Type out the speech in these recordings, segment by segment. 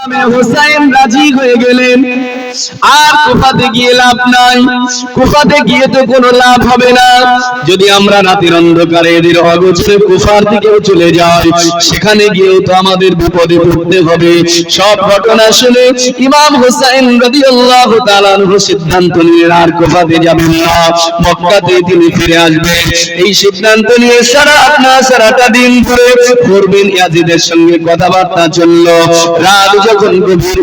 ইমামে হোসেন রাজি হয়ে গেলেন। আর কুফাতে গিয়ে লাভ নাই, কুফাতে গিয়ে তো কোনো লাভ হবে না। যদি আমরা রাতের অন্ধকারে এদের অগোচরে কুফার দিকেও চলে যাই, সেখানে গিয়েও তো আমাদের বিপদে পড়তে হবে। সব ঘটনা শুনে ইমাম হোসেন রাদিয়াল্লাহু তাআলা আনহু সিদ্ধান্ত নিলেন আর কুফাতে যাবেন না, মক্কাতে তিনি ফিরে আসবেন। এই সিদ্ধান্ত নিয়ে সারাটা দিন ধরে করবেন ইয়াজিদের সঙ্গে কথাবার্তা চলল। রাত যখন গভীর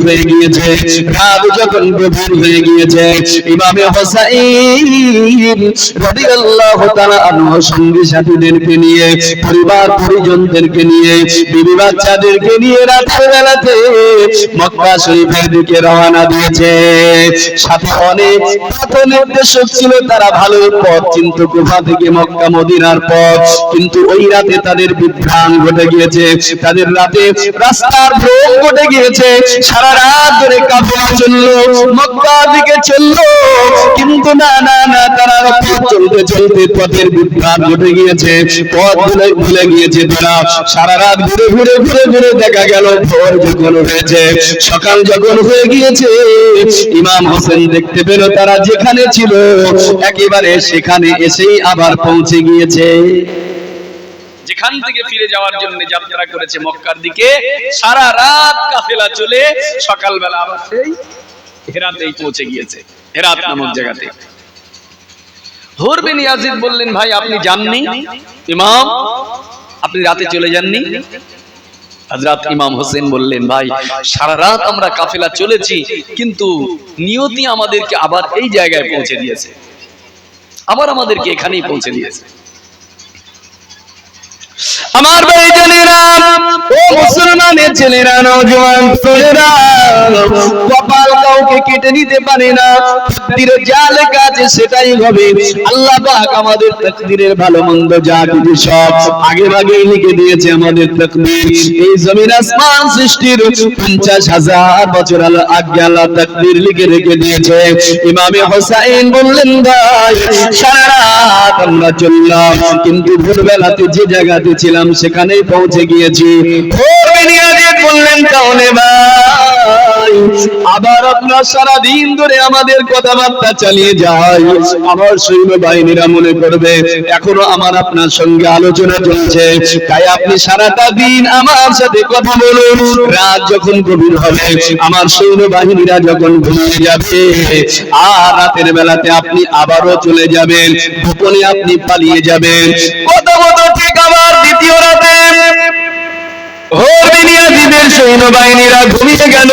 হয়ে গিয়েছে, ইমামে হোসেন রাদিয়াল্লাহু তাআলা আনহু সঙ্গী সাথীদেরকে নিয়ে, পরিবার পরিজনদেরকে নিয়ে, বিবি বাচ্চাদেরকে নিয়ে রাতের বেলাতে মক্কা শরীফের দিকে রওনা দিয়েছে। সাথে অনেক পথ নির্দেশক ছিল, তারা ভালো পথ চিনতো, কুফা থেকে মক্কা মদিনার পথ। কিন্তু ওই রাতে তাদের বিভ্রাম ঘটে গিয়েছে, তাদের রাতে রাস্তার ভ্রম ঘটে গিয়েছে। সারা রাত ধরে কাফেলা চললো, মক্কার দিকে চললো, কিন্তু না তারা চলতে চলতে পথের বিভ্রাম ঘটে গিয়েছে, পথ ভুলে গিয়েছে। তারা সারা রাত ঘুরে দেখা গেল ভোর যখন হয়েছে, সকাল যখন হয়ে গিয়েছে, ইমাম হোসেন দেখতে পেল তারা যেখানে ছিল একেবারে সেখানে এসেই আবার পৌঁছে গিয়েছে। যেখান থেকে ফিরে যাওয়ার জন্য যাত্রা করেছে মক্কার দিকে, সারা রাত কাফেলা চলে সকালবেলা আবার সেই হেরাতেই পৌঁছে গিয়েছে, হেরাত নামক জায়গাতে। হুর বিন ইয়াজিদ বললেন, ভাই আপনি যাননি? ইমাম আপনি রাতে চলে যাননি? হযরত ইমাম হোসেন বললেন, ভাই সারা রাত আমরা কাফেলা চলেছি, কিন্তু নিয়তি আমাদেরকে আবার এই জায়গায় পৌঁছে দিয়েছে, আবার আমাদেরকে এখানেই পৌঁছে দিয়েছে। আমার ভাইজানেরা, ও মুসলমানের ছেলেরা, নওজোয়ান ছেলেরা, কপাল কাউকে কেটে নিতে পারে না, তাকদীরে যা লেখা আছে সেটাই হবে। আল্লাহ পাক আমাদের তাকদীরের ভালো মন্দ যা কিছু সব আগে ভাগেই লিখে দিয়েছে। আমাদের তাকদীর এই জমিন আসমান সৃষ্টির 50,000 বছর আগে আল্লাহ তাকদীর লিখে রেখে দিয়েছে। ইমামে হোসেন বললেন, ভাই সারা রাত আমরা চললাম, কিন্তু ভোরবেলাতে যে জায়গাতে ছিলাম সেখানেই পৌঁছে গিয়েছি। বললেন, তাহলে ভাই আবার আপনার সারা দিন ধরে আমাদের কথাবার্তা চালিয়ে যায়, আমার সৈন্য বাহিনীরা মনে করবে এখনো আমার আপনার সঙ্গে আলোচনা চলছে, তাই আপনি সারাটা দিন আমার সাথে কথা বলুন। রাত যখন গভীর হবে, আমার সৈন্য বাহিনীরা যখন ঘুমিয়ে যাবে, আর রাতের বেলাতে আপনি আবারও চলে যাবেন, গোপনে আপনি পালিয়ে যাবেন। কত ঠিক আবার দ্বিতীয় রাতে সৈন্যবাহিনীরা ঘুমিয়ে গেল।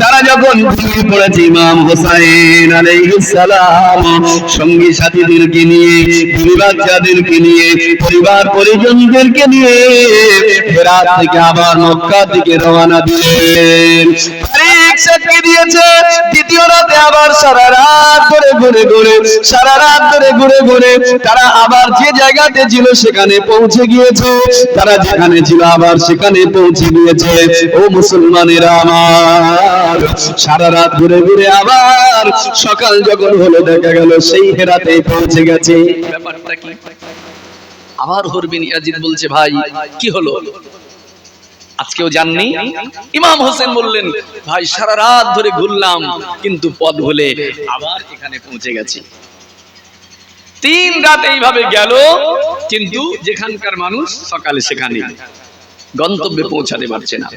তারা যখন ঘুমিয়ে পড়েছে, ইমাম হোসেন আলাইহিস সালাম সঙ্গী সাথীদেরকে নিয়ে, বিবি বাচ্চাদেরকে নিয়ে, পরিবার পরিজনদেরকে নিয়ে হেরাত থেকে আবার মক্কা দিকে রওনা দিলেন। সাক্ষী দিয়েছে দ্বিতীয় রাতে আবার সারা রাত ধরে ঘুরে তারা আবার যে জায়গাতে ছিল সেখানে পৌঁছে গিয়েছে। তারা যেখানে ছিল আবার সেখানে পৌঁছে গিয়েছে। ও মুসলমানেরা আমার, সারা রাত ঘুরে আবার সকাল যখন হলো দেখা গেল সেই হেরাতে পৌঁছে গেছে। ব্যাপারটা কি? আবার হুর বিন ইয়াজিদ বলছে, ভাই কি হলো, আজকেও জাননি? ইমাম হোসেন বললেন, ভাই সারা রাত ধরে ঘুরলাম, কিন্তু পথ ভুলে আবার এখানে পৌঁছে গেছি। 3 রাত এইভাবে গেল, কিন্তু যেখানকার মানুষ সকালে সেখানে গন্তব্যে পৌঁছাতে পারছে না।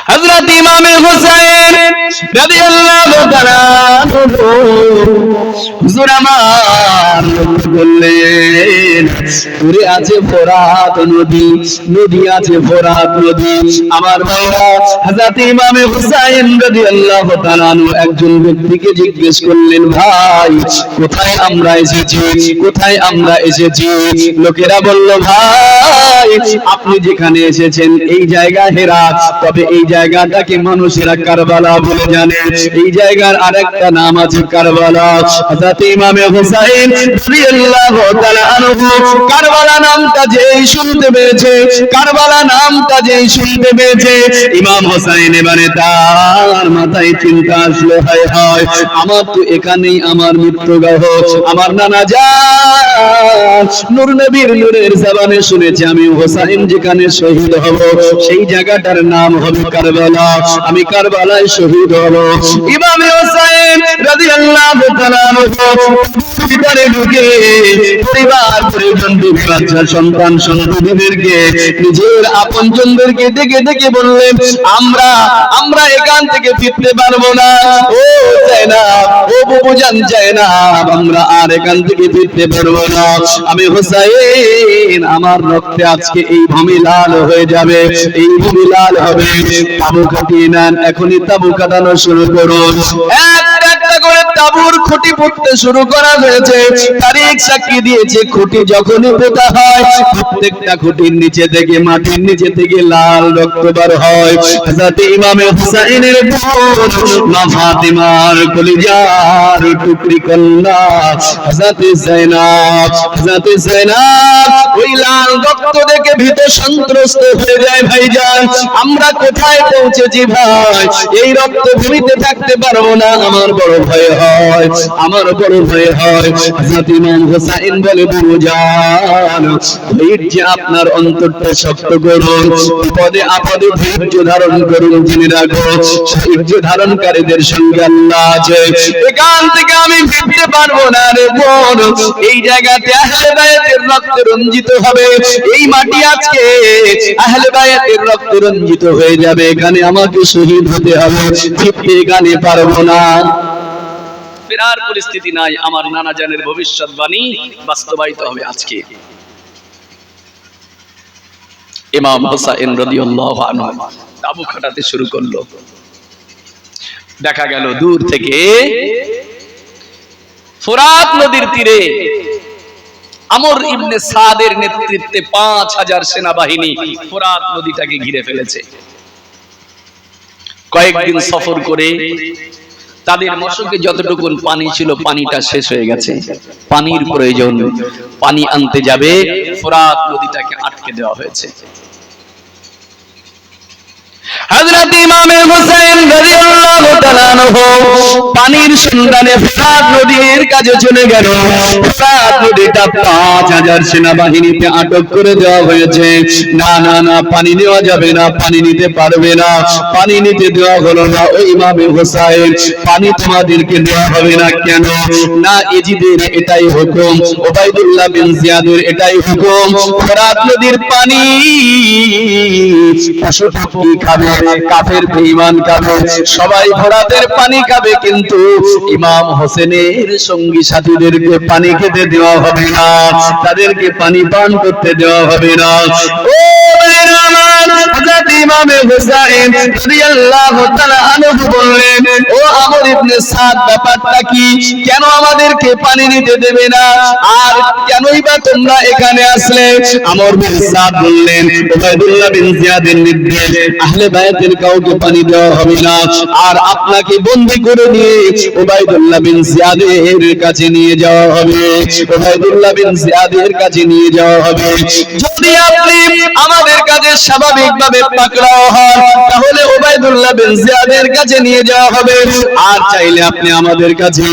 হযরত ইমামে হোসেন রাদিয়াল্লাহু তাআলা হুজুর আমার বললেন, দূরে আছে ফোরাত নদী, নদী আছে ফোরাত নদী। আমার ভাইরা, হযরত ইমামে হোসেন রাদিয়াল্লাহু তাআলা একজন ব্যক্তিকে জিজ্ঞেস করলেন, ভাই কোথায় আমরা এসেছি? লোকেরা বলল, ভাই আপনি যেখানে এসেছেন এই জায়গা হেরাত, তবে এই জায়গাটাকে মানুষেরা কারবালা বলে সকলে জানে এই জায়গার আরেকটা নাম আছে কারবালা। হযরত ইমাম হুসাইন রাদিয়াল্লাহু তাআলা আনহু কারবালা নামটা যেই শুনতে পেয়েছে, কারবালা নামটা যেই শুনতে পেয়েছে, ইমাম হুসাইন এবারে তার মাথায় চিন্তা আসলো, হায় হায় আমার তো এখানেই আমার মৃত্যু গাহ। আমার নানা জান নূর নবীর নূরের জবানে শুনেছি আমি হুসাইন যেখানে শহীদ হব সেই জায়গাটার নাম হবে কারবালা, আমি কারবালায় শহীদ হব। ইমাম হুসাইন রাদিয়াল্লাহু তাআলা ভিতরে ঢুকে পরিবার পরিজন বাচ্চা সন্তান সন্ততিদেরকে নিজের আপনজনদেরকে ডেকে ডেকে বললেন, আমরা এখান থেকে ফিরতে পারবো না, ও জায়নাব, ও বুবুজান জায়নাব, আমরা আর এখান থেকে ফিরতে পারবো না। আমি হুসাইন আমার রক্তে আজকে এই ভূমি লাল হয়ে যাবে, এই ভূমি লাল হবে। তাবু কাটিয়ে নেন, এখনই তাবু কাটানো শুরু করুন। একটা করে তাবুর খুঁটি পুঁততে শুরু করা হয়েছে। তারিখ সাক্ষী দিয়েছে খুঁটি যখনই পোতা হয় প্রত্যেকটা খুঁটির নিচে থেকে মাটির নিচে থেকে লাল রক্ত বার হয়। হযরত ইমাম হুসাইনের মা ফাতিমার কলিজার টুকরি কন্যা হযরত জাইনাব ওই লাল রক্ত দেখে ভীত সন্ত্রস্ত হয়ে যায়। ভাইজান আমরা কোথায় পৌঁছেছি ভাই, এই রক্ত ভূমিতে থাকতে পারবো না, আমার বড় ভয় হয়, আমার বড় ভয় হয়। হযরত ইমাম হুসাইন বলে, বুবুজান ধৈর্য আপনার অন্তরটা শক্ত করুন, বিপদে আপদে ধৈর্য ধারণ করুন, জেনে রাখো ধৈর্য ধারণকারীদের সঙ্গে আল্লাহ আছে। এখান থেকে আমি ফিরতে পারবো না রে বোন, এই জায়গাতে আহলে বায়াতের রক্ত রঞ্জিত হবে, এই মাটি আজকে আহলে বায়াতের রক্ত রঞ্জিত হয়ে যাবে, এখানে আমাকে শহীদ হতে হবে, ফিরতে এখানে পারবো না। ফেরার পরিস্থিতি নাই, আমার নানা জানের ভবিষ্যৎবাণী বাস্তবায়িত হবে আজকে। ইমাম হুসাইন রাদিয়াল্লাহু আনহু তাবু খাটাতে শুরু করলো। দেখা গেল দূর থেকে ফোরাত নদীর তীরে আমর ইবনে সাদের নেতৃত্বে 5000 সেনাবাহিনী ফোরাত নদীটাকে ঘিরে ফেলেছে। কয়েকদিন সফর করে তাদের মশকে যতটুকু পানি ছিল পানিটা শেষ হয়ে গেছে, পানির প্রয়োজন, পানি আনতে যাবে, ফোরাত নদীটাকে আটকে দেওয়া হয়েছে। হযরত ইমাম হুসাইন রাদিয়াল্লাহু তাআলা আনহু পানির সন্ধানে ফোরাত নদীর কাছে চলে গেল। ফোরাত নদীটা 5000 সেনাবাহিনীতে আটক করে দেওয়া হয়েছে। না না না, পানি নেওয়া যাবে না, পানি নিতে পারবে না, পানি নিতে দেওয়া হলো না। ওই ইমাম হুসাইন পানি তোমাদেরকে দেওয়া হবে না কেন? না, এজিদের এটাই হুকুম, উবাইদুল্লাহ বিন জিয়াদের এটাই হুকুম, ফোরাত নদীর পানি পশু খাবে, কাফের বেঈমান খাবে, সবাই ফোরাতের পানি খাবে, কিন্তু ইমাম হোসেনের সঙ্গী সাথীদেরকে পানি খেতে দেওয়া হবে না, তাদেরকে পানি পান করতে দেওয়া হবে না। ও হযরত ইমাম হুসাইন রাদিয়াল্লাহু তাআলা আনহু বললেন, ও আমর ইবনে সাদ ব্যাপারটা কি, কেন আমাদেরকে পানি নিতে দেবে না, আর কেনই বা তোমরা এখানে আসলে? আমর বিন সাদ বললেন, উবাইদুল্লাহ বিন জিয়াদের নির্দেশ আহলে বায়াতের কাউকে পানি দেওয়া হবে না, আর আপনাকে বন্দী করে নিয়ে উবাইদুল্লাহ বিন জিয়াদের কাছে নিয়ে যাওয়া হবে, উবাইদুল্লাহ বিন জিয়াদের কাছে নিয়ে যাওয়া হবে। যদি আপনি আমাদের কাছে স্বাভাবিকভাবে পাকড়াও হন তাহলে উবাইদুল্লাহ বিন জিয়াদের কাছে নিয়ে যাওয়া হবে, আর চাইলে আপনি আমাদের কাছে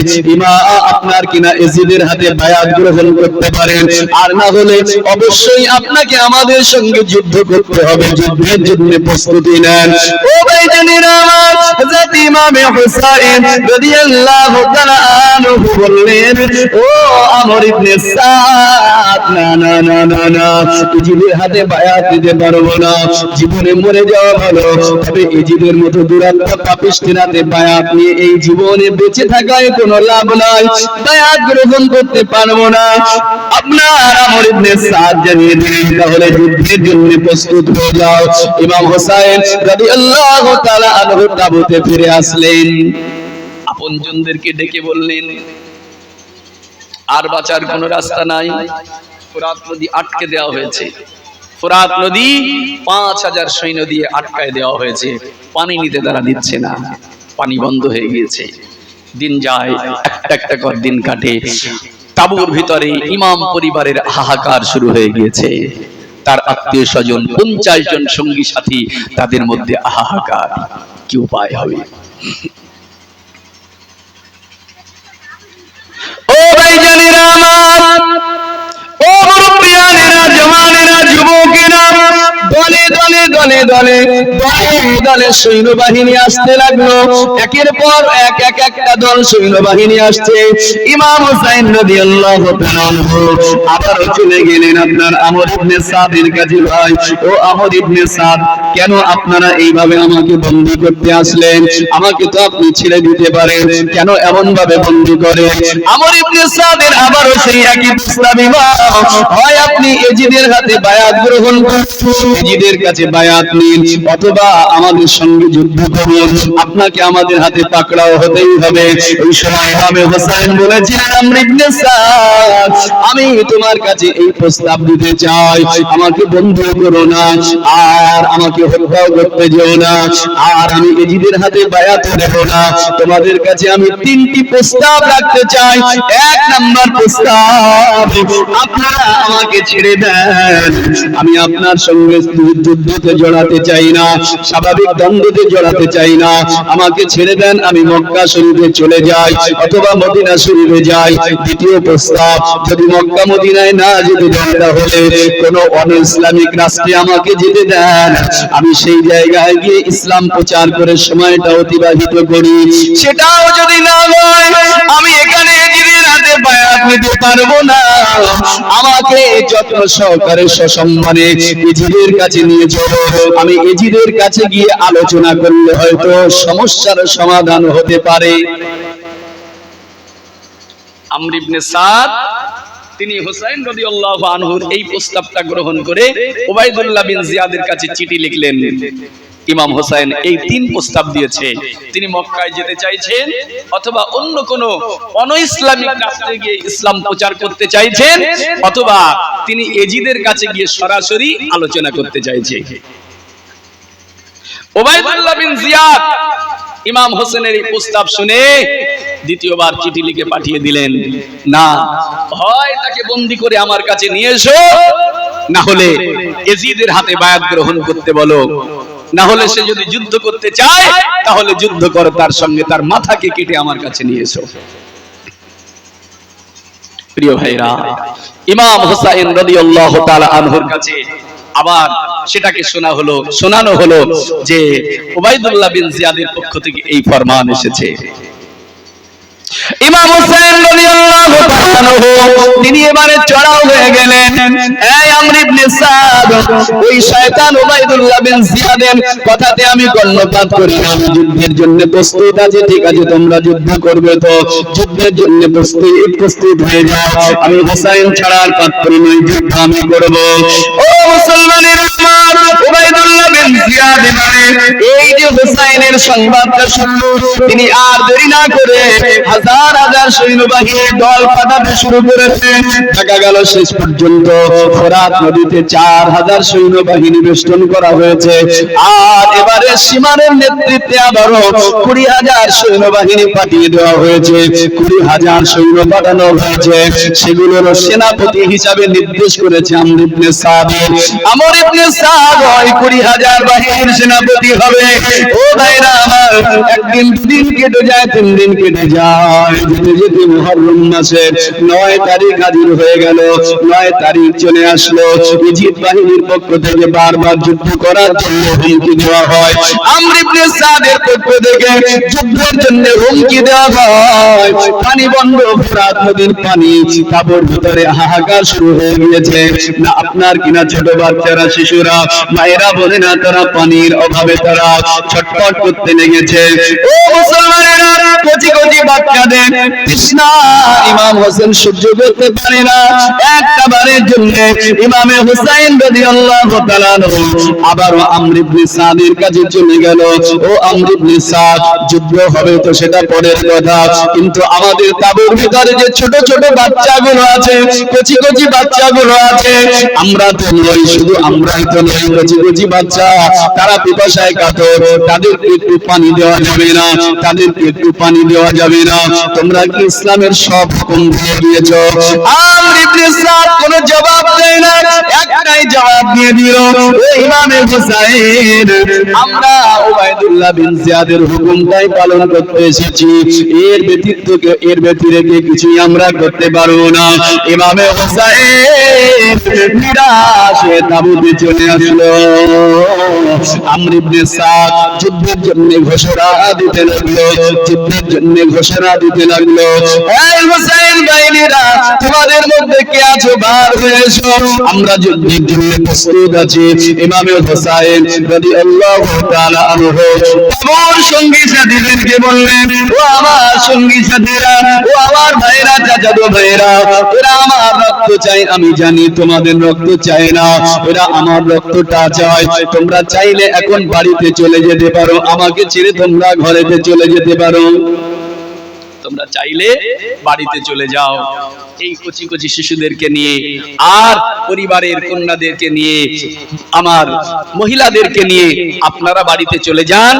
আপনার কিনা এজিদের হাতে বায়াত গ্রহণ করতে পারেন, আর না হলে অবশ্যই আপনাকে আমাদের সঙ্গে যুদ্ধ করতে হবে, যুদ্ধের জন্য প্রস্তুতি নেন। ও ভাইজানেরা আমার, হযরত ইমাম হুসাইন রাদিয়াল্লাহু তাআলা আনহু বললেন, ও আমর ইবনে সাদ, না না না না না, এজিদের হাতে বায়াত দিতে পারবো না, জীবনে মরে যাওয়া ভালো, তবে এজিদের মতো দুরাত্মা পাপিষ্ঠের হাতে বায়াত নিয়ে এই জীবনে বেঁচে থাকায় কোনো লাভ নাই, বায়াত গ্রহণ করতে পারবো না। আপনার আমর ইবনে সাদ জানিয়ে দিলেন, তাহলে যুদ্ধের জন্য প্রস্তুত হয়ে যাও। ইমাম হুসাইন রাদিয়াল্লাহু তাআলা আনহু তাবুতে ফিরে আসলেন, আপনজনদেরকে ডেকে বললেন, আর বাঁচার কোনো রাস্তা নাই, ফোরাত নদী আটকে দেওয়া হয়েছে, ফোরাত নদী 5000 সৈন্য দিয়ে আটকায় দেওয়া হয়েছে, পানি নিতে তারা দিচ্ছে না। পানি বন্ধ হয়ে গিয়েছে। দিন যায়, একটা একটা করে দিন কাটে। তাঁবুর ভিতরে ইমাম পরিবারের হাহাকার শুরু হয়ে গিয়েছে। তার আত্মীয় স্বজন 50 জন সঙ্গী সাথী, তাদের মধ্যে হাহাকার। কি উপায় হবে? ও ভাইজানেরা আমার, ও মুরব্বিয়ানেরা, জওয়ানেরা, যুবকেরা, দলে দলে দলে দলে দলে দলে সৈন্যবাহিনী আসতে লাগলো। একের পর এক একটা দল সৈন্যবাহিনী আসছে। ইমাম হুসাইন রাদিয়াল্লাহু তাআলা আনহু আবারও চলে গেলেন আপনার আমর ইবনে সাদের কাছে। ভাই, ও আমর ইবনে সাদ, কেন আপনারা এইভাবে আমাকে বন্দী করতে আসলেন? আমাকে তো আপনি ছেড়ে দিতে পারেন, কেন এমন ভাবে বন্দী করে? আমর ইবনে সাদের আবারও সেই একই প্রস্তাব, হয় আপনি এজিদের হাতে বায়াত গ্রহণ করুন, এজিদের কাছে বায়াত নিন, অথবা আমাদের সঙ্গে যুদ্ধ করুন, আপনাকে আমাদের হাতে পাকড়াও হতেই হবে। ওই সময় ইমাম হোসেন বলেছিলেন, আমর ইবনে সাদ, আমি তোমার কাছে এই প্রস্তাব দিতে চাই, আমাকে বন্দী করো না, আর আমাকে হত্যাও করতে যেও না, আর আমি এজিদের হাতে বায়াত দেব না। তোমাদের কাছে আমি 3টি প্রস্তাব রাখতে চাই। 1 নাম্বার প্রস্তাব, আপনারা আমাকে ছেড়ে দেন, আমি আপনার সঙ্গে যুদ্ধতে জড়াতে চাই না, স্বাভাবিক দ্বন্দ্বতে জড়াতে চাই না, আমাকে ছেড়ে দেন, আমি মক্কা শরীফে চলে যাই অথবা মদিনা শরীফে যাই। দ্বিতীয় প্রস্তাব, যদি মক্কা মদিনায় না যেতে দেন, তাহলে কোন অন-ইসলামিক রাষ্ট্রে আমাকে যেতে দেন, আমি সেই জায়গায় গিয়ে ইসলাম প্রচার করে সময়টা অতিবাহিত করি। সেটাও যদি না হয়, আমি এখানে এজিদের হাতে বায়াত নিতে পারবো না, আমাকে যত্ন সহকারে সসম্মানে এজিদের কাছে নিয়ে চলো, আমি এজিদের কাছে গিয়ে আলোচনা করলে হয়তো সমস্যার সমাধান হতে পারে। আমর ইবনে সাদ তিনি হুসাইন রাদিয়াল্লাহু আনহুর এই প্রস্তাবটা গ্রহণ করে উবাইদুল্লাহ বিন জিয়াদের কাছে চিঠি লিখলেন। ইমাম হোসেন এই 3 প্রস্তাব দিয়েছে, তিনি মক্কায় যেতে চাইছেন, অথবা অন্য কোন অন-ইসলামিক রাষ্ট্রে গিয়ে ইসলাম প্রচার করতে চাইছেন, অথবা তিনি এজিদের কাছে গিয়ে সরাসরি আলোচনা করতে চাইছেন। উবাইদুল্লাহ বিন জিয়াদ ইমাম হোসেনের এই প্রস্তাব শুনে দ্বিতীয়বার চিঠি লিখে পাঠিয়ে দিলেন, না, হয় তাকে বন্দী করে আমার কাছে নিয়ে এসো, না হলে এজিদের হাতে বায়াত গ্রহণ করতে বলো, না হলে সে যদি যুদ্ধ করতে চায় তাহলে যুদ্ধ করো তার সঙ্গে, তার মাথাকে কেটে আমার কাছে নিয়ে এসো। প্রিয় ভাইরা, ইমাম হুসাইন রাদিয়াল্লাহু তাআলা আনহুর কাছে আবার সেটাকে শোনানো হলো যে উবাইদুল্লাহ বিন জিয়াদের পক্ষ থেকে এই ফরমান এসেছে। ইমাম হুসাইন রাদিয়াল্লাহু তাআলা আনহু তিনি এবারে চড়াও হয়ে গেলেন। এই আমর ইবনে সাদ, ওই শয়তান উবাইদুল্লাহ বিন জিয়াদের কথাতে আমি কর্ণপাত করি না, আমি যুদ্ধের জন্য প্রস্তুত আছি। ঠিক আছে, তোমরা যুদ্ধ করবে তো যুদ্ধের জন্য প্রস্তুত হয়ে যাও, আমি হুসাইন ছাড়ার পাত্র নই, যুদ্ধ আমি করব। ও মুসলমানের আমার, উবাইদুল্লাহ বিন জিয়াদ এবারে এই যে হুসাইনের সংবাদটা শুনলো, তিনি আর দেরি না করে হাজার হাজার সৈন্যবাহিনীর দল পাঠাতে শুরু করেছে। দেখা গেল শেষ পর্যন্ত ফোরাত নদীতে 4000 সৈন্যবাহিনী বেষ্টন করা হয়েছে। আর এবারে সীমানের নেতৃত্বে আবারও 20,000 সৈন্যবাহিনী পাঠিয়ে দেওয়া হয়েছে। 20,000 সৈন্য পাঠানো হয়েছে, সেগুলোর সেনাপতি হিসাবে নির্দেশ করেছে আমর ইবনে সাদ। আমর ইবনে সাদ ওই 20,000 বাহিনীর সেনাপতি হবে। ও ভাইরা আমার, একদিন দুদিন কেটে যায়, 3 দিন কেটে যায়, যেতে যেতে মুহররম মাসের 9 তারিখ হাজির হয়ে গেল। 9 তারিখ চলে আসলো। ইজিদ বাহিনীর পক্ষ থেকে বারবার যুদ্ধ করার জন্য হুমকি দেওয়া হয়। আমর ইবনে সাদের পক্ষ থেকে যুদ্ধের জন্য হুমকি দেওয়া হয়। পানি বন্ধ, ফোরাত নদীর পানি, তাঁবুর ভিতরে হাহাকার শুরু হয়ে গিয়েছে। না আপনার কিনা ছোট বাচ্চারা, শিশুরা, মায়েরা বলে না, তারা পানির অভাবে তারা ছটফট করতে লেগেছে। ও মুসলমানেরা, কচি কচি বাচ্চাদের তৃষ্ণা ইমাম হোসেন সহ্য করতে পারে না। একটা বারের জন্য ইমামে হুসাইন রাদিয়াল্লাহু তাআলা আবারও আমর ইবনে সাদের কাছে চলে গেল। ও আমর ইবনে সাদ, যুদ্ধ হবে তো সেটা পরের কথা, কিন্তু আমাদের তাঁবুর ভিতরে যে ছোট ছোট বাচ্চাগুলো আছে, কচি কচি বাচ্চাগুলো আছে, আমরা তো নই, শুধু আমরাই তো নই, কচি কচি বাচ্চা, তারা পিপাসায় কাতর, তাদেরকে একটু পানি দেওয়া যাবে না, তাদেরকে একটু পানি দেওয়া যাবে না? তোমরা কি ইসলামের সব হুকুম দিয়ে দিয়েছো? আমর ইবনে সাদ কোনো জবাব দেয় না, একটাই জবাব দিয়ে দিল, ইমামে হুসাইন, আমরা উবাইদুল্লাহ বিন জিয়াদের হুকুমটাই পালন করতে এসেছি, এর ব্যতিরেকে কিছুই আমরা করতে পারবো না। ইমামে হুসাইন নিরাশ হয়ে তাঁবুতে চলে আসলো। আমর ইবনে সাদ যুদ্ধের জন্য ঘোষণা দিতে লাগলো, যুদ্ধের জন্য ঘোষণা দিতে লাগলো, এই হুসাইন বাহিনীরা, তোমাদের মধ্যে কে আছো বার হয়ে এসো, আমরা যুদ্ধের জন্য প্রস্তুত আছি। ইমামে হুসাইন রাদিয়াল্লাহু তাআলা আনহু তাঁবুর সঙ্গী সাথীদেরকে বললেন, ও আমার সঙ্গী সাথীরা, ও আমার ভাইরা, চাচাতো ভাইরা, এরা আমার রক্ত চাই, আমি জানি তোমাদের রক্ত চায় না, এরা আমার রক্তটা চায়। তোমরা চাইলে এখন বাড়িতে চলে যেতে পারো, আমাকে ছেড়ে তোমরা ঘরেতে চলে যেতে পারো, তোমরা চাইলে বাড়িতে চলে যাও। এই কচি কচি শিশুদেরকে নিয়ে আর পরিবারের কন্যাদেরকে নিয়ে, আমার মহিলাদেরকে নিয়ে আপনারা বাড়িতে চলে যান,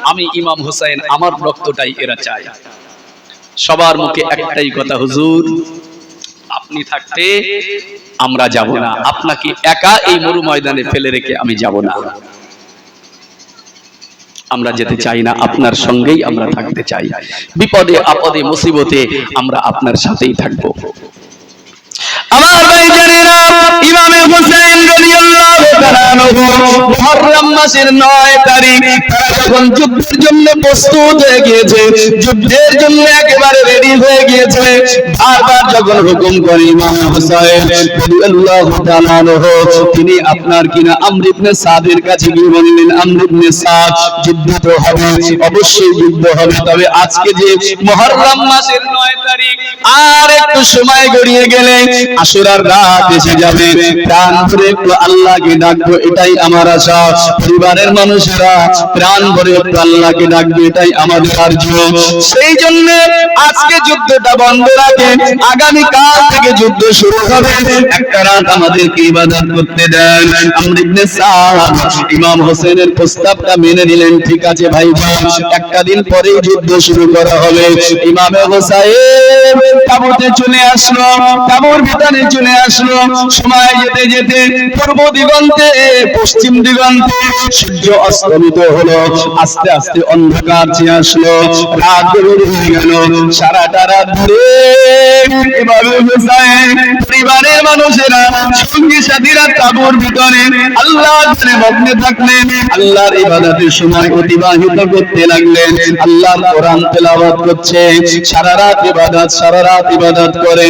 আমি ইমাম হোসেন, আমার রক্তটাই এরা চায়। সবার মুখে একটাই কথা, হুজুর আপনি থাকতে আমরা যাব না, আপনাকে একা এই মরু ময়দানে ফেলে রেখে আমি যাব না, আমরা যেতে চাই না, আপনার সঙ্গেই আমরা থাকতে চাই, বিপদে আপদে মুসিবতে আমরা আপনার সাথেই থাকবো। আমার ভাইজানেরা, ইমামে হুসাইন রাদিয়াল্লাহু তাআলা আনহু মুহররম মাসের 9 তারিখ তারা যখন যুদ্ধের জন্য প্রস্তুত হয়ে গিয়েছে, যুদ্ধের জন্য একেবারে রেডি হয়ে গিয়েছে, বারবার যখন হুকুম করে ইমাম হুসাইন রাদিয়াল্লাহু তাআলা আনহু, তিনি আপনার কিনা আমর ইবনে সাদের কাছে গিয়ে বললেন, আমর ইবনে সাদ, যুদ্ধ তো হবে, অবশ্যই যুদ্ধ হবে, তবে আজকে যে মুহররম মাসের 9 তারিখ, আর একটু সময় গড়িয়ে গেলে আশুরার রাত এসে যাবে, প্রাণ ভরে একটু আল্লাহকে ডাকবো, এটাই আমার আশা। পরিবারের মানুষেরা প্রাণ ভরে একটু আল্লাহকে ডাকবে, এটাই আমাদের আরজ। সেই জন্য আজকে যুদ্ধটা বন্ধ রাখে, আগামী কাল থেকে যুদ্ধ শুরু হবে, একটা রাত আমাদেরকে ইবাদত করতে দেন। আমর ইবনে সাদ ইমাম হোসেনের প্রস্তাবটা মেনে নিলেন, ঠিক আছে ভাই, একটা দিন পরেই যুদ্ধ শুরু করা হবে। ইমামে হোসেন তাঁবুতে চলে আসলো, তাঁবুর ভিতরে চলে আসলো। সময় যেতে যেতে পূর্ব দিগন্তে, পশ্চিম দিগন্তে সূর্য অস্তমিত হলো, আস্তে আস্তে অন্ধকার চেয়ে আসলো, রাত গভীর হয়ে গেল। সারাটা রাত ধরে ইমামে হোসেন পরিবারের মানুষেরা, সঙ্গী সাথীরা তাঁবুর ভিতরে আল্লাহর ধ্যানে মগ্ন থাকলেন, আল্লাহর ইবাদতের সময় অতিবাহিত করতে লাগলেন, আল্লাহর কোরআন তেলাওয়াত করছে, সারা রাত ইবাদত, সারা রাত ইবাদত করে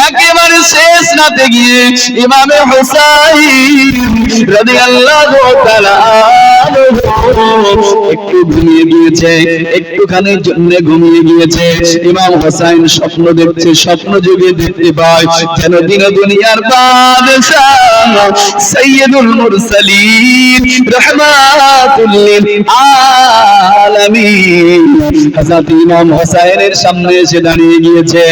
একেবারে শেষ রাতে গিয়ে ইমামে হুসাইন রাদিয়াল্লাহু তাআলা একটু ঘুমিয়ে গিয়েছে, একটুখানির জন্য ঘুমিয়ে গিয়েছে। ইমাম হুসাইন স্বপ্ন দেখছে, স্বপ্ন যুগে দেখতে পায় যেন দিন দুনিয়ার বাদশাহ সাইয়্যিদুল মুরসালিন রাহমাতুল লিল আলামিন হযরত ইমাম হুসাইনের সামনে এসে দাঁড়িয়ে গিয়েছে।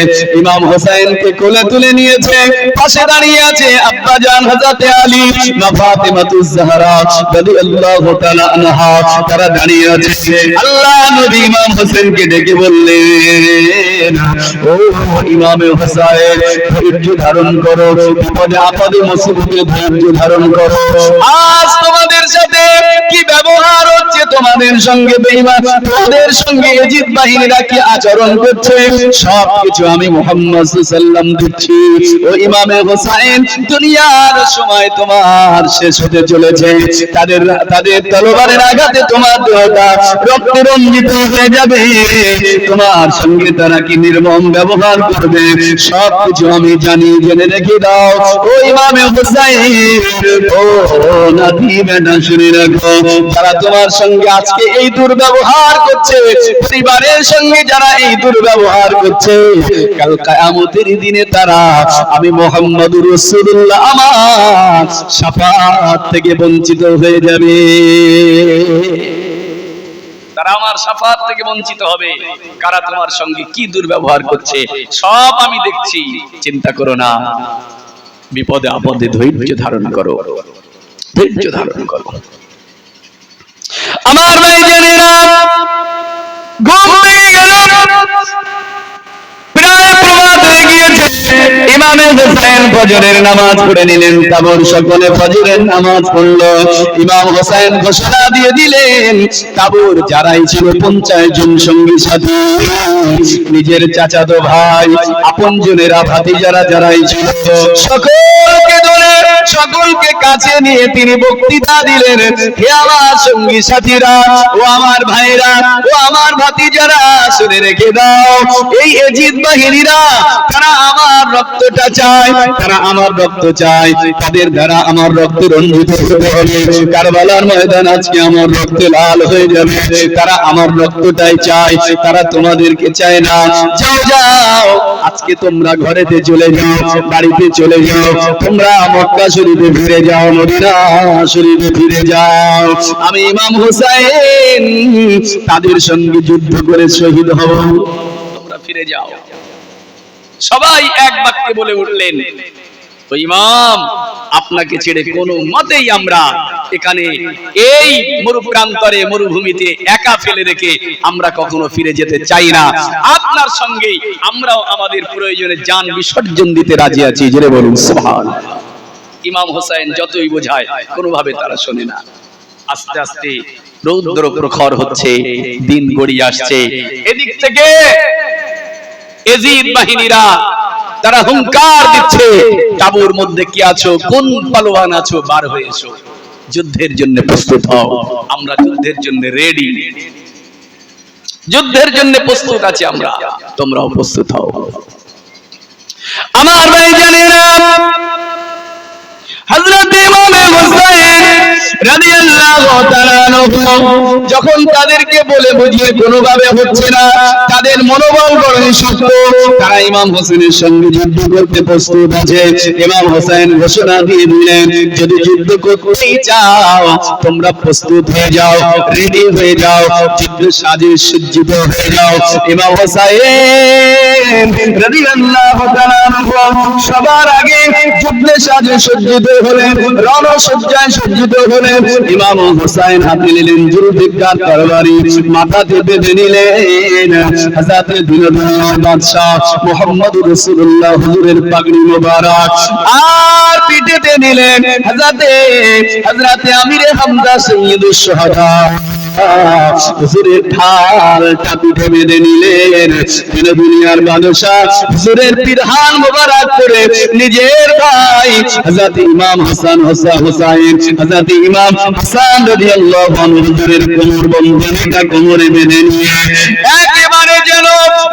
ইমাম হুসাইনকে কোলে তুলে নিয়েছে, পাশে দাঁড়িয়ে আছে আব্বা জান হযরত আলী মা ফাতিমাতুজ জাহরা রাদিয়াল্লাহু তাআলা আনহা, তারা দাঁড়িয়ে আছে। আল্লাহ নবী ইমাম হোসেনকে ডেকে বললেন, ও ইমামে হোসেন, ধৈর্য ধারণ করো, বিপদে আপদে মুসিবতে ধৈর্য ধারণ করো। আজ তোমাদের সাথে কি ব্যবহার হচ্ছে, তোমাদের সঙ্গে বেঈমান, তোমাদের সঙ্গে ইজিদ বাহিনীরা কি আচরণ করছে, সবকিছু আমি মুহাম্মদ সাল্লাল্লাহু আলাইহি ওয়াসাল্লাম দিচ্ছি। ও ইমামে হোসেন, দুনিয়ার সময় তোমার শেষ হতে চলেছে, তাদের তলোয়ারের আঘাতে তোমার দেহটা রক্তে রঞ্জিত হয়ে যাবে, তোমার সঙ্গে তারা কি নির্মম ব্যবহার করবে, সবকিছু আমি জানি, জেনে রেখে দাও। ও ইমামে হোসেন, ও নাতি বেটা শুনে রাখো, তারা তোমার সঙ্গে সঙ্গে আজকে এই দুর্ব্যবহার করছে, পরিবারের সঙ্গে যারা এই দুর্ব্যবহার করছে, কাল কিয়ামতের দিনে তারা আমি মুহাম্মদুর রাসূলুল্লাহ আমার শাফাআত থেকে বঞ্চিত হয়ে যাবে। তারা আমার শাফাত থেকে বঞ্চিত হবে। কারা তোমার সঙ্গে কি দুর্ব্যবহার করছে সব আমি দেখছি, চিন্তা করো না। বিপদে আপদে ধৈর্য ধারণ করো, ধৈর্য ধারণ করো। আমার ভাইজানেরা, ঘুম ভেঙে গেল, প্রায় প্রভাত হয়ে গিয়েছে। ইমামে হোসেন ফজরের নামাজ পড়ে নিলেন। তারপর সকলে ফজরের নামাজ পড়লো। ইমাম হোসেন ঘোষণা দিয়ে দিলেন, তাবুর যারাই ছিল 50 জন সঙ্গী সাথী, নিজের চাচাতো ভাই, আপনজনেরা, ভাতিজারা যারাই ছিল, সকলকে ধরে সকলকে কাছে নিয়ে তিনি বক্তৃতা দিলেন। হে আমার সঙ্গী সাথীরা, ও আমার ভাইরা, ও আমার ভাতিজারা, শুনে রেখে দাও, এই এজিদ বাহিনীরা তারা আমার রক্তটা চায়, তারা আমার রক্ত চায়, তাদের দ্বারা আমার রক্ত রঞ্জিত হতে হবে। কারবালার ময়দান আজকে আমার রক্তে লাল হয়ে যাবে। তারা আমার রক্তটাই চায়, তারা তোমাদেরকে চায় না। যাও যাও, আজকে তোমরা ঘরেতে চলে যাও, বাড়িতে চলে যাও, তোমরা মক্কা শরীফে ফিরে যাও, মদিনা শরীফে ফিরে যাও। আমি ইমাম হোসেন তাদের সঙ্গে যুদ্ধ করে শহীদ হব, তোমরা ফিরে যাও। সবাই এক বাক্যে বলে উঠলেন, ও ইমাম, আপনাকে ছেড়ে কোনো মতেই আমরা এখানে এই মরুপ্রান্তরে মরুভূমিতে একা ফেলে রেখে আমরা কখনো ফিরে যেতে চাই না। আপনার সঙ্গেই আমরাও আমাদের প্রয়োজনে জান বিসর্জন দিতে রাজি আছি। জোরে বলুন সুবহানাল্লাহ। ইমাম হোসেন যতই বোঝায় কোনোভাবে তারা শোনে না। আস্তে আস্তে রৌদ্র প্রখর হচ্ছে, দিন গড়িয়ে আসছে। এদিক থেকে এজিদ বাহিনীরা তারা হুঙ্কার দিচ্ছে, তাবুর মধ্যে কি আছো, কোন পালোয়ান আছো, বার হয়ে এসো, যুদ্ধের জন্য প্রস্তুত হও। আমরা যুদ্ধের জন্য রেডি, যুদ্ধের জন্য প্রস্তুত আছি আমরা, তোমরাও প্রস্তুত হও। আমার ভাইজানেরা, হযরত ইমাম হোসেন রাদিয়াল্লাহু তাআলা আনহু যখন তাদেরকে বলে বুঝিয়ে কোনোভাবে হচ্ছে না, তাদের মনোবল বড়ই শক্ত, তারা ইমাম হোসেনের সঙ্গে যুদ্ধ করতে প্রস্তুত আছে। ইমাম হোসেন ঘোষণা দিয়ে দিলেন, যদি যুদ্ধ করতেই চাও তোমরা প্রস্তুত হয়ে যাও, রেডি হয়ে যাও, যুদ্ধ সাজে সজ্জিত হয়ে যাও। ইমাম হোসেন রাদিয়াল্লাহু তাআলা আনহু সবার আগে যুদ্ধ সাজে সজ্জিত হলেন, রণসজ্জায় সজ্জিত হলেন। ইমাম হোসেন হাতে নিলেন জুলফিকার তরবারি, মাথাতে বেঁধে নিলেন হযরত দিনদার বাদশাহ মুহাম্মদুর রাসূলুল্লাহ হুজুরের পাগড়ি মোবারক, আর পিঠেতে নিলেন হযরত আমিরে হামজা সাইয়্যিদুশ শুহাদা হুজুরের ঢালটা পিঠে বেঁধে নিলেন। দুনিয়ার বাদশাহ হুজুরের পিরহান মোবারক করে নিজের ভাই হযরত ইমাম হাসান হুসাইন, হযরত ইমাম হাসান রাদিয়াল্লাহু আনহু হুজুরের কোমর বন্ধনীটা কোমরে বেঁধে নিয়ে একেবারে যেন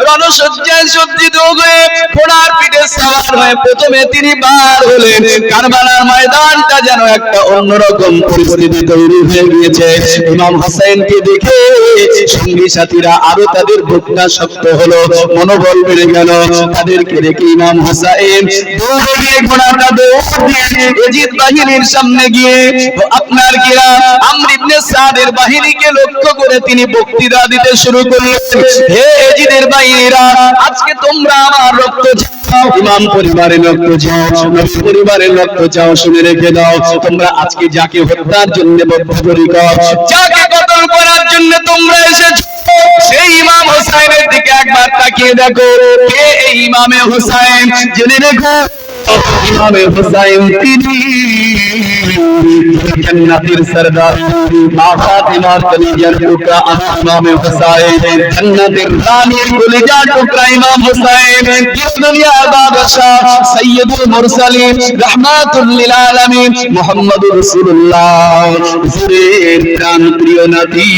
রণসজ্জায় সজ্জিত হয়ে ঘোড়ার পিঠে সওয়ার হয়ে প্রথমে তিনি বার হলেন। কারবালার ময়দানটা যেন একটা অন্যরকম পরিস্থিতি তৈরি হয়ে গিয়েছে। ইমাম হোসেনকে দেখে সঙ্গী সাথীরা আরো তাদের বুকটা শক্ত হলো, মনোবল বেড়ে গেল। তাদেরকে দেখে ইমাম হোসেন দৌড়ে গিয়ে ঘোড়াটা দৌড় দিয়ে এজিদ বাহিনীর সামনে গিয়ে আপনার কিরা আমর ইবনে সাদের বাহিনীকে লক্ষ্য করে তিনি বক্তৃতা দিতে শুরু করলেন। হে এজিদের বাহিনীরা, আজকে তোমরা আমার রক্ত চাও, ইমাম পরিবারের রক্ত চাও, নবী পরিবারের রক্ত চাও, শুনে রেখে দাও, তোমরা আজকে যাকে হত্যার জন্য বদ্ধপরিকর, যাকে কতল করার জন্য তোমরা এসেছো, সেই ইমাম হোসেনের দিকে একবার তাকিয়ে দেখো। কে এই ইমামে হোসেন? জেনে রেখো, ইমামে হোসেন তিনি জান্নাতের সরদার, মা ফাতিমার কলিজার টুকরা ইমামে হোসেন, জান্নাতের রানীর কলিজার টুকরা ইমাম হোসেন, দুনিয়ার বাদশাহ সাইয়্যিদুল মুরসালিন রাহমাতুল লিল আলামিন মুহাম্মদুর রাসূলুল্লাহ হুজুরের প্রাণ প্রিয় নাতি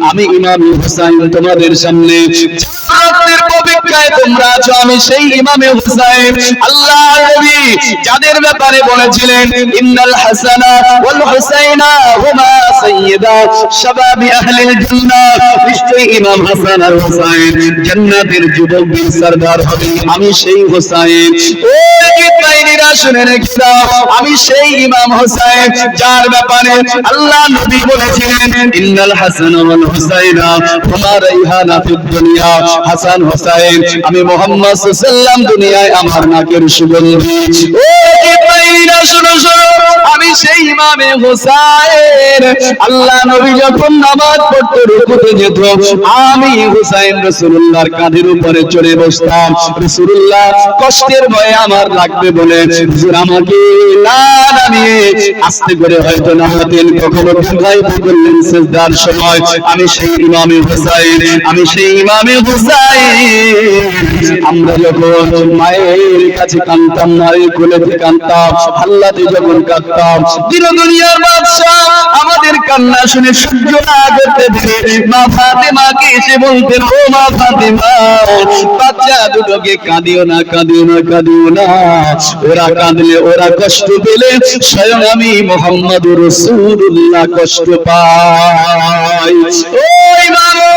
আমি ইমাম হোসেন তোমাদের সামনে জান্নাতের পবিত্র জায়গায় তোমরা আছো আমি সেই ইমামে হুসাইন। আল্লাহ নবী যাদের ব্যাপারে বলেছিলেন ইন্নাল হাসানা ওয়াল হুসাইনা হুমা সাইয়্যিদা শাবাবি আহলিল জান্নাহ, নিশ্চয়ই ইমাম হাসান আর হুসাইন জান্নাতের যুবকদের সরদার হবে, আমি সেই হুসাইন। ও জিব্রাইলিরা শুনে রেখে দাও, আমি সেই ইমাম হুসাইন যার ব্যাপারে আল্লাহ নবী বলেছিলেন ইন্নাল হাসানা ওয়াল হুসাইনা হুমা রাইহানা ফিদ দুনিয়া, হাসান হুসাইন আমি মুহাম্মদ সাল্লাল্লাহু আলাইহি ওয়াসাল্লাম দুনিয়ায় আমার নাকের সুগন্ধি। ও জিব্রাইলিরা শুনো শুনো, আমি সেই ইমামে হুসাইন। আল্লাহ নবী যখন নামাজ পড়তে রুকুতে যেত আমি হুসাইন রাসূলুল্লাহর কাঁধের উপরে চড়ে বসতাম। রাসূলুল্লাহ কষ্টের ভয়ে আমার লাগবে বলে হুজুর আমাকে না নামিয়ে আস্তে করে হয়তো নামাতেন, কখনো ভুঙ্গাই করলেন সিজদার সময়। আমি সেই ইমামে হুসাইন, আমি সেই ইমামে হুসাইন। আমরা যখন মায়ের কাছে কাঁদতাম, মায়ের কোলেতে কাঁদতাম, আল্লাহতে যখন কাঁদতাম, দিন দুনিয়ার বাদশা আমাদের কান্না শুনে সহ্য না করতে পেরে মা ফাতেমাকে এসে বলতেন ও মা ফাতেমা বাচ্চা দুটোকে কাঁদিও না, কাঁদিও না, কাঁদিও না, ওরা কাঁদলে ওরা কষ্ট পেলে স্বয়ং আমি মুহাম্মদুর রাসূলুল্লাহ কষ্ট পাই। ওই মাগো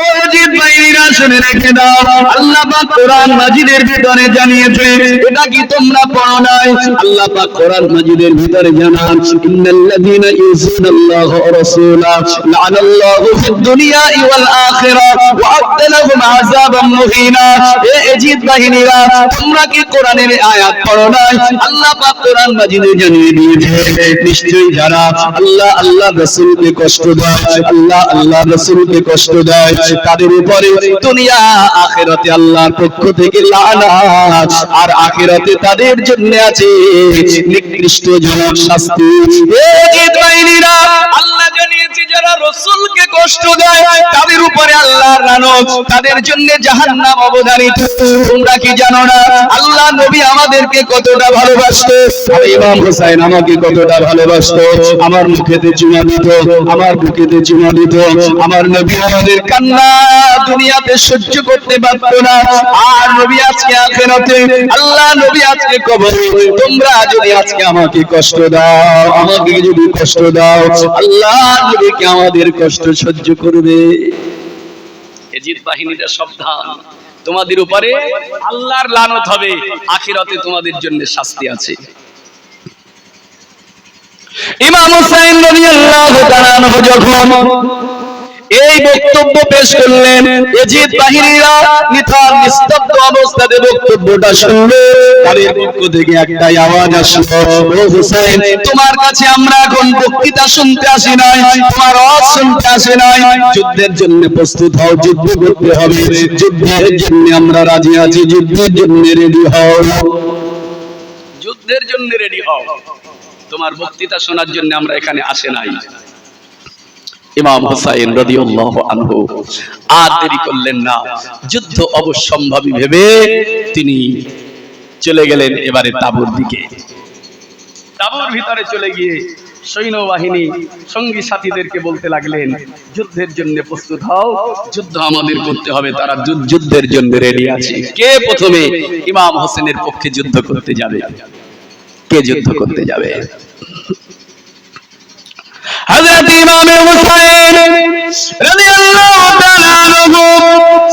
ও জিব্রাইলিরা শুনে রেখে দাও, আল্লাহ পাক কোরআন মাজিদের ভিতরে জানিয়েছে, এটা কি তোমরা পড়ো নাই? আল্লাহ পাক কোরআন মাজিদের ভিতরে জানান ইন্নাল্লাযীনা ইউযুনাল্লাহু ওয়া রাসূলাহু লা'নাল্লাহু ফিদ দুনিয়া ওয়াল আখিরাহ ওয়া আ'আদ্দা লাহুম আযাবাম মুহিনা। এ এজিদ বাহিনীরা তোমরা কি কোরআনের আয়াত পড়ো নাই? আল্লাহ পাক কোরআন মাজিদে জানিয়ে দিয়েছে নিশ্চয়ই যারা আল্লাহ আল্লাহ রাসূলকে কষ্ট দেয়, আল্লাহ আল্লাহ রাসূলকে কষ্ট দেয় তাদের উপরে দুনিয়া আখিরাতে আল্লাহর পক্ষ থেকে লানাত, আর আখিরাতে তাদের জন্য আছে নিকৃষ্টজনক শাস্তি। এই জিব্রাইলিরা আল্লাহ জানিয়েছে যারা রাসূলকে কষ্ট দেয় তাদের উপরে আল্লাহর লানত, তাদের জন্য জাহান্নাম অবধারিত। তোমরা কি জানো না আল্লাহ নবী আমাদেরকে কতটা ভালোবাসতো? আর ইমাম হুসাইন আমাকে কতটা ভালোবাসতো? আমার মুখেতে চুমা দিত, আমার বুকেতে চুমা দিত। আমার নবী আমাদের কান্না দুনিয়াতে সহ্য করতে পারতো না, আর নবী আজকে আখিরাতে, আল্লাহ নবী আজকে কবরে। তোমরা যদি আজকে আমাকে কষ্ট দাও, আমাকে যদি কষ্ট দাও, আল্লাহ নবীকে আমাদের কষ্ট সহ্য করবে। এজিদ বাহিনীরা সাবধান, তোমাদের উপরে আল্লাহর লানত হবে, আখিরাতে তোমাদের জন্য শাস্তি আছে। ইমাম হুসাইন রাদিয়াল্লাহু তাআলা আনহু যখন এই বক্তব্য পেশ করলেন, এজিদ বাহিনীরা নিথর নিস্তব্ধ অবস্থাতে বক্তব্যটা শুনলো। তাদের পক্ষ থেকে একটাই আওয়াজ আসলো, ও হুসাইন তোমার কাছে আমরা এখন বক্তৃতা শুনতে আসি নাই, তোমার ওয়াজ শুনতে আসি নাই। যুদ্ধের জন্য প্রস্তুত হও, যুদ্ধ করতে হবে, যুদ্ধের জন্য আমরা রাজি আছি, যুদ্ধের জন্য রেডি হও, যুদ্ধের জন্য রেডি হও, তোমার বক্তৃতা শোনার জন্য আমরা এখানে আসে নাই। ইমাম হুসাইন রাদিয়াল্লাহু আনহু আর দেরি করলেন না, যুদ্ধ অবশ্যম্ভাবী ভেবে তিনি চলে গেলেন এবারে তাবুর দিকে। তাবুর ভিতরে চলে গিয়ে সৈন্যবাহিনী সঙ্গী সাথীদেরকে বলতে লাগলেন যুদ্ধের জন্য প্রস্তুত হও, যুদ্ধ আমাদের করতে হবে। তারা যুদ্ধের জন্য রেডি আছে। কে প্রথমে ইমাম হোসেনের পক্ষে যুদ্ধ করতে যাবে? কে যুদ্ধ করতে যাবে? হযরত ইমাম হুসাইন রাদিয়াল্লাহু তাআলা আনহু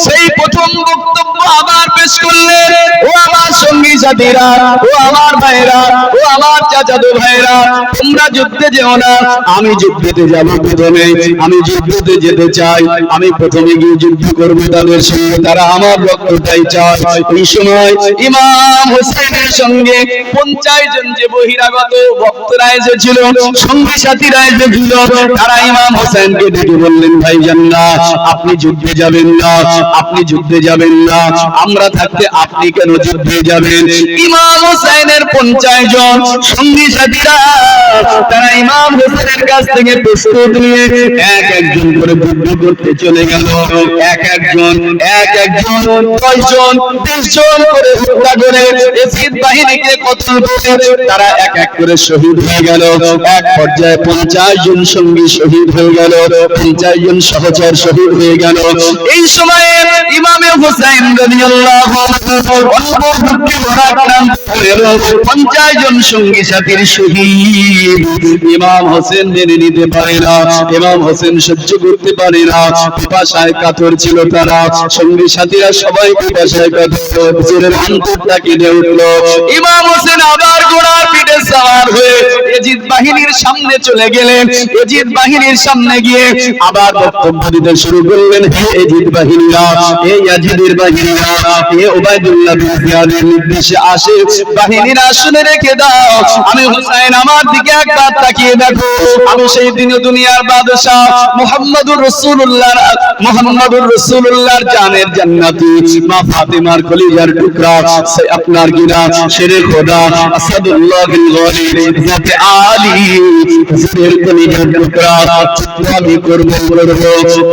সেই প্রথম বক্তব্য আবার পেশ করলেন। ও আমার সঙ্গী সাথীরা, ও আমার ভাইরা, ও আমার চাচাতো ভাইরা, তোমরা যুদ্ধে যেও না, আমি যুদ্ধেতে যাব প্রথমে। আমি যুদ্ধেতে যেতে চাই, আমি প্রথমে গিয়ে যুদ্ধ করব তাদের সঙ্গে, তারা আমার রক্তটাই চায়। এই সময় ইমাম হোসেনের সঙ্গে 50 জন যে বহিরাগত ভক্তরা এসেছিল, সঙ্গী সাথীরা এসেছিল, তারা ইমাম হোসেনকে ডেকে বললেন ভাইজান না, আপনি যুদ্ধে যাবেন না, আপনি যুদ্ধে যাবেন না, আমরা থাকতে আপনি কেন যুদ্ধে যাবেন? ইমাম হোসেনের 50 জন সঙ্গী সাথীরা তারা ইমাম হোসেনের কাছ থেকে প্রস্তুত নিয়ে এক একজন করে যুদ্ধ করতে চলে গেল। এক একজন 10 জন 20 জন করে হত্যা করে এজিদ বাহিনীকে কতল করে তারা এক এক করে শহীদ হয়ে গেল। এক পর্যায়ে 50 জন সঙ্গী শহীদ হয়ে গেল, 50 জন সহচর শহীদ হয়ে গেল। এই সময়ে ইমামে হুসাইন রাদিয়াল্লাহু আনহু অল্প দুঃখে ভরাক্রান্ত হলেন 50 জন সঙ্গী সাথীর শহীদ। ইমাম হোসেন মেনে নিতে পারে না, ইমাম হোসেন সহ্য করতে পারে না, পিপাসায় কাতর ছিল তারা, সঙ্গী সাথীরা সবাই পিপাসায় কাতর, হুজুরের অন্তরটা কেঁদে উঠল। ইমাম হোসেন আবার ঘোড়ার পিঠে সওয়ার হয়ে ইয়াজিদ বাহিনীর সামনে চলে গেলেন। ইয়াজিদ বাহিনীর সামনে গিয়ে আবার বক্তব্য দিতে শুরু করলেন, হে ইয়াজিদ বাহিনীরা, হে ইয়াজিদের বাহিনীরা, হে উবাইদুল্লাহ বিন জিয়াদের নির্দেশে আসে বাহিনীরা শুনে রেখে দাও, আমি হুসাইন আমার দিকে একবার তাকিয়ে দেখো, আমি সেই দিন দুনিয়ার বাদশা মুহাম্মদুর রাসূলুল্লাহর জানের জান্নাতি মা ফাতেমার কলিজার টুকরা সে আপনার গিনা শেরে খোদা আসাদুল্লাহিল গালিব জাতে আলী হুজুরের কলিজার টুকরা আমি করব।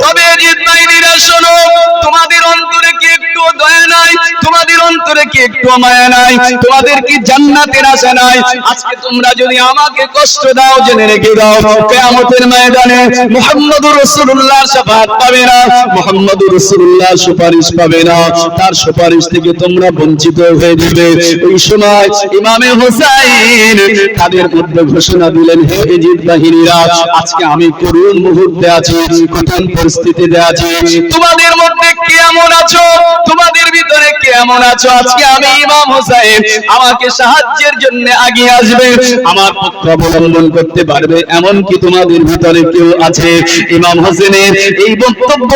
তবে ইয়াজিদ বাহিনীরা শোনো, তোমাদের অন্তরে কি একটু দয়া নাই? তোমাদের অন্তরে কি একটু মায়া নাই? তোমাদের কি জান্নাতের আশা নাই? আজকে তোমরা যদি আমাকে কষ্ট দাও, জেনে রেখে দাও কিয়ামতের ময়দানে মুহাম্মদুর রাসূলুল্লাহর শাফাআত পাবে না, মুহাম্মদুর রাসূলুল্লাহর সুপারিশ পাবে না, তার সুপারিশ থেকে তোমরা বঞ্চিত হয়ে যাবে। ওই সময় ইমামে হুসাইন তাদের মধ্যে ঘোষণা দিলেন, হে ইয়াজিদ বাহিনীরা, আজকে আমি করুণ মুহূর্তে আছি, কঠিন পরিস্থিতিতে আছি, তোমাদের মধ্যে কে এমন আছো, তোমাদের ভিতরে কে এমন আছো আজকে আমি ইমাম হুসাইন আমাকে সাহায্যের জন্য এগিয়ে আসবে, আমার পক্ষ অবলম্বন করতে পারবে, এমন কি তোমাদের ভিতরে কেউ আছে? ইমাম হোসেনের এই বক্তব্য,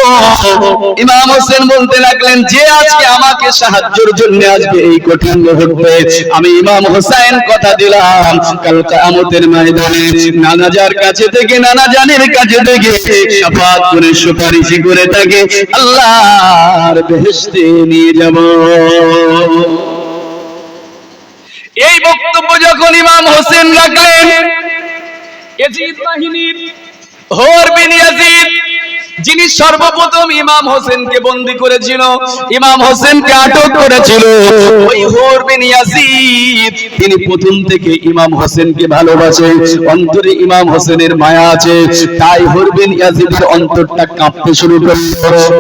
ইমাম হোসেন বলতে লাগলেন, যে আজকে আমাকে সাহায্যের জন্য আসবে এই কঠিন মুহূর্তে, আমি ইমাম হোসেন কথা দিলাম কাল কিয়ামতের ময়দানে নানাজার কাছে থেকে, নানাজানের কাছে থেকে শাফাআত করে সুপারিশ করে তাকে আল্লাহর বেহেশতে নিয়ে যাব। এই বক্তব্য যখন ইমাম হোসেন রাখলেন, ইয়াজিদ বাহিনীর হোর বিন ইয়াজিদ, যিনি সর্বপ্রথম ইমাম হোসেনকে বন্দী করেছিল, ইমাম হোসেনকে আটক করেছিল, ওই হোর বিন ইয়াজিদ তিনি প্রথম থেকে ইমাম হোসেনকে ভালোবাসে, অন্তরে ইমাম হোসেনের মায়া আছে, তাই হোর বিন ইয়াজিদের অন্তরটা কাঁপতে শুরু করলো,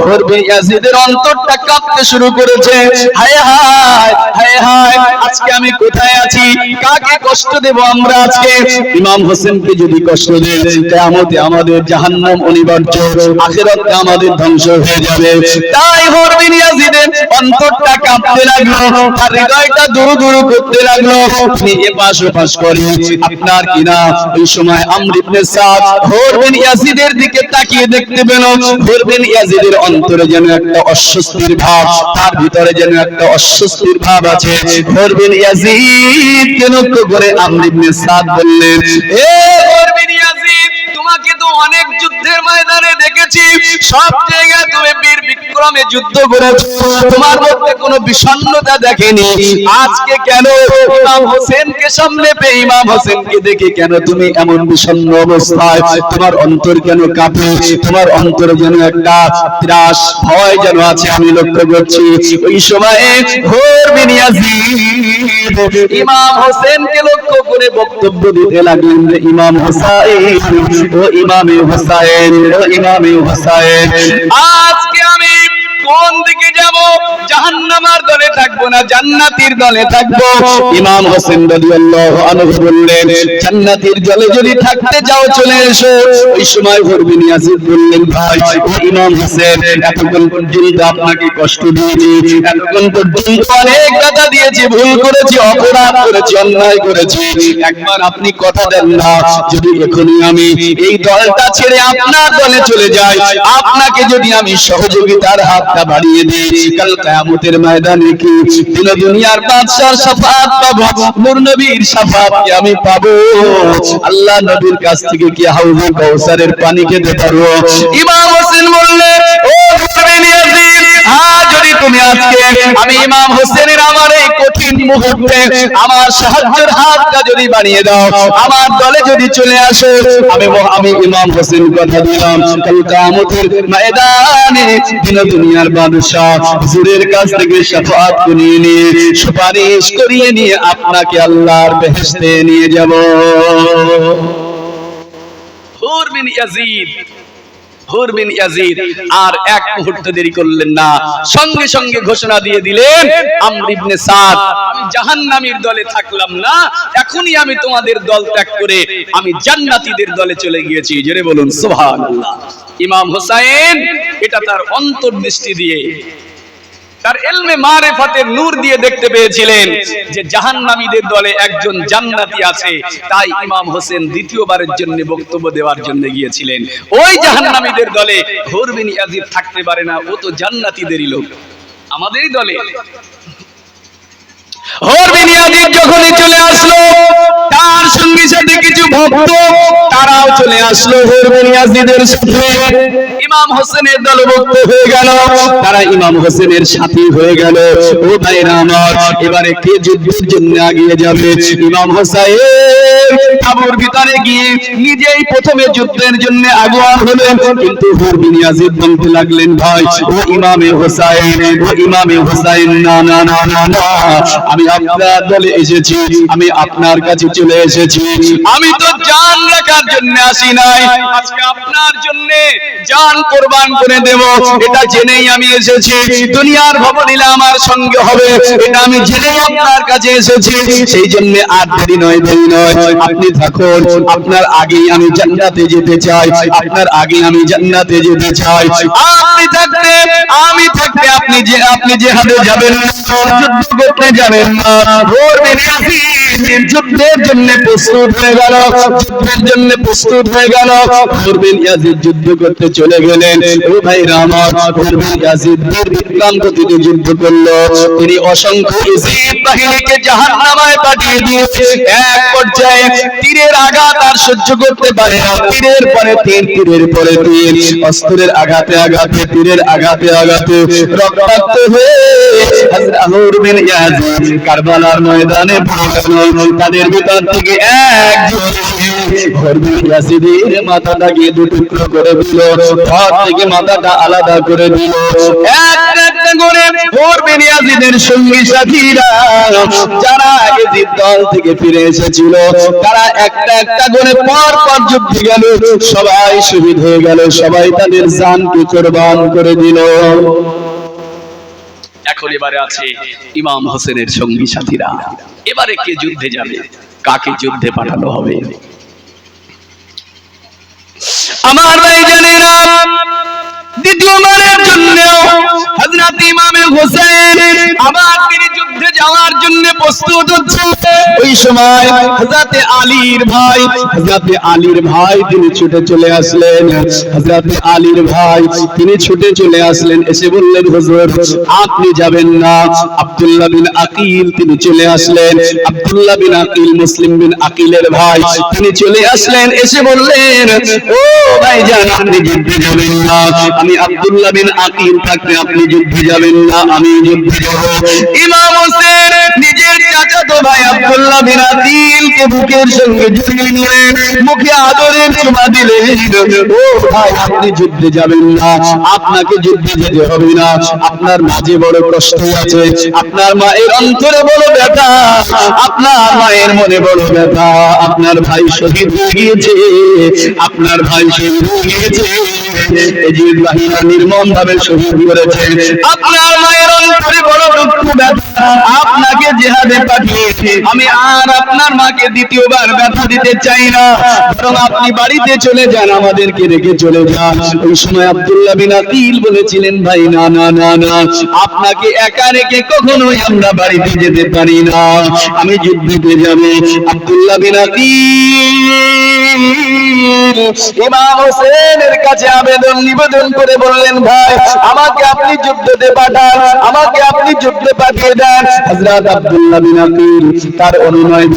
হোর বিন ইয়াজিদের অন্তরটা কাঁপতে শুরু করেছে, হায় হায় হায় হায়, আজকে আমি কোথায় আছি, কাকে কষ্ট দেব আমরা আজকে? ইমাম হোসেনকে যদি কষ্ট দেই কিয়ামতে আমাদের জাহান্নাম অনিবার্য, আখিরাতে আমাদের ধ্বংস হয়ে যাবে। তাই হোর বিন ইয়াজিদের অন্তরটা কাঁপতে লাগলো, আর হৃদয়টা দুরু দুরু করতে লাগলো, তিনি এপাশ ওপাশ করে। আপনার কিনা ওই সময় আমর ইবনে সাদ হোর বিন ইয়াজিদের দিকে তাকিয়ে দেখতে পেল, হোর বিন ইয়াজিদের অন্তরে যেন একটা অস্বস্তির ভাব, তার ভিতরে যেন একটা অস্বস্তির ভাব আছে। হোর বিন ইয়াজিদ লক্ষ্য করে আমর ইবনে সাদ বললেন, এ হোর বিন ইয়াজিদ, তোমাকে তো অনেক যুদ্ধের ময়দানে দেখেছি, সব জায়গায় তুমি বীর বিক্রমে যুদ্ধ করেছো, তোমার মধ্যে কোনো বিষণ্ণতা দেখেনি, আজকে কেন ইমাম হোসেনকে সামনে পেয়ে, ইমাম হোসেনকে দেখে কেন তুমি এমন বিষণ্ণ অবস্থায়? তোমার অন্তর কেন কাঁপে? তোমার অন্তরে যেন একটা ত্রাস ভয় যেন আছে, আমি লক্ষ্য করছি। ওই সময়ে হোর বিন ইয়াজিদ ইমাম হোসেনকে লক্ষ্য করে বক্তব্য দিতে লাগলেন, ইমাম হোসেন, ও ইমামে হোসেন, ও ইমামে হোসেন, আজকে আমি কোন দিকে যাব? জাহান্নামের দলে থাকবো না জান্নাতের দলে থাকবো? ইমাম হোসেন রাদিয়াল্লাহু আনহু বললেন, জান্নাতের দলে যদি থাকতে চাও চলে এসো। ওই সময় হোর বিন ইয়াজিদ বললেন, ভাই ও ইমাম হোসেন, এতক্ষণ পর্যন্ত আপনাকে কষ্ট দিয়েছি, এতক্ষণ পর্যন্ত অনেক কথা দিয়েছি, ভুল করেছি, অপরাধ করেছি, অন্যায় করেছি, একবার আপনি কথা দেন না, যদি এখনই আমি এই দলটা ছেড়ে আপনার দলে চলে যাই, আপনাকে যদি আমি সহযোগিতার হাতটা বাড়িয়ে দিই, কাল কিয়ামতের ময়দানে কি দিন দুনিয়ার বাদশার শাফাআত পাবো, নূর নবীর শাফাআত কি আমি পাবো? আল্লাহ নবীর কাছ থেকে কি হাউজে কাউসারের পানি খেতে পারবো? ইমাম হোসেন বললেন, ও হোর বিন ইয়াজিদ, হ্যাঁ, যদি তুমি আজকে আমি ইমাম হোসেনের আমার এই কঠিন মুহূর্তে আমার সাহায্যের হাতটা যদি বাড়িয়ে দাও, আমার দলে যদি চলে আসো, আমি ইমাম হোসেন কথা দিলাম, কাল কিয়ামতের ময়দানে দিন দুনিয়ার বাদশা হুজুরের কাছ থেকে শাফাআত করিয়ে নিয়ে, সুপারিশ করিয়ে নিয়ে আপনাকে আল্লাহর বেহেশতে নিয়ে যাব। হোর বিন ইয়াজিদ হুর বিন ইয়াজিদ আর এক মুহূর্ত দেরি করলেন না, সঙ্গে সঙ্গে ঘোষণা দিয়ে দিলেন, আমর ইবনে সাদ, আমি জাহান্নামীর দলে থাকলাম না, এখনই আমি তোমাদের দল ত্যাগ করে আমি জান্নাতীদের দলে চলে গিয়েছি। জোরে বলুন সুবহানাল্লাহ। ইমাম হোসেন এটা তার অন্তর্দৃষ্টি দিয়ে, তার ইলমে মারিফাতের নূর দিয়ে দেখতে পেয়েছিলেন যে জাহান্নামীদের দলে একজন জান্নাতি আছে। তাই ইমাম হোসেন দ্বিতীয়বারের জন্য বক্তব্য দেওয়ার জন্য গিয়েছিলেন। ওই জাহান্নামীদের দলে হুর বিন ইয়াজিদ থাকতে পারে না, ও তো জান্নাতীদেরই লোক, আমাদেরই দলে। হুর বিন ইয়াজিদ যখনই চলে আসলো, তার সঙ্গে সাথে কিছু ভক্ত তারাও চলে আসলো হুর বিন ইয়াজিদের সাথে। ইমাম হোসেনের দলভুক্ত হয়ে গেল, তারা ইমাম হোসেনের সাথী হয়ে গেল। ও ভাইরা আমার, এবারে কে যুদ্ধের জন্য এগিয়ে যাবে? ইমাম হোসেন তাঁবুর ভিতরে গিয়ে নিজেই প্রথমে যুদ্ধের জন্য আগুয়া হলেন। কিন্তু হুর বিন ইয়াজিদ বলতে লাগলেন, ভাই ও ইমামে হোসেন, ও ইমামে হোসেন, না না না না না, আমি আপনার দলে এসেছি, আমি আপনার কাছে চলে এসেছি, আমি তো জান রাখার জন্য আসি নাই, আজকে আপনার জন্য জান কুরবান করে দেব, এটা জেনেই আমি এসেছি। দুনিয়ার ভবনীলা আমার সঙ্গে হবে, এটা আমি জেনেই আপনার কাছে এসেছি। সেই জন্য আর দেরি নয়, দেরি নয়, আপনি থাকুন, আপনার আগেই আমি জান্নাতে যেতে চাই, আপনার আগে আমি জান্নাতে যেতে চাই। আপনি থাকতে, আমি থাকতে আপনি জিহাদে যাবেন না, যুদ্ধ করতে যাবেন না। হুর বিন ইয়াজিদ যুদ্ধের জন্য প্রস্তুত হয়ে গেল, যুদ্ধের জন্য প্রস্তুত হয়ে গেল। হুর বিন ইয়াজিদ যুদ্ধ করতে চলে গেলেন। ও ভাইরা আমার, হুর বিন ইয়াজিদ বিক্রম গতিতে যুদ্ধ করলো। তিনি অসংখ্য ইজিদ বাহিনীকে জাহান্নামায় পাঠিয়ে দিয়েছে। এক পর্যায়ে তীরের আঘাত আর সহ্য করতে পারে না, তীরের পরে তীর, তীরের পরে তীর, অস্ত্রের আঘাতে আঘাতে, তীরের আঘাতে আঘাতে রক্তাক্ত হয়ে হযরত হুর বিন ইয়াজিদ কারবালার ময়দানে পড়ে গেল। তাদের ভিতর থেকে একজন হুর বিন ইয়াজিদের মাথাটাকে দুটুকরো করে দিল, হাত থেকে মাথাটা আলাদা করে দিল। একটা করে হুর বিন ইয়াজিদের সঙ্গী সাথীরা যারা ইয়াজিদ দল থেকে ফিরে এসেছিল, তারা একটা একটা করে পর পর যুদ্ধে গেল, সবাই শহীদ হয়ে গেল, সবাই তাদের জানকে কুরবান করে দিল। এখন এবারে আছে ইমাম হোসেনের সঙ্গী সাথীরা, এবারে কে যুদ্ধে যাবে, কাকে যুদ্ধে পাঠানো হবে? আমার ভাইজানেরা, দ্বিতীয়বারের জন্য হযরত ইমামে হোসেন আবার তিনি যুদ্ধে যাওয়ার জন্য প্রস্তুত হচ্ছেন। ওই সময় হযরত আলীর ভাই তিনি ছুটে চলে আসলেন। হযরত আলীর ভাই তিনি ছুটে চলে আসলেন, এসে বললেন, হুজুর আপনি যাবেন না। আব্দুল্লাহ বিন আকিল তিনি চলে আসলেন। আব্দুল্লাহ বিন আকিল মুসলিম বিন আকিলের ভাই, তিনি চলে আসলেন, এসে বললেন, ও ভাইজান আপনি যুদ্ধে যাবেন না, আমি আব্দুল্লাহ বিন আকিল থাকতে আপনি যুদ্ধে যাবেন না, আমি যুদ্ধে যাব। ইমাম হোসেন নিজের চাচাতো ভাই আব্দুল্লাহ বিন আকিলকে বুকের সঙ্গে জড়িয়ে নিলেন, মুখে আদরের চুমা দিলেন। ও ভাই আপনি যুদ্ধে যাবেন না, আপনাকে যুদ্ধে যেতে হবে না, আপনার মাঝে বড় কষ্ট আছে, আপনার মায়ের অন্তরে বড় ব্যথা, আপনার মায়ের মনে বড় ব্যথা, আপনার ভাই শহীদ হয়ে গিয়েছে, আপনার ভাই শহীদ হয়ে গিয়েছে, ইয়াজিদ বাহিনী নির্মম ভাবে শহীদ করেছে, আপনার মায়ের অন্তরে বড় দুঃখ ব্যথা, আপনাকে জিহাদে পাঠিয়েছে, আমি আর আপনার মাকে দ্বিতীয়বার ব্যথা দিতে চাই না, বরং আপনি বাড়িতে চলে যান, আমাদেরকে রেখে চলে যান। ওই সময় আব্দুল্লাহ বিন আকিল বলেছিলেন, ভাই না না না না, আপনাকে একা রেখে কখনোই আমরা বাড়িতে যেতে পারি না, আমি যুদ্ধে যাব। আব্দুল্লাহ বিন আকিল ইমাম হোসেনের কাছে আবেদন নিবেদন করে বললেন, ভাই আমাকে আপনি যুদ্ধে পাঠান, আমাকে আপনি যুদ্ধে পাঠিয়ে দেন। হযরত আব্দুল্লাহ বিন আকিল তার অনুনয়,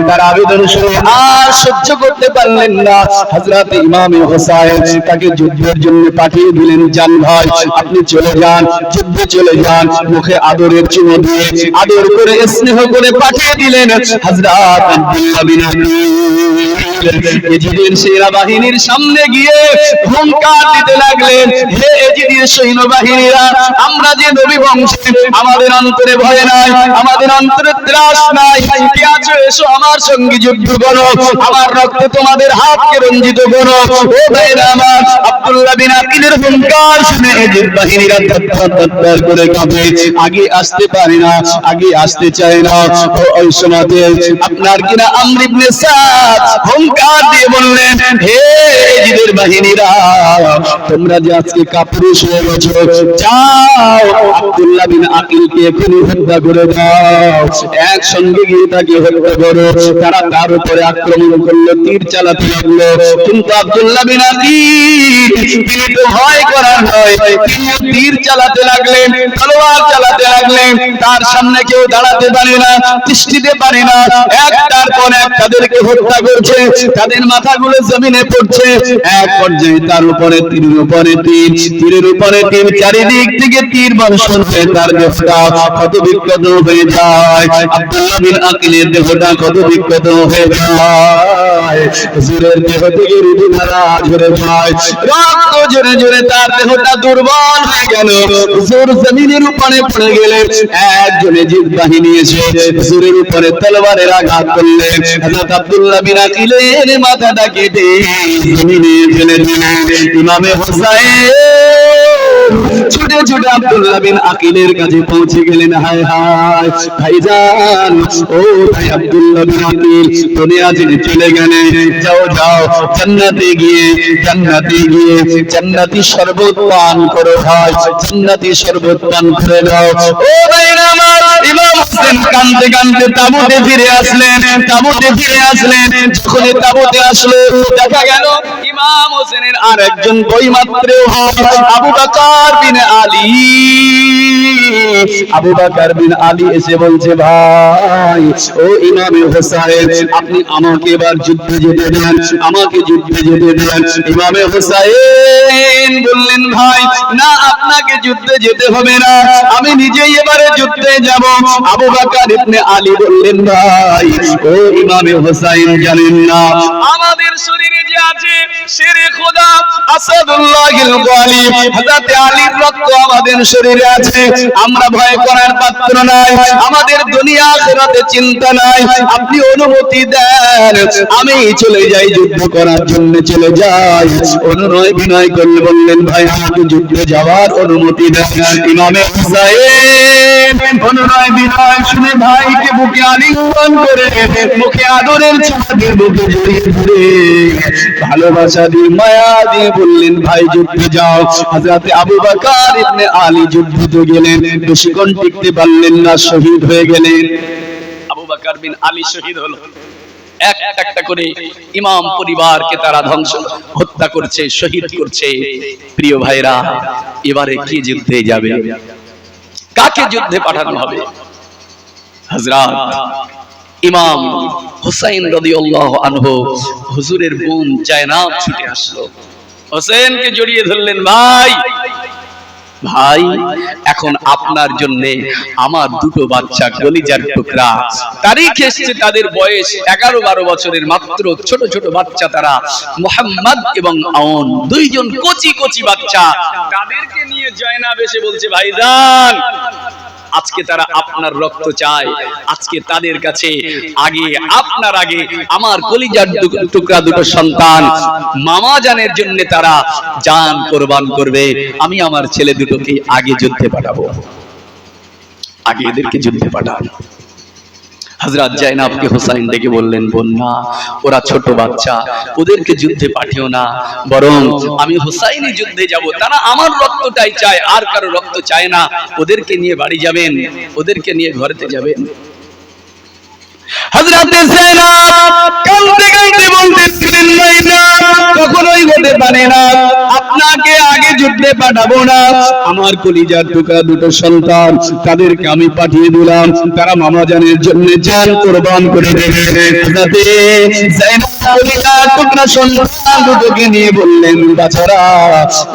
তার আবেদন শুনে আর সহ্য করতে পারলেন না। হযরত ইমাম হোসেন তাকে যুদ্ধের জন্য পাঠিয়ে দিলেন, যান ভাই আপনি চলে যান, যুদ্ধে চলে যান। মুখে আদরের চুমো দিয়ে আদর করে স্নেহ করে পাঠিয়ে দিলেন হযরত আব্দুল্লাহ বিন আকিল। এজিদের সেনাবাহিনীর সামনে গিয়ে হুঙ্কার দিতে লাগলেন, হে এজিদের সৈন্যবাহিনীরা, আমরা যে নবী বংশ, আমাদের অন্তরে ভয় নাই, আমাদের অন্তরে ত্রাস নাই, কে আছো এসো আমার সঙ্গে যুদ্ধ করো, আমার রক্তে তোমাদের হাতকে রঞ্জিত করো। ও ভাইরা আমার, আব্দুল্লাহ বিন আকিলের হুঙ্কার শুনে এজিদ বাহিনীরা তত্তর করে কাঁপে, আগে আসতে পারে না, আগে আসতে চায় না। ওই সময়তে আপনার কিনা আমর ইবনে সাদ হুঙ্কার দিয়ে বললেন, হে এজিদের বাহিনীরা, তোমরা যে আজকে কাপুরুষ হয়ে গেছো, যাও আব্দুল্লাহ বিন আকিলকে এখনই হত্যা করে দাও, একসঙ্গে গিয়ে তাকে হত্যা করো। তারা তার উপরে আক্রমণ করলো, তীর চালাতে লাগলো, কিন্তু আব্দুল্লাহ বিন আকিল তিনি তো ভয় করার নয়, তিনি তীর চালাতে লাগলেন, তলোয়ার চালাতে লাগলেন, তার সামনে কেউ দাঁড়াতে পারে না, তিষ্ঠিতে পারে না, একটার পর এক তাদেরকে হত্যা করছে, তাদের মাথাগুলো জমিনে পড়ছে। এক পর্যায়ে তার উপরে তীরের উপরে তীর, তীরের উপরে তীর, চারিদিক থেকে তীর বর্ষণ হয়ে তার দেহটা কত বিক্ষত হয়ে যায়, আব্দুল্লাহ বিন আকিলের দেহটা কত বিক্ষত হয়ে যায়, হুজুরের দেহ থেকে রুধিধারা ঝরে যায়, রক্ত ঝরে ঝরে তার দেহটা দুর্বল হয়ে গেল। হুজুর জমিনের উপরে পড়ে গেলেন, একজন এজিদ বাহিনী এসে হুজুরের উপরে তলোয়ারের আঘাত করলেন, হযরত আব্দুল্লাহ বিন আকিলের মাথাটা কেটে জমিনে ফেলে দিলেন। ইমামে হোসাইন ছুটে ছুটে আব্দুল্লাহ বিন আকিলের কাছে পৌঁছে গেলেন। হায় হায় ভাইজান, ও ভাই আব্দুল্লাহ বিন আকিল, দুনিয়া ছেড়ে চলে গেলেন, যাও যাও জান্নাতে গিয়ে জান্নাতি শরবত পান করো ভাই, জান্নাতি শরবত পান করে দাও। ও ভাইরা আমার, ইমাম হোসেন কাঁদতে কাঁদতে তাঁবুতে ফিরে আসলেন, তাঁবুতে ফিরে আসলেন। যখন তাঁবুতে আসলো, দেখা গেল ইমাম হোসেনের আর একজন বৈমাত্র আবু বকর বিন আলী। আবু বকর বিন আলী এসে বলছে, ভাই ও ইমামে হোসেন, আপনি আমাকে এবার যুদ্ধে যেতে দেন, আমাকে যুদ্ধে যেতে দেন। ইমামে হোসেন বললেন, ভাই না, আপনাকে যুদ্ধে যেতে হবে না, আমি নিজেই এবারে যুদ্ধে যাব। আবু বকর ইবনে আলী বললেন, ভাই ও ইমামে হোসেন, জানেন না আমাদের শরীরে যে আছে শেরে খোদা আসাদুল্লাহিল গালিব, হযরত আলীর রক্ত আমাদের শরীরে আছে, আমরা ভয় করার পাত্র নাই, আমাদের দুনিয়া আখিরাতে চিন্তা নাই, আপনি অনুমতি দেন, আমি চলে যাই, যুদ্ধ করার জন্য চলে যাই। অনুনয় বিনয় করলে বললেন, ভাই আমাকে যুদ্ধে যাওয়ার অনুমতি দেন। ইমামে হুসাইন অনুনয় বিনয় শুনে ভাইকে বুকে আলিঙ্গন করে, মুখে আদরের ছোঁয়া দিয়ে, বুকে জড়িয়ে ধরে ভালোবাসা দিয়ে, মায়া দিয়ে বললেন, ভাই যুদ্ধে যাও। হযরত আবু বকর ইবনে আলী যুদ্ধে গেলেন, বেশিক্ষণ টিকতে পারলেন না, শহীদ হয়ে গেলেন। আবু বকর বিন আলী শহীদ হলো। একটা করে ইমাম পরিবারকে তারা ধ্বংস, হত্যা করছে, শহীদ করছে। প্রিয় ভাইরা, এবারে কি যুদ্ধে যাবে, কাকে যুদ্ধে পাঠানো হবে? হযরত ইমাম হুসাইন রাদিয়াল্লাহু আনহু, হুজুরের বোন জায়নাব ছুটে আসলো, হোসেনকে জড়িয়ে ধরলেন, ভাই ভাই এখন আপনার জন্য আমার দুটো বাচ্চা কলিজার টুকরা, তারিখ এসেছে, তাদের বয়স 11-12 বছরের, মাত্র ছোট ছোট বাচ্চা, তারা মুহাম্মদ এবং আউন, দুইজন কচি কচি বাচ্চা, তাদেরকে নিয়ে জয়নাব এসে বলছে, ভাইজান আজকে তারা আপনার রক্ত চায়, আজকে তাদের কাছে আগে, আপনার আগে আমার কলিজার টুকরা দুটো সন্তান মামা জানের জন্য তারা জান কোরবান করবে, আমি আমার ছেলে দুটোকে আগে যুদ্ধে পাঠাবো, আগে এদেরকে যুদ্ধে পাঠাবো। হযরত জায়নাবকে হোসাইন ডেকে বললেন, বোন না, ওরা ছোট বাচ্চা, ওদেরকে যুদ্ধে পাঠিও না, বরং আমি হোসাইনই যুদ্ধে যাব, তারা আমার রক্তটাই চায়, আর কারো রক্ত চায় না, ওদেরকে নিয়ে বাড়ি যাবেন, ওদেরকে নিয়ে ঘরেতে যাবেন। হযরত জায়নাব কাঁদতে কাঁদতে বলতেছিলেন, ভাইজান কখনোই হতে পারে না। আপনাকে আগে যুদ্ধে পাঠাবো না, আমার কলিজার টুকরা দুটো সন্তান তাদেরকে আমি পাঠিয়ে দিলাম, তারা মামাজানের জন্য জান কুরবান করে দেবে। হযরতে যায়েদ কলিজার টুকরা সন্তান দুটোকে নিয়ে বললেন, বাছারা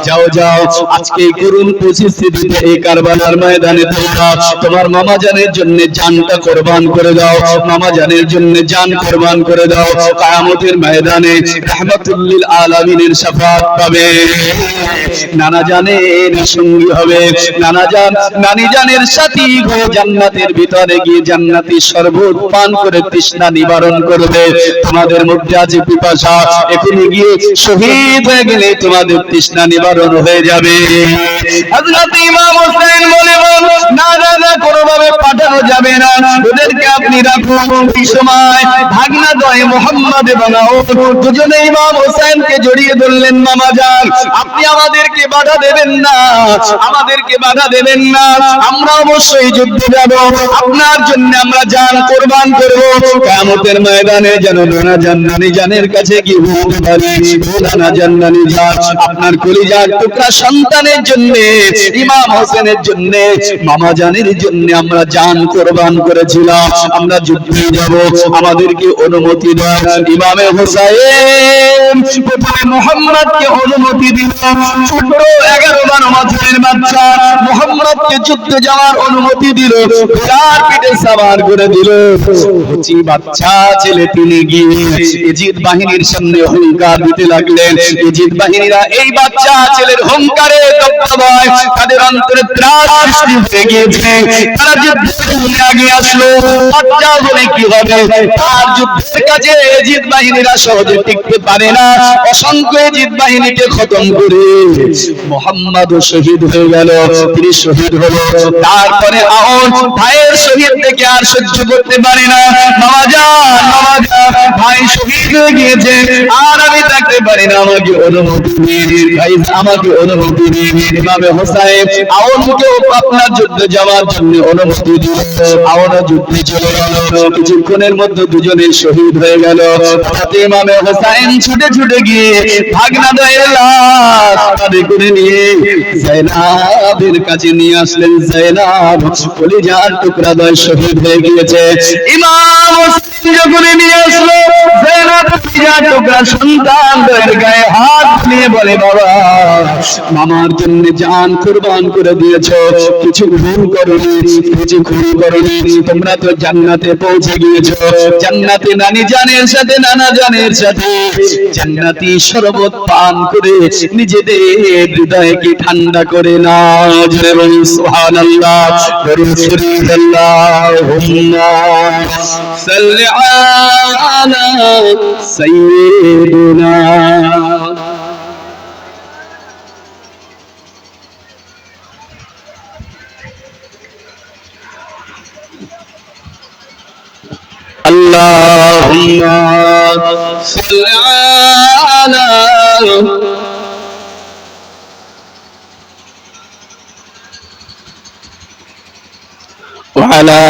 যাও যাও, আজকে এই করুণ পরিস্থিতিতে এই কারবালার ময়দানে তোমরা তোমার মামাজানের জন্য জানটা কুরবান করে দাও, মামাজানের জন্য জান কুরবান করে দাও। কিয়ামতের ময়দানে রাহমাতুল লিল আলামিনের শাফাত পাবে, নানা জানের সঙ্গী হবে, নানা জান নানি জানের সাথী হয়ে জান্নাতের ভিতরে গিয়ে জান্নাতি শরবত পান করে তৃষ্ণা নিবারণ করবে। তোমাদের মধ্যে আছে পিপাসা, এখনই গিয়ে শহীদ হয়ে গেলে তোমাদের তৃষ্ণা নিবারণ হয়ে যাবে। হযরত ইমাম হোসেন বলে, না না না, কোনোভাবে পাঠানো যাবে না, ওদেরকে আপনি রাখুন। এই সময় ভাগনা দয় মুহাম্মদ এবং দুজনে ইমাম হোসেনকে জড়িয়ে ধরলেন, মামা যান আপনি আমাদেরকে বাধা দেবেন না, আমাদেরকে বাধা দেবেন না, আমরা অবশ্যই যুদ্ধে যাব, আপনার জন্য আমরা জান কুরবান করব। কিয়ামতের ময়দানে যেন নানা জান নানি জানের কাছে গিয়ে বলতে পারি, নানা জান নানি জান আপনার কলিজার টুকরা সন্তানের জন্য, ইমাম হোসেনের জন্য, মামা জানের জন্য আমরা জান কুরবান করেছিলাম, আমরা যুদ্ধে যাব, আমাদেরকে অনুমতি দাও। ইমামে হোসেন প্রথমে মুহাম্মদকে অনুমতি দিল, ছোট 11-12 বছরের বাচ্চা মুহাম্মদকে যুদ্ধে যাওয়ার অনুমতি দিল, তার পিঠে সওয়ার করে দিল। কচি বাচ্চা ছেলে তিনি গিয়ে ইজিদ বাহিনীর সামনে হুঙ্কার দিতে লাগলেন। ইজিদ বাহিনীরা এই বাচ্চা ছেলের হুঙ্কারে দগ্ধ হয়, তাদের অন্তরে ত্রাস সৃষ্টি হয়ে গিয়েছে, তারা যুদ্ধের জন্য আগে আসলো। বাচ্চা বলে কি হবে, তার যুদ্ধের কাজে ইজিদ বাহিনীরা সহজে টিকতে পারে না, অসংখ্য ইজিদ বাহিনীকে খতম করে মুহাম্মদ শহীদ হয়ে গেল, তিনি শহীদ হলো। তারপরে আউন ভাইয়ের শহীদ থেকে আর সহ্য করতে পারে না, মামা যান ভাই শহীদ হয়ে গিয়েছে, আর আমি থাকতে পারি না, আমাকে অনুমতি দিন ভাই, আমাকে অনুমতি দিন। ইমামে হোসেন আউনকে আপনার যুদ্ধে যাওয়ার জন্য অনুমতি দিল, আউনও যুদ্ধে চলে গেল। কিছুক্ষণের মধ্যে দুজনে শহীদ হয়ে গেল। তাতে ইমামে হোসেন ছুটে ছুটে গিয়ে ভাগনা দয়ের লাশ কাঁধে করে নিয়ে যায়েনাবের কাছে নিয়ে আসলেন। যায়েনাব কলিজার টুকরা দয় শহীদ হয়ে গিয়েছে। ইমাম হোসেন যখন নিয়ে আসলো, যায়েনাব কলিজার টুকরা সন্তান দয়ের গায়ে হাত নিয়ে বলে, বাবা মামার জন্য জান কুরবান করে দিয়েছো, কিছু ভুল করনি, কিছু ভুল করনি, তোমরা তো জান্নাতে পৌঁছে গিয়েছো, জান্নাতে নানি জানের সাথে নানা জানের সাথে জান্নাতি শরবত পান করে নিজেদের হৃদয়কে ঠান্ডা করে নাও। জোরে বলুন সুবহানাল্লাহ, বলুন আল্লাহুম্মা সাল্লি আলা সাইয়্যিদিনা। আল্লাহুম্মা সাল্লি আলা ওয়া আলা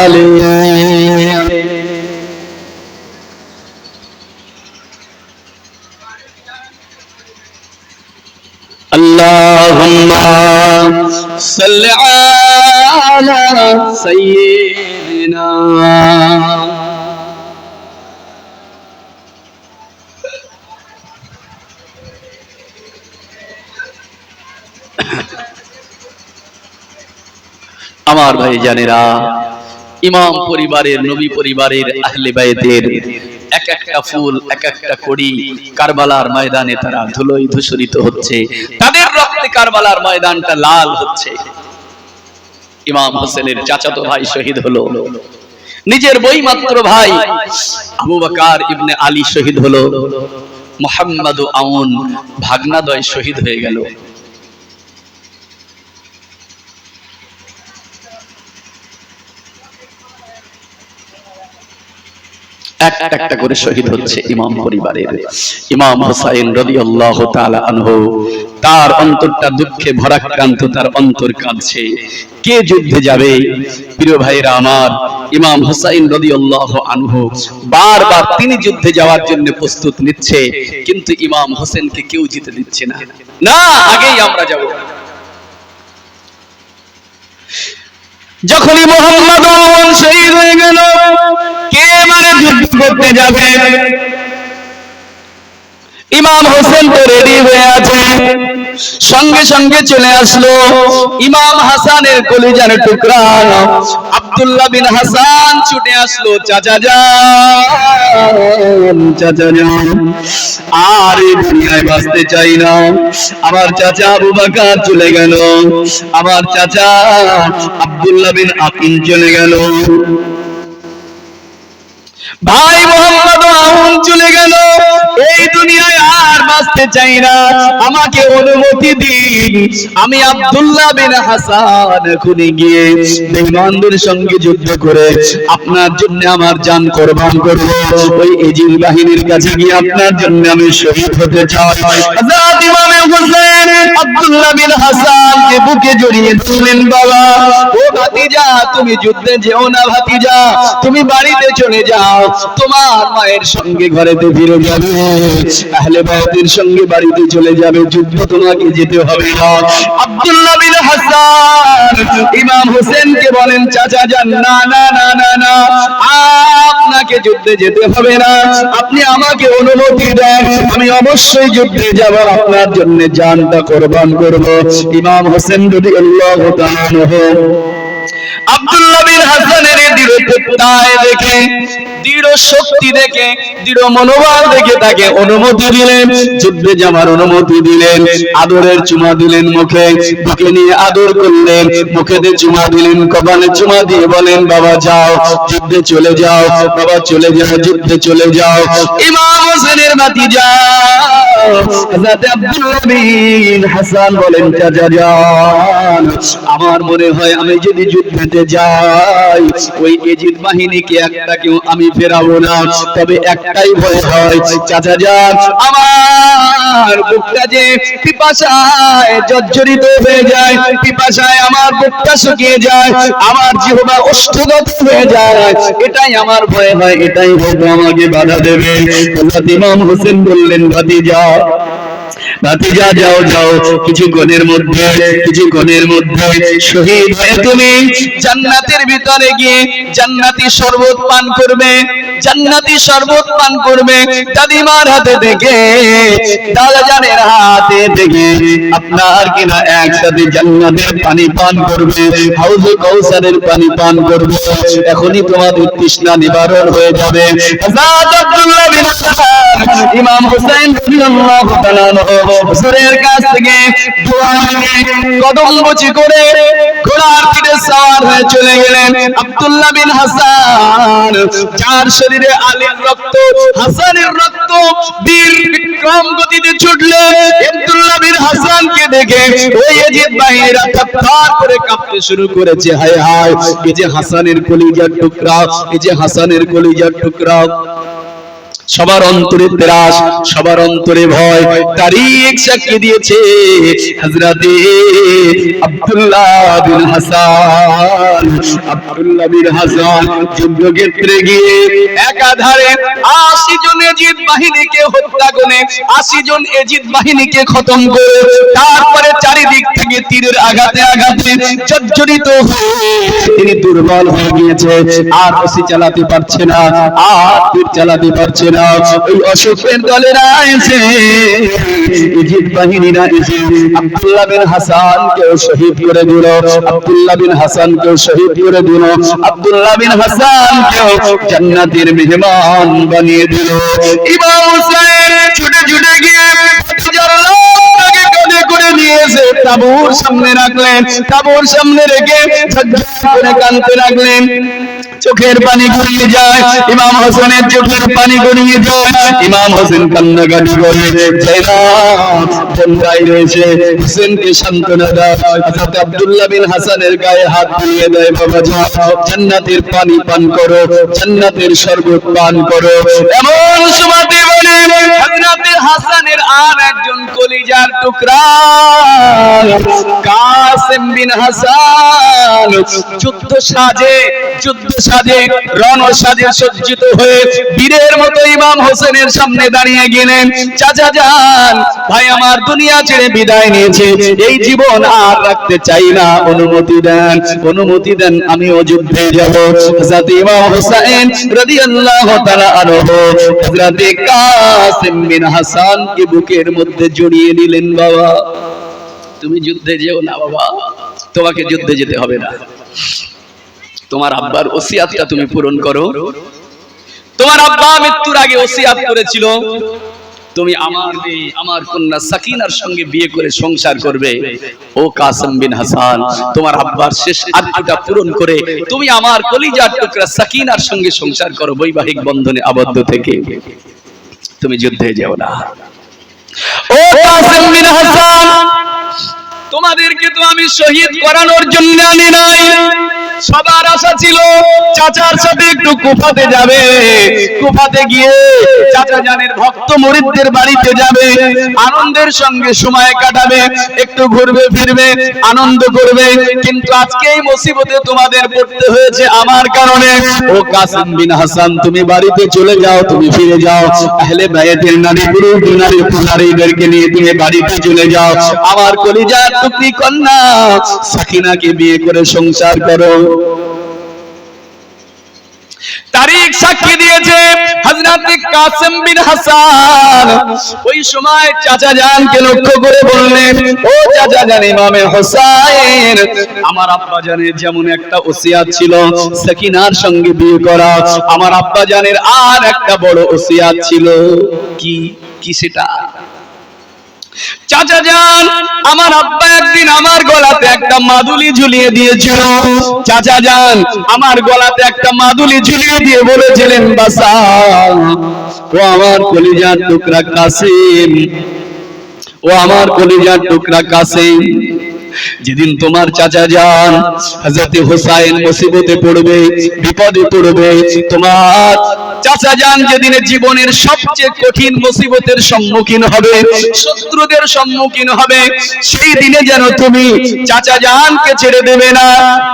আলিহি। আল্লাহুম্মা সাল্লি আলা সাইয়্যিদিনা। আমার ভাই জানেরা, ইমাম পরিবারের, নবী পরিবারের, আহলে বাইতের এক একটা ফুল, এক একটা কড়ি কারবালার ময়দানে তারা ধুলোয় ধূসরিত হচ্ছে, তাদের রক্তে কারবালার ময়দানটা লাল হচ্ছে। ইমাম হোসেনের চাচাতো ভাই শহীদ হলো, নিজের বইমাত্র ভাই আবু বকর ইবনে আলী শহীদ হলো, মুহাম্মদ আউন ভাগনাদয় শহীদ হয়ে গেল। একটা একটা করে শহীদ হচ্ছে ইমাম পরিবারের। ইমাম হুসাইন রাদিয়াল্লাহু তাআলা আনহু, তার অন্তরটা দুঃখে ভরাক্রান্ত, তার অন্তর কাঁদছে। কে যুদ্ধে যাবে? প্রিয় ভাইরা আমার, ইমাম হুসাইন রাদিয়াল্লাহু আনহু বারবার তিনি যুদ্ধে যাওয়ার জন্য প্রস্তুত নিচ্ছে, কিন্তু ইমাম হোসেনকে কেউ যেতে দিচ্ছে না। না, আগেই আমরা যাব। যখনই মুহাম্মদ শহীদ হয়ে গেল, কে মানে যুদ্ধ করতে যাবে? ইমাম হোসেন তো রেডি হয়ে আছে, সঙ্গে সঙ্গে চলে আসলো ইমাম হাসানের কলিজার টুকরা আব্দুল্লাহ বিন হাসান ছুটে আসলো। চাচা যান, চাচা যান, আর এই দুনিয়ায় বাঁচতে চাই না। আমার চাচা আবু বকর চলে গেল, আমার চাচা আব্দুল্লাহ বিন আকিল চলে গেল, ভাই মোহাম্মদ আউন চলে গেল। এই দুনিয়ায় আর বাঁচতে চাই না, আমাকে অনুমতি দিন, আমি আব্দুল্লাহ বিন হাসান এখনি গিয়ে বেঈমানদের সঙ্গে যুদ্ধ করে আপনার জন্য আমার জান কোরবান করব। ওই এজিদ বাহিনীর কাছে গিয়ে আপনার জন্য আমি শহীদ হতে চাই। হযরত ইমাম হোসেন আব্দুল্লাহ বিন হাসানকে বুকে জড়িয়ে ধরলেন। বাবা, ও ভাতিজা, তুমি যুদ্ধে যেও না ভাতিজা, তুমি বাড়িতে চলে যাও, তোমার মায়ের সঙ্গে ঘরেতে ফিরে যাবে, আহলে বাইতের সঙ্গে বাড়িতে চলে যাবে, যুদ্ধ তোমাকে যেতে হবে না। আব্দুল্লাহ বিন হাসান ইমাম হোসেনকে বলেন, চাচা যান, না না না না না, আপনাকে যুদ্ধে যেতে হবে না, আপনি আমাকে অনুমতি দেন, আমি অবশ্যই যুদ্ধে যাব, আপনার জন্য জানটা কোরবান করব। ইমাম হোসেন রাদিয়াল্লাহু তাআলা আনহু আব্দুল্লাহ বিন হাসানের দৃঢ়তায় দেখে, দৃঢ় শক্তি দেখে, দৃঢ় মনোবল দেখে তাকে অনুমতি দিলেন, যুদ্ধে যাওয়ার অনুমতি দিলেন। আদরের চুমা দিলেন মুখে, বুকে নিয়ে আদর করলেন, মুখেতে চুমা দিলেন, কপালে চুমা দিয়ে বলেন, বাবা যাও, যুদ্ধে চলে যাও, বাবা চলে যাও, যুদ্ধে চলে যাও। ইমাম হোসেনের ভাতিজা হযরত আব্দুল্লাহ বিন হাসান বলেন, চাচা যান, আমার মনে হয় আমি যদি যুদ্ধে যাই, ওই এজিদ বাহিনীকে একটাকেও আমি ফেরাবো না, তবে একটাই ভয় হয়, চাচা যান, আমার বুকটা যে পিপাসায় জর্জরিত হয়ে যায়, পিপাসায় আমার বুকটা শুকিয়ে যায়, আমার জিহ্বা ওষ্ঠগত হয়ে যায়, এটাই আমার ভয় হয়, এটাই ভয় আমাকে বাধা দেবে। হযরত ইমাম হোসেন বললেন, ভাতিজা, ভাতিজা যাও যাও, কিছুক্ষণের মধ্যে শহীদ হয়ে তুমি জান্নাতের ভিতরে গিয়ে জান্নাতি শরবত পান করবে, জান্নাতি শরবত পান করবে। দাদিমার হাতে থেকে, দাদা জানের হাতে থেকে আপনার কিনা একসাথে জান্নাতের পানি পান করবে, হাউজে কাউসারের পানি পান করবে, এখনই তোমাদের তৃষ্ণা নিবারণ হয়ে যাবে। হযরত আব্দুল্লাহ বিন হাসান ইমাম হোসেন রাদিয়াল্লাহু তাআলা হুজুরের কাছ থেকে দোয়া নিয়ে কদম বচি করে ঘোড়ার পিঠে সওয়ার হয়ে চলে গেলেন। আব্দুল্লাহ বিন হাসান, যার শরীরে আলীর রক্ত, হাসানের রক্ত, বীর বিক্রম গতিতে ছুটলেন। আব্দুল্লাহ বিন হাসানকে দেখে ওই এজিদ বাহিনীরা থরথর করে কাঁপতে শুরু করেছে। হায় হায়, এই যে হাসানের কলিজার টুকরা, এই যে হাসানের কলিজার টুকরা। সবার অন্তরে ত্রাস, সবার অন্তরে ভয়। তারিখ সাক্ষী দিয়েছে হযরতে আব্দুল্লাহ বিন হাসান। আব্দুল্লাহ বিন হাসান যুদ্ধক্ষেত্রে গিয়ে একাধারে 80 জন এজিদ বাহিনীকে হত্যা করে, 80 জন এজিদ বাহিনীকে খতম করে, তারপরে চারিদিক থেকে তীরের আঘাতে আঘাতে জর্জরিত হয়ে তিনি দুর্বল হয়ে গিয়েছে, আর রশি চালাতে পারছে না, আর তীর চালাতে পারছে না। ওই অশোকের দলেরা এসে, এজিদ বাহিনীরা এসে আব্দুল্লাহ বিন হাসানকে শহীদ করে দিল, আব্দুল্লাহ বিন হাসানকে শহীদ করে দিল, আব্দুল্লাহ বিন হাসানকে জান্নাতের মেহমান বানিয়ে দিল। ইমাম হুসাইন ছুটে ছুটে গিয়ে জারলাকে কাঁধে করে নিয়ে এসে তাঁবুর সামনে রাখলেন, তাঁবুর সামনে রেখে ঝরঝর করে কাঁদতে লাগলেন। চোখের পানি গড়িয়ে যায়, ইমাম হোসেনের চোখের পানি গড়িয়ে যায়। ইমাম হোসেন কান্নাকাটি করে, জাইনাব বন্ধাই রয়েছে, হোসেনকে সান্ত্বনা দেয়। হযরত আব্দুল্লাহ বিন হাসানের গায়ে হাত বুলিয়ে দেয়, বাবা যাও, জান্নাতের পানি পান করো, জান্নাতের শরবত পান করো। এমন সময়তে বলে হযরত হাসানের আর একজন কলিজার টুকরা কাসেম বিন হাসান যুদ্ধ সাজে রণ সাজে সজ্জিত হয়ে বীরের মতো ইমাম হোসেনের সামনে দাঁড়িয়ে গেলেন। চাচা যান, ভাই আমার দুনিয়া ছেড়ে বিদায় নিয়েছে, এই জীবন আর রাখতে চাই না, অনুমতি দেন, আমি যুদ্ধে যাব। হযরত ইমাম হোসেন রাদিয়াল্লাহু তাআলা আনহু হযরত কাসেম বিন হাসানকে বুকের মধ্যে জড়িয়ে নিলেন। বাবা তুমি যুদ্ধে যেও না, বাবা তোমাকে যুদ্ধে যেতে হবে না, তোমার আব্বার ওসিয়াতটা তুমি পূরণ করো। তোমার আব্বা মৃত্যুর আগে ওসিয়াত করেছিল, তুমি আমার কন্যা সাকিনার সঙ্গে বিয়ে করে সংসার করবে। ও কাসেম বিন হাসান, তোমার আব্বার শেষ আরজুটা পূরণ করে তুমি আমার কলিজার টুকরা সাকিনার সঙ্গে সংসার করো, বৈবাহিক বন্ধনে আবদ্ধ থেকে তুমি যুদ্ধে যেও না। ও কাসেম বিন হাসান, তোমাদেরকে তো আমি শহীদ করানোর জন্য আনি নাই, সবার আশা ছিল চাচার সাথে একটু কুফাতে যাবে, কুফাতে গিয়ে চাচা জানের ভক্ত মুরিদদের বাড়িতে যাবে, আনন্দের সঙ্গে সময় কাটাবে, একটু ঘুরবে ফিরবে, আনন্দ করবে। কিন্তু আজকে এই মুসিবতে তোমাদের পড়তে হয়েছে আমার কারণে। ও কাসেম বিন হাসান, তুমি বাড়িতে চলে যাও, তুমি ফিরে যাও, আহলে বাইতের নারী পুরুষ নারীদেরকে নিয়ে তুমি বাড়িতে চলে যাও, আমার কলিজার টুকরি কন্যা সাকিনাকে বিয়ে করে সংসার করো। তারিখ সাক্ষী দিয়েছে হযরত কাসেম বিন হাসান। ওই সময় চাচা জানকে লক্ষ্য করে বললেন, ও চাচা জান ইমামে হোসেন, আমার আব্বা জানের যেমন একটা ওসিয়াত ছিল সাকিনার সঙ্গে বিয়ে করা, আমার আব্বা জানের আর একটা বড় ওসিয়াত ছিল। কি সেটা? চাচা জান, আমার আব্বা একদিন আমার গলাতে একটা মাদুলি ঝুলিয়ে দিয়েছিল। চাচা জান আমার গলাতে একটা মাদুলি ঝুলিয়ে দিয়ে বলেছিলেন, বাসা ও আমার কলিজার টুকরা কাসেম, ও আমার কলিজার টুকরা কাসেম, যেদিন তোমার চাচা জান হযরত হোসেন মুসিবতে পড়বে, বিপদে পড়বে, তোমার চাচা জান যেদিন জীবনের সবচেয়ে কঠিন মুসিবতের সম্মুখীন হবে, শত্রুদের সম্মুখীন হবে, সেই দিনে যেন তুমি চাচা জানকে ছেড়ে দেবে না।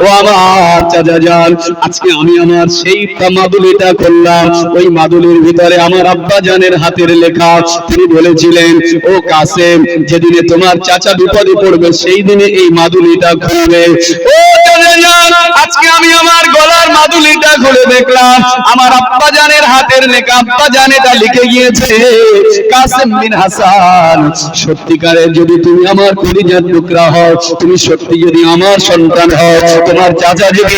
ও আমার চাচা জান, আজকে আমি আমার সেই মাদুলিটা করলাম, ওই মাদুলির ভিতরে আমার আব্বা জানের হাতের লেখা। তিনি বলেছিলেন, ও কাসেম, যেদিনে তোমার চাচা বিপদে পড়বে সেই দিনে এই মাদুলিটা খুলবে। ও চাচা জান, আজকে আমি আমার গলার মাদুলিটা খুলে দেখলাম, আমার আব্বা জানের হাতের লেখা, আব্বা জান এটা লিখে গিয়েছে, কাসেম বিন হাসান, সত্যিকারের যদি তুমি আমার কলিজার টুকরা হও, তুমি সত্যি যদি আমার সন্তান হও, তোমার চাচা যদি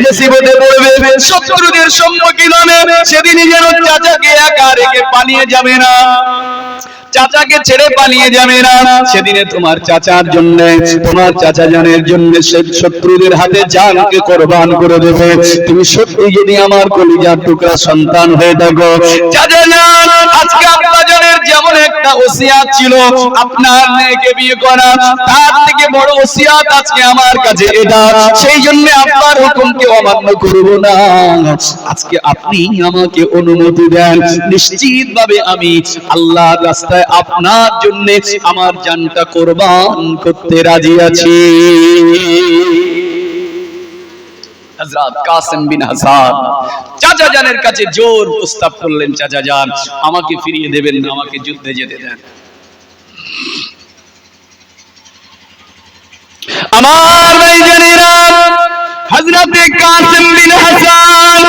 মুসিবতে পড়বে, শত্রুদের সম্মুখীন হবে, সেদিনই যেন চাচাকে একা রেখে পালিয়ে যাবে না, চাচাকে ছেড়ে পালিয়ে যাবে না। সেদিনে তোমার চাচার জন্য, তোমার চাচা জানের জন্য শত্রুদের হাতে জানকে কোরবান করে দেবে। তুমি সত্যি যদি আমার কলিজার টুকরা সন্তান হয়ে থাকো, চাচা জান, আজকে আব্বা জানের যেমন একটা ওসিয়াত ছিল আপনার মেয়েকে বিয়ে করা, তার থেকে বড় ওসিয়াত আজকে আমার কাছে এটা, সেই জন্য আব্বার হুকুমকে অমান্য করব না। আজকে আপনি আমাকে অনুমতি দেন, নিশ্চিতভাবে আমি আল্লাহর রাস্তায় আপনার জন্য আমার জানটা কোরবান করতে রাজি আছি। হযরত কাসেম বিন হাসান চাচা জানের কাছে জোর প্রস্তাব করলেন, চাচা জান আমাকে ফিরিয়ে দেবেন না, আমাকে যুদ্ধে যেতে দেন। আমার ভাইজানেরা, হযরত কাসেম বিন হাসান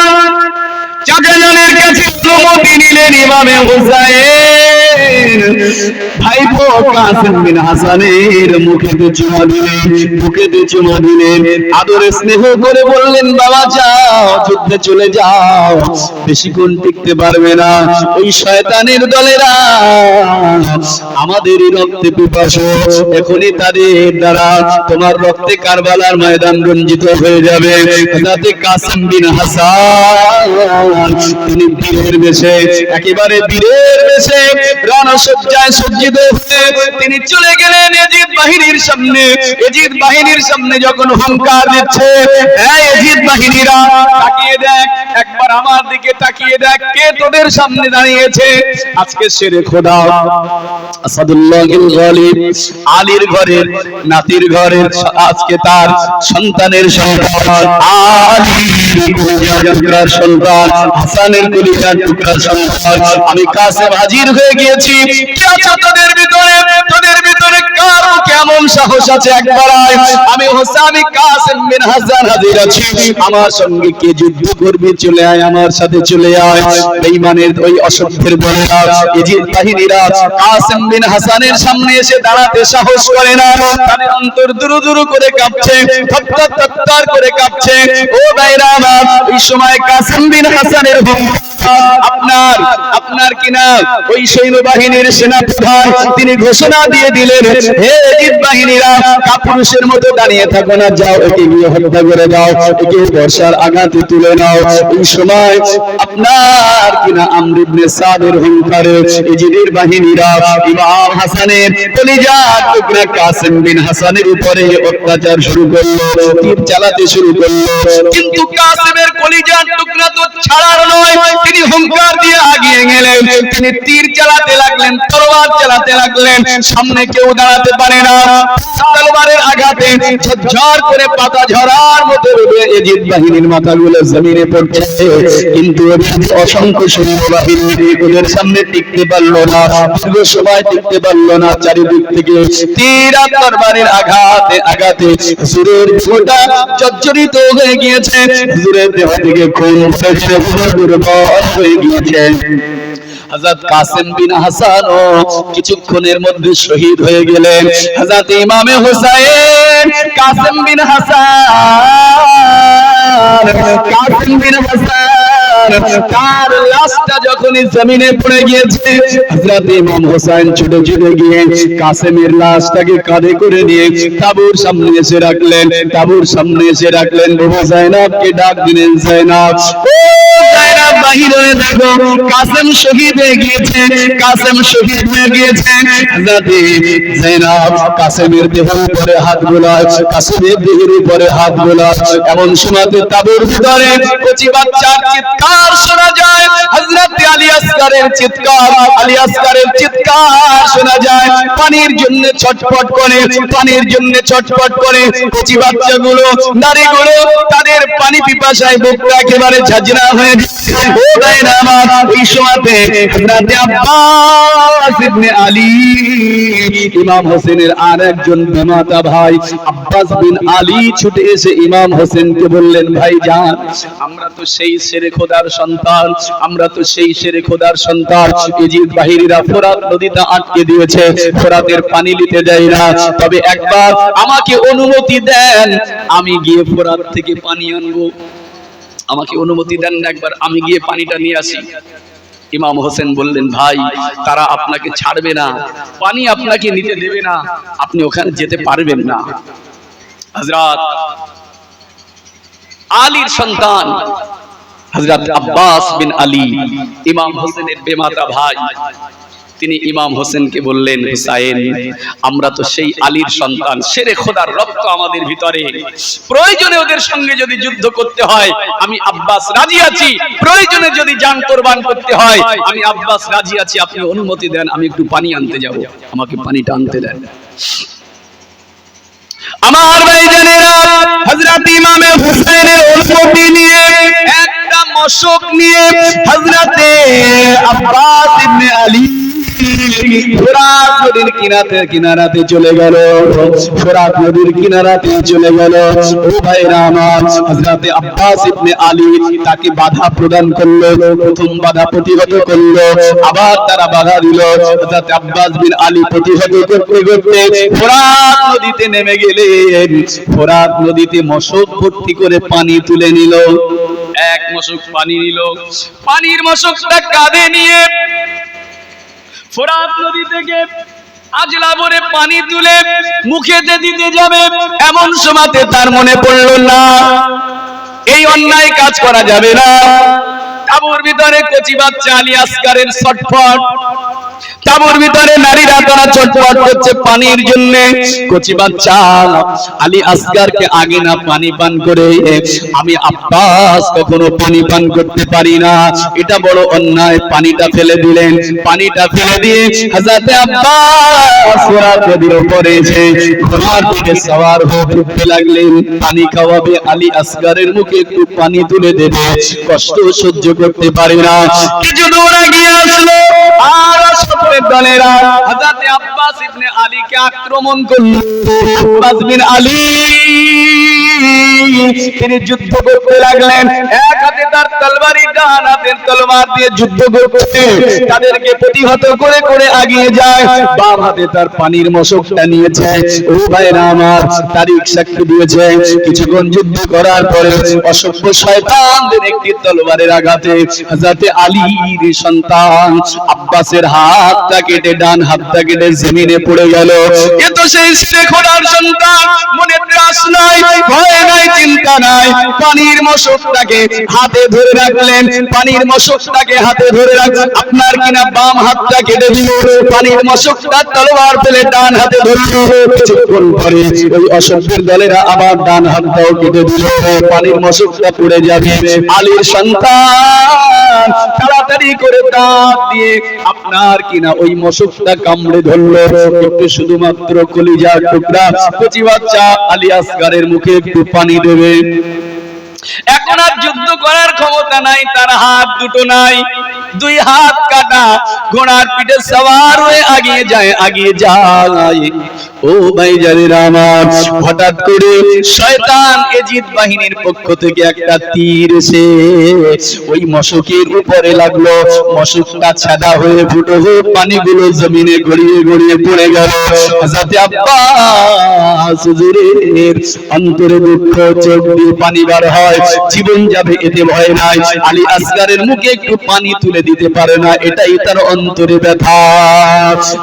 চাচা জানের কাছে অনুমতি নিলেন। ইমামে হোসেন ভাইপো কাসেম বিন হাসানের মুখেতে চুমা দিলেন, আদরে স্নেহ করে বললেন, বাবা যাও, যুদ্ধে চলে যাও, বেশিক্ষণ টিকতে পারবে না। ওই শয়তানের দলেরা আমাদেরই রক্তে পিপাসু, এখনই তাদের দ্বারা তোমার রক্তে কারবালার ময়দান রঞ্জিত হয়ে যাবে। হযরত কাসেম বিন হাসান তিনি বীরের বেশে, একেবারে বীরের বেশে রণসজ্জায় সজ্জিত হয়ে তিনি চলে গেলেন এজিদ বাহিনীর সামনে। এজিদ বাহিনীর সামনে যখন হুঙ্কার দিচ্ছে, এই এজিদ বাহিনীরা তাকিয়ে দেখ, একবার আমার দিকে তাকিয়ে দেখ, কে তোদের সামনে দাঁড়িয়েছে? আজকে শেরে খোদা আসাদুল্লাহিল গালিব, আলীর ঘরের নাতির ঘরের, আজকে তার সন্তানের সন্তান, আলীর কলিজার টুকরার সন্তান, হাসানের কলিজার টুকরার সন্তান, আমি কাসেম হাজির হয়ে গিয়েছি। কে আছে তোদের ভিতরে? তোদের ভিতরে কারো কেমন সাহস আছে? একবার আয়, আমি হোসেন কাসেম বিন হাসান হাজির আছি, আমার সঙ্গে কে যুদ্ধ করবে? চলে আয়, আমার সাথে চলে আয়। বেঈমানের ওই অসভ্যের দলেরা, এজিদ বাহিনীরা কাসেম বিন হাসানের সামনে এসে দাঁড়াতে সাহস করে না, তাদের অন্তর দুরু দুরু করে কাঁপছে, থরথর থরথর করে কাঁপছে। ও ভাইরা আমার, এই সময় কাসেম বিন হাসানের আপনার কিনা ওই সৈন্যবাহিনীর সেনাপ্রধান তিনি ঘোষণা দিয়ে দিলেন, হে এজিদ বাহিনীরা, কাপুরুষের মতো দাঁড়িয়ে থাকো না, যাও একে গিয়ে হত্যা করে দাও, একে বর্ষার আঘাতে তুলে নাও। এই সময় আপনার কিনা আমর ইবনে সাদের হুঙ্কারে এজিদের বাহিনীরা ইমাম হাসানের কলিজার টুকরা কাসেম বিন হাসানের উপরে অত্যাচার শুরু করলো, তীর চালাতে শুরু করলো। কিন্তু কাসেমের কলিজার টুকরা তো ছাড়ার নয়, তিনি হুঙ্কার দিয়ে আগিয়ে গেলেন, তিনি তীর চালাতে লাগলেন, তরবার চালাতে লাগলেন, সামনে কেউ দাঁড়াতে পারে না। তরবারের আঘাতে ঝরঝর করে পাতা ঝরার মতো এজিদ বাহিনীর মাথাগুলো জমিনে পড়ছে, কিন্তু অসংখ্য সৈন্যবাহিনী ওদের সামনে টিকতে পারলো না, দীর্ঘ সময় টিকতে পারলো না। চারিদিক থেকে তীর আর তরবারের আঘাতে আঘাতে হুজুরের দেহটা জর্জরিত হয়ে গিয়েছে, হুজুরের দেহ থেকে খুন ফেসে দুর্বল হয়ে গিয়েছে। হযরত কাসেম বিন হাসান কিছুক্ষণের মধ্যে শহীদ হয়ে গেলেন। হযরত ইমামে হুসাইন কাসেম বিন হাসান তার লাশটা যখনই জমিনে পড়ে গিয়েছে, হযরত ইমাম হুসাইন ছুটে ছুটে গিয়ে কাসেমের লাশটাকে কাঁধে করে নিয়ে তাঁবুর সামনে এসে রাখলেন। তাঁবুর সামনে এসে রাখলেন। বাবা যায়েনাবকে ডাক দিলেন, যায়েনাব, ও যায়েনাব, বাহির হয়ে দেখো, কাসেম শহীদ হয়ে গিয়েছে, কাসেম শহীদ হয়ে গিয়েছে। হযরত যায়েনাব কাসেমের দেহের উপরে হাত বোলায়, কাসেমের দেহের উপরে হাত বোলায়। এমন সময়তে তাঁবুর ভিতরে কচি বাচ্চার চিৎকার শোনা যায়, হযরত আলী আসগরের চিৎকার, আলী আসগরের চিৎকার শোনা যায়। পানির জন্য ছটফট করে, পানির জন্য ছটফট করে কচি বাচ্চাগুলো, নারীগুলো, তাদের পানি পিপাসায় বুকটা একেবারে ঝাঁঝরা হয়ে যাচ্ছে। ও ভাইরা আমার, এই সময়তে হযরত আব্বাস ইবনে আলী, ইমাম হোসেনের আর একজন বেমাতা ভাই আব্বাস বিন আলী ছুটে এসে ইমাম হোসেনকে বললেন, ভাই জান, আমরা তো সেই শেরে খোদার সন্তান, আমরা তো সেই শেরে খোদার সন্তান। এজিদ বাহিনীরা ফোরাত নদীতে আটকে দিয়েছে, ফোরাতের পানি নিতে দেয় না, তবে একবার আমাকে অনুমতি দেন, আমি গিয়ে ফোরাত থেকে পানি আনবো, আমাকে অনুমতি দেন না, একবার আমি গিয়ে পানিটা নিয়ে আসি। ইমাম হোসেন বললেন, ভাই, তারা আপনাকে ছাড়বে না, পানি আপনাকে নিতে দেবে না, আপনি ওখানে যেতে পারবেন না। হযরত আলীর সন্তান হযরত আব্বাস বিন আলী, ইমাম হোসেনের বেমাতা ভাই, তিনি ইমাম হোসেনকে বললেন, হুসাইন, আমরা তো সেই আলীর সন্তান, শেরে খোদার রক্ত আমাদের ভিতরে, প্রয়োজনে ওদের সঙ্গে যদি যুদ্ধ করতে হয় আমি আব্বাস রাজি আছি, প্রয়োজনে যদি জান কুরবান করতে হয় আমি আব্বাস রাজি আছি, আপনি অনুমতি দেন, আমি একটু পানি আনতে যাব, আমাকে পানিটা আনতে দেন। আমার ভাইজানেরা, হযরত ইমামে হুসাইনের অনুমতি নিয়ে, একটা মশক নিয়ে হযরতে আব্বাস ইবনে আলী ফোরাত নদীর কিনারাতে চলে গেল, ফোরাত নদীর কিনারাতে চলে গেল। ও ভাইরা আমার, হযরত আব্বাস ইবনে আলী তাকে বাধা প্রদান করলো, প্রথম বাধা প্রতিহত করলো, আবার তারা বাধা দিল। হযরত আব্বাস বিন আলী প্রতিহত করতে করতে ফোরাত নদীতে নেমে গেলেন। ফোরাত নদীতে মশক ভর্তি করে পানি তুলে নিল। এক মশক পানি নিল, পানির মশকটা কাঁধে নিয়ে ফোরাত নদী থেকে আজলা ভরে পানি তুলে মুখেতে দিতে যাবে, এমন সময়তে তার মনে পড়লো না এই অন্যায় কাজ করা যাবে না। তাঁবুর ভিতরে কচি বাচ্চা আলী আসগারের ছটফট, তাঁবুর ভিতরে নারীরা তারা ছটফট করছে পানির জন্য। কচি বাচ্চা আলী আসগারকে আগে না পানি পান করে আমি আব্বাস কখনো পানি পান করতে পারি না, এটা বড় অন্যায়। পানিটা ফেলে দিলেন, পানিটা ফেলে দিয়ে হযরত আব্বাস ফোরাত নদীর উপরে এসে ঘোড়ার পিঠে সওয়ার হয়ে ঘুরতে লাগলেন। পানি খাওয়াবে, আলী আসগারের মুখে একটু পানি তুলে দেবে, কষ্ট সহ্য করতে পারে না। কিছু দূর এগিয়ে আসলো আর সফরের দলেরা হযরত আব্বাস ইবনে আলীকে আক্রমণ করলো। আব্বাস বিন আলী তিনি যুদ্ধ করতে লাগলেন, এক হাতে তার তরবারি, ডান হাতের তলোয়ার দিয়ে যুদ্ধ করতে তাদেরকে প্রতিহত করে করে এগিয়ে যায়। বাম হাতে তার পানির মশকটা নিয়েছে। ও ভাইরা আমার, তারিখ সাক্ষী দিয়েছে কিছুক্ষণ যুদ্ধ করার পরে অসভ্য শয়তানদের একটি তলোয়ারের আঘাতে হযরত আলীর সন্তান আব্বাসের হাতটা কেটে, ডান হাতটা কেটে জমিনে পড়ে গেল। এ তো সেই শেখরার সন্তান, মনে ত্রাস নাই, ভয় নাই, চিন্তা নাই। পানির মশকটাকে হাতে ধরে রাখলেন, পানির মশকটাকে হাতে ধরে রাখলেন। আপনার কিনা বাম হাতটা কেটে দিল, পানির মশকটা তলোয়ার ফেলে ডান হাতে ধরে কিছুক্ষণ পরে ওই অসভ্যের দলেরা আবার ডান হাতটাও কেটে দিল, পানির মশকটা পড়ে যাবে। আলীর সন্তান তাড়াতাড়ি করে দাঁত দিয়ে আপনার কিনা ওই মশকটা কামড়ে ধরলো, একটু শুধুমাত্র কলিজার টুকরা। কচি বাচ্চা আলী আসগারের মুখে একটু পানি দেবে। এখন আর যুদ্ধ করার ক্ষমতা নাই, তার হাত দুটো নাই, দুই হাত কাটা, ঘোড়ার পিঠে সওয়ার হয়ে আগিয়ে যায়, আগিয়ে যায়। ও ভাই জানেরা আমার, হঠাৎ করে শয়তান এজিদ বাহিনীর পক্ষ থেকে একটা তীর এসে ওই মশকের উপরে লাগলো। মশকটা ছাদা হয়ে ফুটো হয়ে পানিগুলো জমিনে গড়িয়ে গড়িয়ে পড়ে গেল। হযরত আব্বাস হুজুরের অন্তরে দুঃখ, চোখ দিয়ে পানি বার হয়, জীবন যাবে এতে ভয় নাই। আলী আসগারের মুখে একটু পানি তুলে দিতে পারে না, এটাই তার অন্তরে ব্যথা।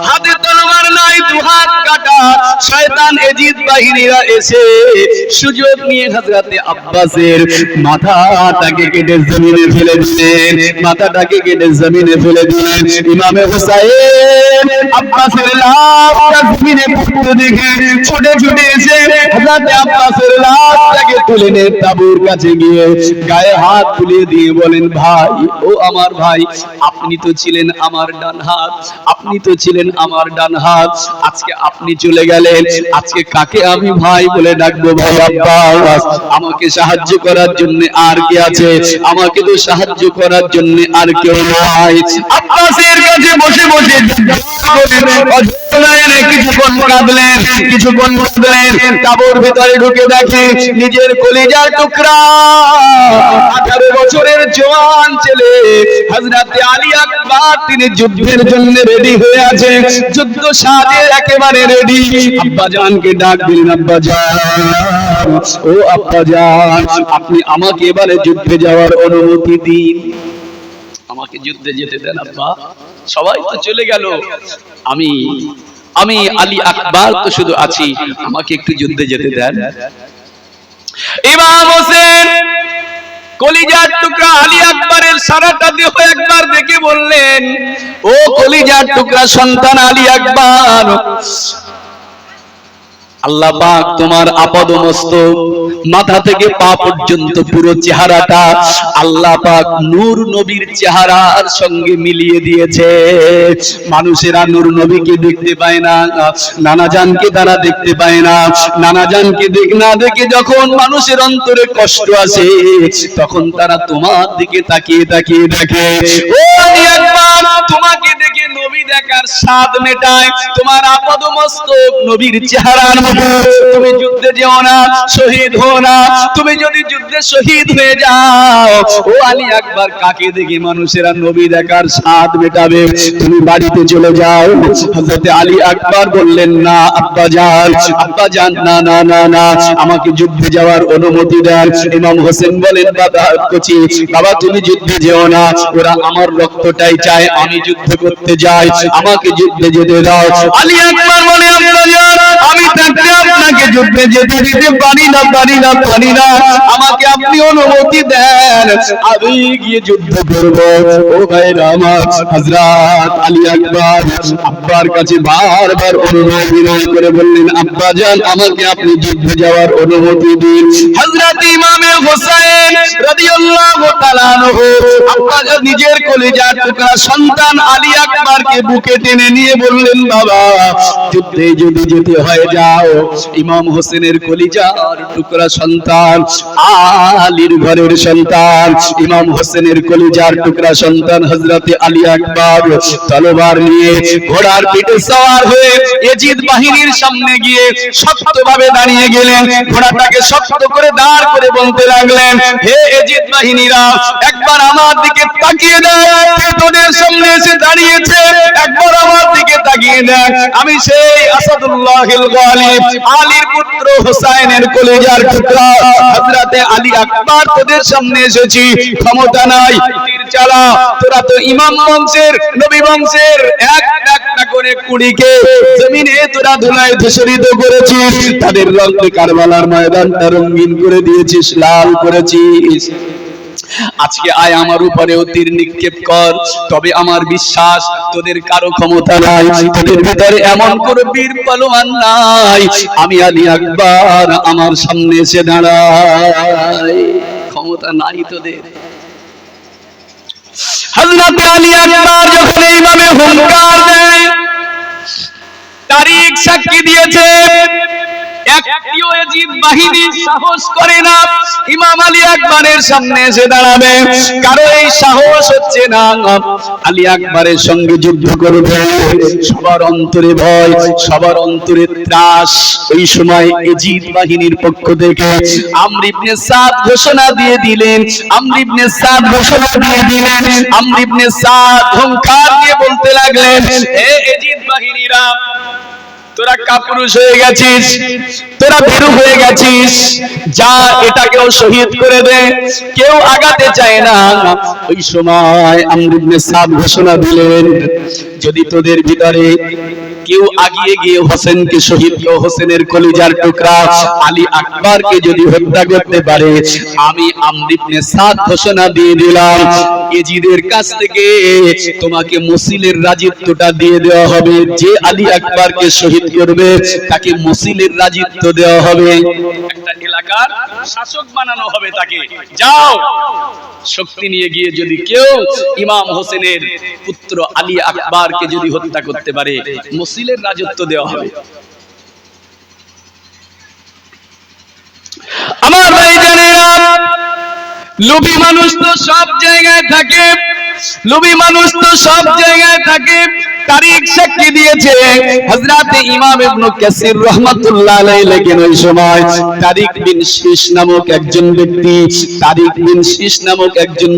হাতে তলোয়ার নাই, দু হাত কাটা। শয়তান এজিদ বাহিনীরা এসে সুযোগ নিয়ে হযরত আব্বাসের মাথাটাকে কেটে জমিনে ফেলে দিলেন, মাথাটাকে কেটে জমিনে ফেলে দিলেন। ইমামে হুসাইন আব্বাসের লাশটা জমিনে পড়তে দেখে ছুটে ছুটে এসে হযরত আব্বাসের লাশটাকে তুলে নিয়ে তাঁবুর কাছে গিয়ে গায়ে হাত বুলিয়ে দিয়ে বলেন, ভাই, ও আমার ভাই, আপনি তো ছিলেন আমার ডান হাত, আপনি তো ছিলেন আমার ডান হাত, আজকে আপনি চলে গেলেন, আজকে কাকে আমি ভাই বলে ডাকবো? ভাই আব্বাস, আমাকে সাহায্য করার জন্য আর কে আছে? আমাকে তো সাহায্য করার জন্য আর কেউ নাই। আব্বাসের কাছে বসে বসে কিছুক্ষণ কাঁদলেন, কিছুক্ষণ কাঁদলেন। তাঁবুর ভিতরে ঢুকে দেখে নিজের কলিজার টুকরা 18 বছরের জওয়ান ছেলে হযরত আলী আকবর, তিনি যুদ্ধের জন্য রেডি হয়ে আছে, যুদ্ধ সাজে একেবারে রেডি। আব্বাজানকে ডাক দিলেন, আব্বাজান, ও আব্বাজান, আপনি আমাকে এবারে যুদ্ধে যাওয়ার অনুমতি দিন, আমাকে যুদ্ধে যেতে দেন আব্বা। সবাই তো চলে গেল, আমি আলী আকবর তো শুধু আছি, আমাকে একটু যুদ্ধে যেতে দেন। ইমাম হোসেন কলিজার টুকরা আলী আকবরের সারাটা দেহ একবার দেখে বললেন, ও কলিজার টুকরা সন্তান আলী আকবর, আল্লাহ পাক তোমার আপাদমস্তক মাথা থেকে পা পর্যন্ত পুরো চেহারাটা আল্লাহ পাক নূর নবীর চেহারার সঙ্গে মিলিয়ে দিয়েছে। মানুষেরা নূর নবীকে দেখতে পায় না, নানা জানকে তারা দেখতে পায় না। নানা জানকে না দেখে যখন মানুষের অন্তরে কষ্ট আসে, তখন তারা তোমার দিকে তাকিয়ে তাকিয়ে দেখে। ও আলী আকবর, তোমাকে দেখে নবী দেখে দেখার স্বাদ মেটায়, তোমার আপাদ মস্তক নবীর চেহারার মতো। তুমি যুদ্ধে যেও না, শহীদ হও না। তুমি যদি যুদ্ধে শহীদ হয়ে যাও, ও আলী আকবর, কাকে দেখে মানুষেরা নবী দেখার স্বাদ মেটাবে? তুমি বাড়িতে চলে যাও। হযরত আলী আকবর বললেন, না আব্বাজান, না না না না, আমাকে যুদ্ধে যাওয়ার অনুমতি দেন। ইমাম হোসেন বলেন, বাবা তুমি যুদ্ধে যেও না, ওরা আমার রক্তটাই চায়, আমি যুদ্ধ করতে যাই, আমাকে যুদ্ধে যেতে দাও। আলী আকবর বলে, আব্বাজান, আমি থাকতে আপনাকে যুদ্ধে যেতে দিতে পারি না, আমাকে আপনি অনুমতি দেন, আমি গিয়ে যুদ্ধ করব। ও ভাইরা আমার, হযরত আলী আকবর আব্বার কাছে বারবার অনুমতি করে বললেন, আব্বাজান, আমাকে আপনি যুদ্ধে যাওয়ার অনুমতি দিন। হযরত ইমামে হোসেন রাদিয়াল্লাহু তাআলা আনহু আব্বাজান নিজের কলিজার টুকরা সন্তান আলী আকবরকে বুকে টেনে নিয়ে বললেন, বাবা যুদ্ধে যদি যেতে হয় যাও। ইমাম হোসেনের কলিজার টুকরা সন্তান, আলীর ঘরের সন্তান, ইমাম হোসেনের কলিজার টুকরা সন্তান হযরত আলী আকবর তলোয়ার নিয়ে ঘোড়ার পিঠে সওয়ার হয়ে ইয়াজিদ বাহিনীর সামনে গিয়ে শক্তভাবে দাঁড়িয়ে গেলেন। ঘোড়াটাকে শক্ত করে দাঁড় করে বলতে লাগলেন, হে ইয়াজিদ বাহিনীরা, একবার আমার দিকে তাকিয়ে দেখ, কে তোদের সামনে এসে দাঁড়িয়েছে, একবার আমার দিকে তাকিয়ে দেখ, আমি সেই আসাদুল্লাহিল গালিব, আলীর পুত্র হোসেনের কলিজার টুকরা হযরত আলী আকবর তোদের সামনে এসেছি। ক্ষমতা নাই, তীর চালা, তোরা তো ইমাম বংশের, নবী বংশের একটা করে কুড়িকে জমিনে তোরা ধুলায় ধূসরিত করেছিস, তাদের রক্তে কারবালার ময়দানটা রঙিন করে দিয়েছিস, লাল করেছিস। আজকে আয় আমার উপরেও তীর নিক্ষেপ কর, তবে আমার বিশ্বাস তোদের কারো ক্ষমতা নাই, তোদের ভিতরে এমন কোনো বীর পালোয়ান নাই, আমি আলী আকবর আমার সামনে এসে দাঁড়াই, ক্ষমতা নাই তোদের। হযরত আলী আকবর যখন এইভাবে হুঙ্কার দেয়, তারিখ সাক্ষী দিয়েছে, একটিও ইয়াজিদ বাহিনী সাহস করে না ইমাম আলী আকবরের সামনে এসে দাঁড়াবে, কারো এই সাহস হচ্ছে না আলী আকবরের সঙ্গে যুদ্ধ করবে। সবার অন্তরে ভয়, সবার অন্তরে ত্রাস। ওই সময় ইয়াজিদ বাহিনীর পক্ষ থেকে আমর ইবনে সাদ ঘোষণা দিয়ে দিলেন, আমর ইবনে সাদ হুঙ্কার দিয়ে বলতে লাগলেন, হে ইয়াজিদ বাহিনীরা, তোরা কাপুরুষ হয়ে গেছিস, তোরা ভীরু হয়ে গেছিস, যা এটাকেও শহীদ করে দে, কেউ আগাতে চায় না। ওই সময় আমর ইবনে সাদ ঘোষণা দিলেন, যদি তোদের ভিতরে কেউ আগিয়ে গিয়ে হোসেনকে শহীদ, হোসেনের কলিজার টুকরা আলী আকবরকে যদি হত্যা করতে পারে, আমি আমর ইবনে সাদ ঘোষণা দিয়ে দিলাম, ইয়াজিদের কাছ থেকে তোমাকে মসিলের রাজত্বটা দিয়ে দেওয়া হবে। যে আলী আকবরকে শহীদ করবে তাকে মসিলের রাজত্ব দেওয়া হবে, একটা এলাকার শাসক বানানো হবে তাকে। যাও, শক্তি নিয়ে গিয়ে যদি কেউ ইমাম হোসেনের পুত্র আলী আকবরকে যদি হত্যা করতে পারে, মসিলের রাজত্ব দেওয়া হবে। আমার ভাইজানেরা, লোভী মানুষ তো সব জায়গায় থাকে, লোভী মানুষ তো সব জায়গায় থাকে। তারিখ সাক্ষী দিয়েছে, হযরত ইমাম ইবনে কাসির রাহমাতুল্লাহ আলাইহি লেখেন, ওই সময় তারিক বিন শীশ নামক একজন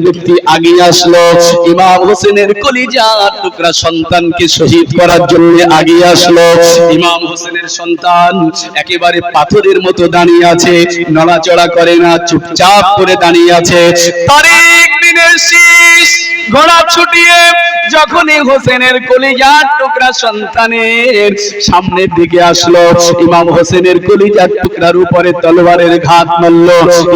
ব্যক্তি আগে আসলো, ইমাম হোসেনের কলিজার টুকরা সন্তানকে শহীদ করার জন্য আগে আসলো। ইমাম হোসেনের সন্তান একেবারে পাথরের মতো দাঁড়িয়ে আছে, নড়াচড়া করে না, চুপচাপ করে দাঁড়িয়ে আছে। তারিক বিন শীশ ঘোড়া ছুটিয়ে যখনই হোসেনের কলিজার টুকরা সন্তানের সামনের দিকে আসলো, ইমাম হোসেনের কলিজার টুকরার উপরে তলোয়ারের ঘাত মারল।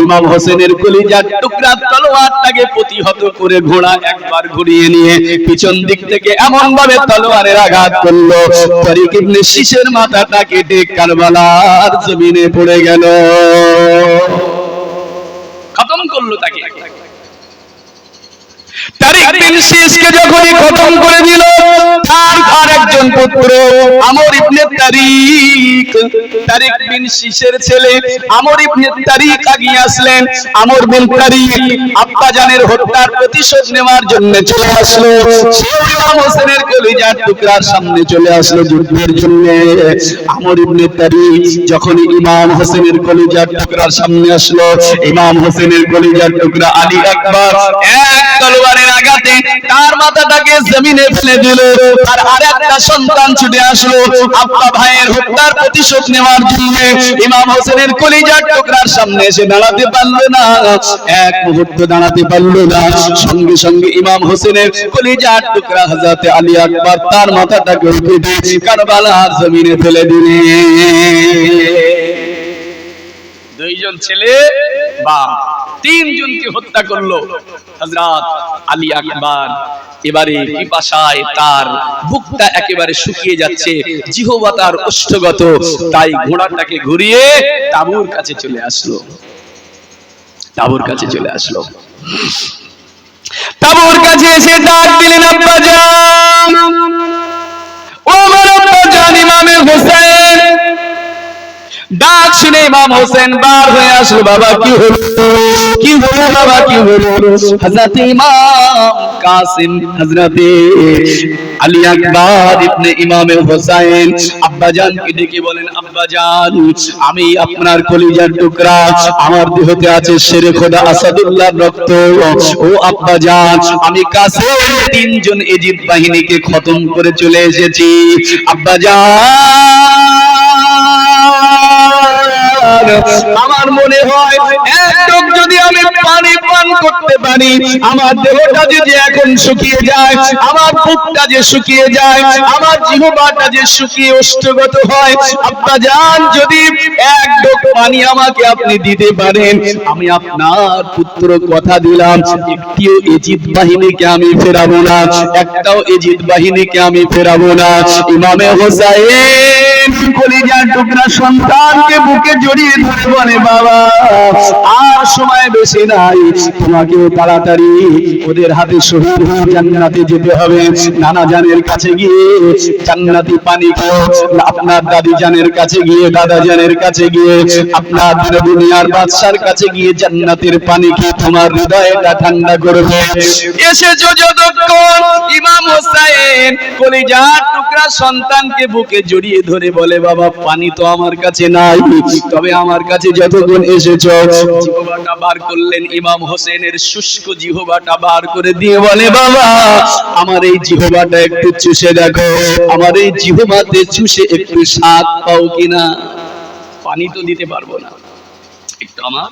ইমাম হোসেনের কলিজার টুকরা তলোয়ারটাকে প্রতিহত করে ঘোড়া একবার ঘুরিয়ে নিয়ে পিছন দিক থেকে এমন ভাবে তলোয়ারের আঘাত করলো, তারিক ইবনে শীশের মাথাটা কেটে কারবালার জমিনে পড়ে গেল, খতম করলো তাকে। তারিক বিন শীশকে যখনই খতম করে দিল, তার আর একজন পুত্র আমর ইবনে তারিক, তারিক বিন শীশের ছেলে আমর ইবনে তারিক আগিয়ে আসলেন। আমর বিন তারিক আব্বাজানের হত্যার প্রতিশোধ নেওয়ার জন্য চলে আসলো। সে ইমাম হোসেনের কলিজার টুকরার সামনে চলে আসলো যুদ্ধের জন্য। আমর ইবনে তারিক যখন ইমাম হোসেনের কলিজার টুকরার সামনে আসলো, ইমাম হোসেনের কলিজার টুকরা আলী আকবর এক তলোয়ারের আঘাতে তার মাথাটাকে জমিনে ফেলে দিল। আর আরেকটা সন্তান ছুটে আসলো আব্বা ভাইয়ের হত্যার প্রতিশোধ নেওয়ার জন্য। ইমাম হোসেনের কলিজার টুকরার সামনে এসে দাঁড়াতে পারলো না, এক মুহূর্ত দাঁড়াতে পারলো না। সঙ্গে সঙ্গে ইমাম হোসেনের কলিজার টুকরা হযরত আলী আকবর তার মাথাটাকে কেটে কারবালার জমিনে ফেলে দিলেন। দুইজন ছেলে বা তিনজনকে হত্যা করলো হযরত আলী আকবর। এবারে পিপাসায় তার বুকটা একেবারে শুকিয়ে যাচ্ছে, জিহ্বা তার ওষ্ঠগত, তাই ঘোড়াটাকে ঘুরিয়ে তাঁবুর কাছে চলে আসলো। তাঁবুর কাছে চলে আসলো। তাঁবুর কাছে এসে ডাক দিলেন, আব্বাজান, ও আমার আব্বাজান ইমামে হোসেন। ডাক শুনে ইমাম হোসেন বার হয়ে আসলো। বাবা কি হলো, কি হলো বাবা, কি হলো? হযরত ইমাম কাসিম হযরত আলী আকবর ইবনে ইমামে হোসেন আব্বাজানকে ডেকে বলেন, আব্বাজান আমি আপনার কলিজার টুকরা, আমার দেহতে আছে শেরে খোদা আসাদুল্লাহর রক্ত। ও আব্বাজান আমি কাসিম তিনজন ইজিপ্ট বাহিনীকে খতম করে চলে এসেছি। আব্বাজান আমার মনে হয় একটু যদি আমি পানি পান করতে পারি, আমার দেহটা যদি এখন শুকিয়ে যায়, আমার বুকটা যে শুকিয়ে যায়, আমার জিহ্বাটা যে শুকিয়ে ওষ্ঠগত হয়, আব্বাজান যদি এক ঢোক পানি আমাকে আপনি দিতে পারেন, আমি আপনার পুত্র কথা দিলাম একটিও ইজিপ্ট বাহিনীকে আমি ফেরাবো না, একটাও ইজিপ্ট বাহিনীকে আমি ফেরাবো না। ইমামে হোসেন কলিজার টুকরা সন্তানকে বুকে জড়িয়ে ধরে বলে, বাবা আর সময় বেশি নাই, তোমাকেও তাড়াতাড়ি ওদের হাতে শহীদ হয়ে জান্নাতে যেতে হবে। নানা জানের কাছে গিয়ে জান্নাতি পানি খাও, আপনার দাদি জানের কাছে গিয়ে, দাদা জানের কাছে গিয়ে, আপনার দুনিয়ার বাদশার কাছে গিয়ে জান্নাতের পানি খেয়ে তোমার হৃদয়টা ঠান্ডা করবে। এসেছো যতক্ষণ, ইমাম হোসেন কলিজার টুকরা সন্তানকে বুকে জড়িয়ে ধরে বলে, বাবা পানি তো আমার কাছে নাই, তবে আমার কাছে যতক্ষণ এসেছো, জিহ্বাটা বার করলেন। ইমাম হোসেনের শুষ্ক জিহ্বাটা বার করে দিয়ে বলে, বাবা আমার এই জিহ্বাটা একটু চুষে দেখো, আমার এই জিহ্বাতে চুষে একটু স্বাদ পাও কিনা। পানি তো দিতে পারবো না, একটু আমার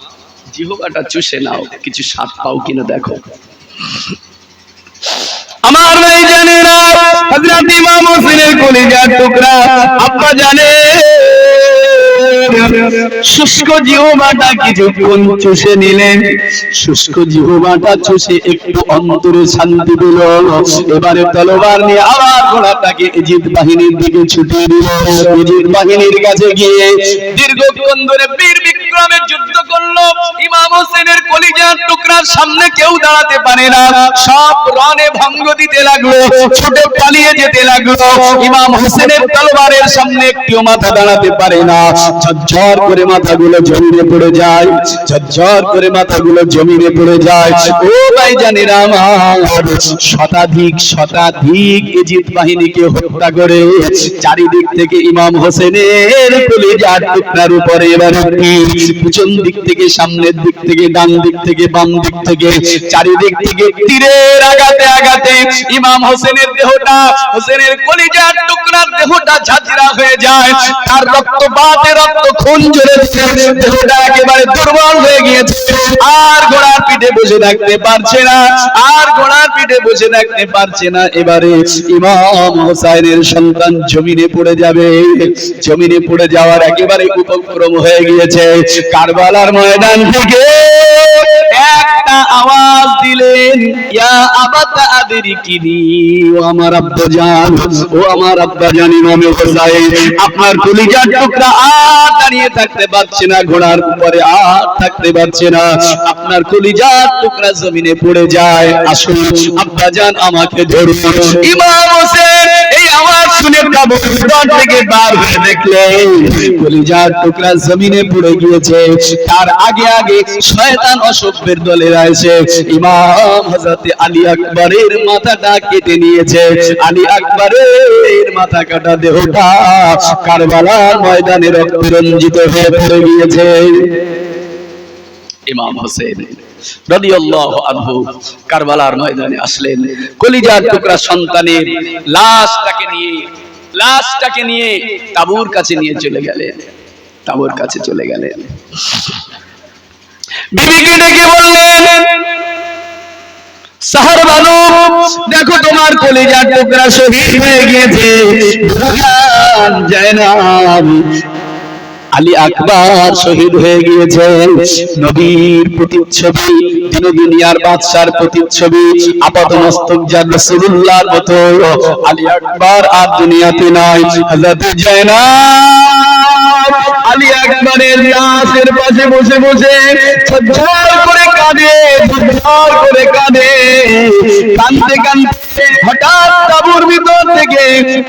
জিহ্বাটা চুষে নাও, কিছু স্বাদ পাও কিনা দেখো। আমার ভাই জানেরা, হযরত ইমাম হোসেনের কলিজার টুকরা আব্বা জানে শুষ্ক জিহ্বাটা কিছুক্ষণ চুষে নিলেন। শুষ্ক জিহ্বাটা চুষে একটু অন্তরে শান্তি দিল। এবারে তলোয়ার নিয়ে আবার ঘোড়াটাকে ইজিপ্ট বাহিনীর দিকে ছুটিয়ে দিল। ইজিপ্ট বাহিনীর কাছে গিয়ে দীর্ঘক্ষণ ধরে বীর বিক্রমে যুদ্ধ করলো। ইমাম হোসেনের কলিজার টুকরার সামনে কেউ দাঁড়াতে পারে না, সব রণে ভঙ্গ দিতে লাগলো, ছুটে পালিয়ে যেতে লাগলো। ইমাম হোসেনের তলোয়ারের সামনে একটিও মাথা দাঁড়াতে পারে না। ঝরঝর করে মাথাগুলো জমিনে পড়ে যায়, ঝরঝর করে মাথাগুলো জমিনে পড়ে যায়। ও ভাই জানেরা আমার, শতাধিক শতাধিক ইজিপ্ট বাহিনীকে হত্যা করে চারিদিক থেকে ইমাম হোসেনের কলিজার টুকরার উপরে এবার পিছন দিক থেকে, সামনের দিক থেকে, ডান দিক থেকে, বাম দিক থেকে, চারিদিক থেকে তীরের আঘাতে আঘাতে ইমাম হোসেনের দেহটা, হোসেনের কলিজার টুকরার দেহটা ঝাঁঝরা হয়ে যায়। তার রক্তপাতে রক্ত খুন ঝরে দেহটা একেবারে দুর্বল হয়ে গিয়েছে। আর ঘোড়ার পিঠে বসে থাকতে পারছে না, আর ঘোড়ার পিঠে বসে থাকতে পারছে না। এবারে ইমাম হোসেনের সন্তান জমিনে পড়ে যাবে। জমিনে পড়ে যাওয়ার একেবারে উপক্রম হয়ে গিয়েছে। কারবালার ময়দান থেকে একটা আওয়াজ দিলেন, ইয়া আবাতা আদরিকিনি, ও আমার আব্বাজান, ও আমার আব্বাজান ইমামে হোসাইন, আপনার কলিজার টুকরা আর দাঁড়িয়ে থাকতে পারছে না, ঘোড়ার উপরে আর থাকতে পারছে না, আপনার কলিজার টুকরা জমিনে পড়ে যায়, আসুন আব্বাজান আমাকে ধরুন। ইমাম হোসেন এই আওয়াজ শুনে তাঁবুর ভিতর থেকে বার হয়ে দেখলেন কলিজার টুকরা জমিনে পড়ে গিয়েছে। তার আগে আগে শয়তান অসভ্যের দলেরা এসে ইমাম হযরত আলী আকবরের মাথাটা কেটে নিয়েছে। আলী আকবরের মাথা কাটা দেহটা কারবালার ময়দানে রক্তে রঞ্জিত হয়ে পড়ে গিয়েছে। ইমাম হোসেন রাদিয়াল্লাহু আনহু কারবালার ময়দানে আসলেন, কলিজার টুকরা সন্তানের লাশটাকে নিয়ে তাঁবুর কাছে নিয়ে চলে গেলেন, তাঁবুর কাছে চলে গেলেন। বিবিকে ডেকে বললেন, সাহার বানু, দেখো তোমার কলিজার টুকরা শহীদ হয়ে গিয়েছে, জায়নাব আলী আকবর শহীদ হয়ে গিয়েছে। নবীর প্রতিচ্ছবি, দিন দুনিয়ার বাদশার প্রতিচ্ছবি, আপাতমস্তক যার রাসূলুল্লাহর মতো আলী আকবর আর দুনিয়াতে নাই। হযরত জায়নাব আলী আকবরের লাশের পাশে বসে বসে ঝরঝর করে কাঁদে, ঝরঝর করে কাঁদে। কাঁদতে কাঁদতে হঠাৎ তাঁবুর ভিতর থেকে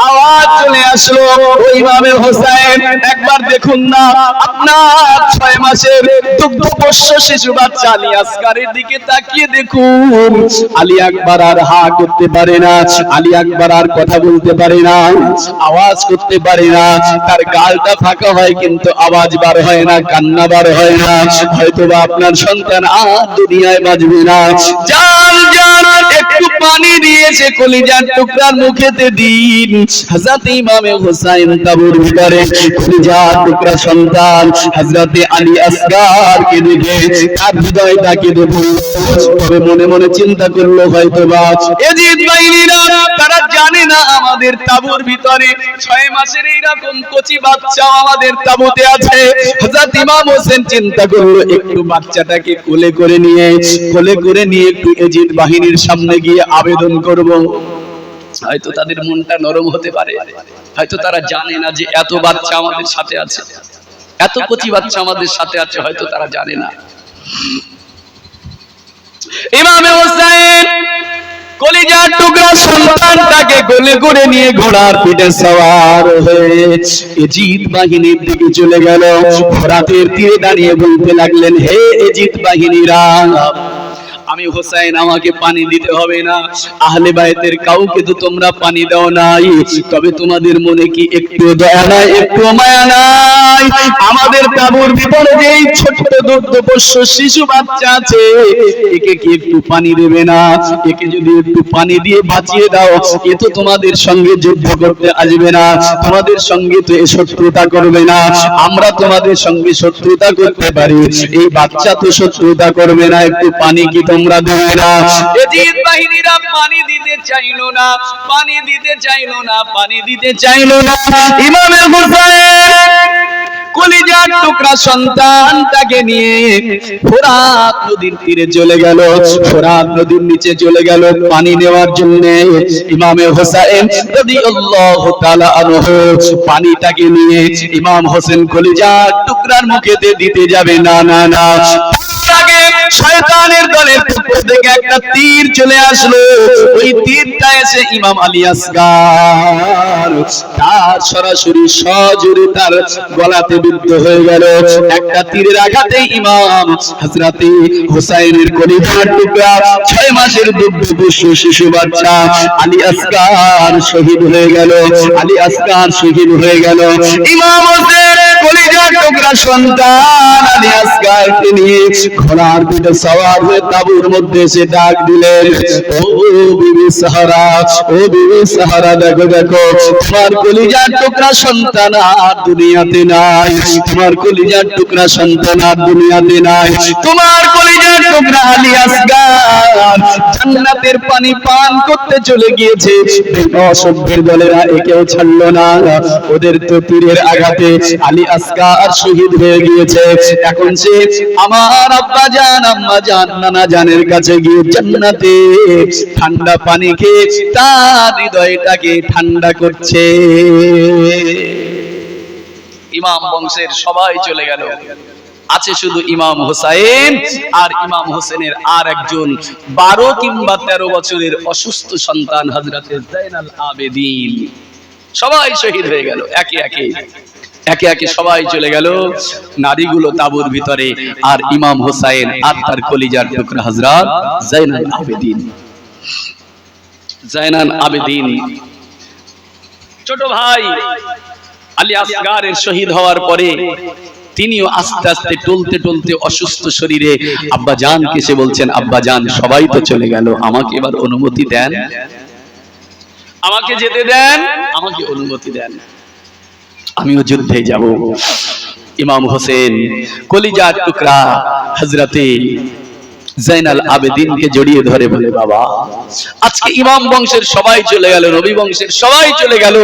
আওয়াজ চলে আসলো, ও ইমামে হোসেন, একবার দেখুন না, আপনার 6 মাসের দুগ্ধপোষ্য শিশু বাচ্চা আলী আসগারের দিকে তাকিয়ে দেখুন। আলী আকবর আর হা করতে পারে না, আলী আকবর আর কথা বলতে পারে না, আওয়াজ করতে পারে না, তার গালটা ফাঁকা হয় কিন্তু আওয়াজ বার হয় না, কান্না বার হয় না। হয়তোবা আপনার সন্তান আর দুনিয়ায় বাঁচবে না। জান জান একটু পানি দিয়েছে কলিজার টুকরার মুখেতে দিন। হযরত ইমামে হোসেন তাঁবুর ভিতরে কলিজার টুকরা সন্তান হযরত আলী আসগারকে দেখে তার হৃদয়টা কেঁদে পড়ল। তবে মনে মনে চিন্তা করলো, হয়তোবা এজিদ বাহিনীরা তারা জানে না আমাদের তাঁবুর ভিতরে 6 মাসের এইরকম কচি বাচ্চা আমাদের তাঁবুতে আছে। হযরত ইমাম হোসেন চিন্তা করলো, একটু বাচ্চাটাকে কোলে করে নিয়ে একটু এজিদ বাহিনীর সামনে গিয়ে আবেদন করব। হয়তো তাদের মনটা নরম হতে পারে, হয়তো তারা জানে না যে এত বাচ্চা আমাদের সাথে আছে, এত কচি বাচ্চা আমাদের সাথে আছে, হয়তো তারা জানে না। ইমামে হোসেন কলিজার টুকরা সন্তানটাকে কোলে করে নিয়ে ঘোড়ার পিঠে সওয়ার হয়ে এজিদ বাহিনীর দিকে চলে গেল। ফোরাতের তীরে দাঁড়িয়ে বলতে লাগলেন, হে এজিদ বাহিনীরা, আমি হোসেন, আমাকে পানি দিতে হবে না, আহলে বাইতের কাউকে তো তোমরা পানি দাও নাই, তবে তোমাদের মনে কি একটু দয়া নাই, একটু মায়া নাই? আমাদের তাঁবুর ভিতরে যে এই ছোট্ট দুগ্ধপোষ্য শিশু বাচ্চা আছে, একে কি একটু পানি দেবে না? একে যদি একটু পানি দিয়ে বাঁচিয়ে দাও, এ তো তোমাদের সঙ্গে যুদ্ধ করতে আসবে না, তোমাদের সঙ্গে তো এ শত্রুতা করবে না। আমরা তোমাদের সঙ্গে শত্রুতা করতে পারি, এই বাচ্চা তো শত্রুতা করবে না, একটু পানি কি তোমরা দেবে না? এজিদ বাহিনীরা পানি দিতে চাইলো না, পানি দিতে চাইলো না, পানি দিতে চাইলো না। ইমামে হোসেন কলিজার টুকরা সন্তানটাকে নিয়ে ফোরাত নদীর তীরে চলে গেল, ফোরাত নদীর নিচে চলে গেল পানি নেওয়ার জন্য। ইমামে হোসেন রাদিয়াল্লাহু তাআলা আনহু পানিটাকে নিয়ে ইমাম হোসেন কলিজার টুকরার মুখেতে দিতে যাবে, না না না, আগে শয়তানের দলের পক্ষ থেকে একটা তীর চলে আসলো। ওই তীরটা এসে ইমাম আলী আসগার তার সরাসরি সজোরে তার গলাতে বিদ্ধ হয়ে গেল। একটা তীরের আঘাতে ইমাম হযরত হোসেনের কলিজার টুকরা 6 মাসের দুগ্ধপোষ্য শিশু বাচ্চা আলী আসগার শহীদ হয়ে গেল, আলী আসগার শহীদ হয়ে গেল। ইমাম হোসেন কলিজার টুকরা সন্তান আলী আসগারকে নিয়ে ঘোড়ার পিঠে সওয়ার হয়ে তাঁবুর মধ্যে এসে ডাক দিলেন, ও বিবি সাহারা, ও বিবি সাহারা, দেখো দেখো, তোমার কলিজার টুকরা সন্তান আর দুনিয়াতে নাই, তোমার কলিজার টুকরা সন্তান আর দুনিয়াতে নাই, তোমার কলিজার টুকরা আলী আসগার জান্নাতের পানি পান করতে চলে গিয়েছে। অসভ্যের দলেরা একেও ছাড়লো না, ওদের তো তীরের আঘাতে আলী আসগার শহীদ হয়ে গিয়েছে। এখন সে আমার আব্বা জান আম্মা জান নানা জানের কাছে গিয়ে জান্নাতে ঠান্ডা পানি খেয়ে তার হৃদয়টাকে ঠান্ডা করছে। ইমাম বংশের সবাই চলে গেল, আছে শুধু ইমাম হোসাইন আর ইমাম হোসেনের আর একজন 12 কিংবা 13 বছরের অসুস্থ সন্তান হযরতে জাইনাল আবেদিন। সবাই শহীদ হয়ে গেল, একে একে সবাই চলে গেল। নারীগুলো তাঁবুর ভিতরে, আর ইমাম হোসাইন আর তার কলিজার টুকরা হযরত জাইনাল আবেদিন ছোট ভাই আলী আসগারের শহীদ হওয়ার পরে তিনিও আস্তে আস্তে টলতে টলতে অসুস্থ শরীরে আব্বা জানকে সে বলছেন, আব্বা জান সবাই তো চলে গেল, আমাকে এবার অনুমতি দেন, আমাকে যেতে দেন, আমাকে অনুমতি দেন, আমিও যুদ্ধে যাব। ইমাম হোসেন কলিজার টুকরা হযরতে জাইনাল আবেদিনকে জড়িয়ে ধরে বলে, বাবা আজকে ইমাম বংশের সবাই চলে গেল, নবী বংশের সবাই চলে গেল,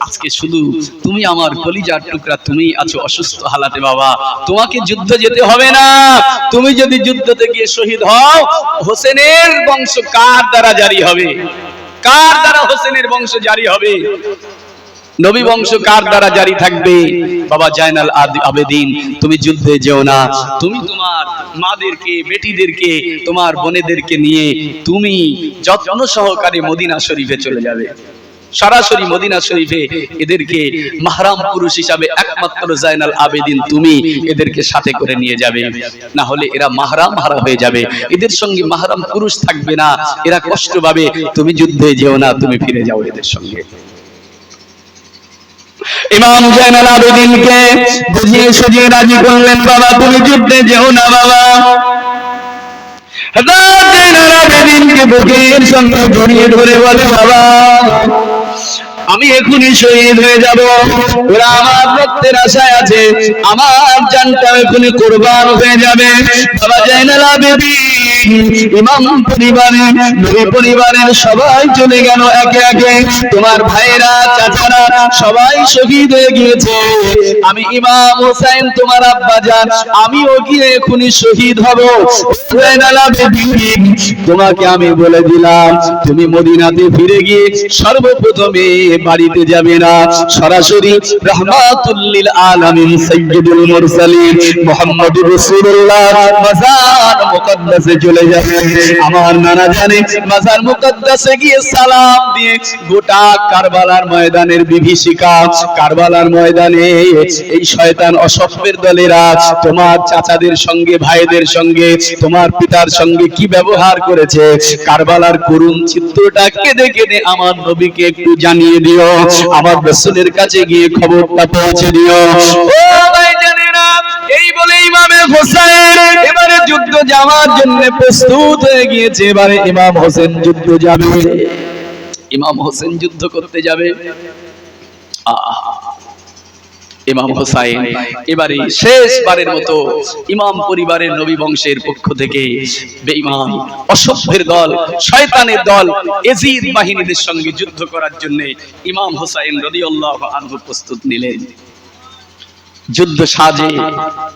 আজকে শুধু তুমি আমার কলিজার টুকরা তুমি আছো অসুস্থ হালাতে, বাবা তোমাকে যুদ্ধ যেতে হবে না। তুমি যদি যুদ্ধতে গিয়ে শহীদ হও, হোসেনের বংশ কার দ্বারা জারি হবে? কার দ্বারা হোসেনের বংশ জারি হবে? নবী বংশ কার দ্বারা জারি থাকবে? বাবা জাইনাল আবেদিন তুমি যুদ্ধে যেও না, তুমি তোমার মাদেরকে, বেটিদেরকে, তোমার বোনেদেরকে নিয়ে তুমি যত্ন সহকারে মদিনা শরীফে চলে যাবে। সরাসরি মদিনা শরীফে এদেরকে মাহরাম পুরুষ হিসাবে একমাত্র জাইনাল আবেদিন তুমি এদেরকে সাথে করে নিয়ে যাবে, না হলে এরা মাহরাম হারা হয়ে যাবে, এদের সঙ্গে মাহরাম পুরুষ থাকবে না, এরা কষ্ট পাবে। তুমি যুদ্ধে যেও না, তুমি ফিরে যাও এদের সঙ্গে। ইমাম জাইনাল আবেদিনকে বুঝিয়ে সুঝিয়ে রাজি করলেন, বাবা তুমি যুদ্ধে যেও না। বাবা জাইনাল আবেদিনকে বুকের সঙ্গে জড়িয়ে ধরে বলে, বাবা আমি এখনই শহীদ হয়ে যাব, ওরা আমার রক্তের আশায় আছে, আমার জানটা এখনই কুরবান হয়ে যাবে। বাবা জাইনাল আবেদিন ইমাম পরিবারে, নবী পরিবারের সবাই চলে গেল একে একে, তোমার ভাইরা চাচারা সবাই শহীদ হয়ে গিয়েছে, আমি ইমাম হোসেন তোমার আব্বা জান আমিও গিয়ে এখনই শহীদ হব। জাইনাল আবেদিন তোমাকে আমি বলে দিলাম, তুমি মদিনাতে ফিরে গিয়ে সর্বপ্রথমে বাড়িতে যাবে না, সরাসরি রাহমাতুল লিল আলামিন সাইয়্যিদুল মুরসালিন মুহাম্মদুর রাসূলুল্লাহ মাজার মুকদ্দাসে চলে যাবে। আমার নানা জানে মাজার মুকদ্দাসে গিয়ে সালাম দিয়ে গোটা কারবালার ময়দানের বিভীষিকা, কারবালার ময়দানে এই শয়তান অসভ্যের দলেরা তোমার চাচাদের সঙ্গে, ভাইদের সঙ্গে, তোমার পিতার সঙ্গে কি ব্যবহার করেছে, কারবালার করুণ চিত্রটা কেঁদে কেঁদে আমার নবীকে একটু জানিয়ে দিও, আমার রাসূলের কাছে গিয়ে খবরটা পৌঁছে দিও। ও ভাইজানেরা, এই বলে ইমামে হোসেন এবারে যুদ্ধ যাওয়ার জন্য প্রস্তুত হয়ে গিয়েছে। এবারে ইমাম হোসেন যুদ্ধ যাবে, ইমাম হোসেন যুদ্ধ করতে যাবে। ইমাম হোসাইন এবারে শেষবারের মতো ইমাম পরিবারের নবী বংশের পক্ষ থেকে বেঈমান অসভ্যের দল, শয়তানের দল এজিদ বাহিনীদের সঙ্গে যুদ্ধ করার জন্য ইমাম হোসাইন রাদিয়াল্লাহু আনহু প্রস্তুত নিলেন। যুদ্ধ সাজে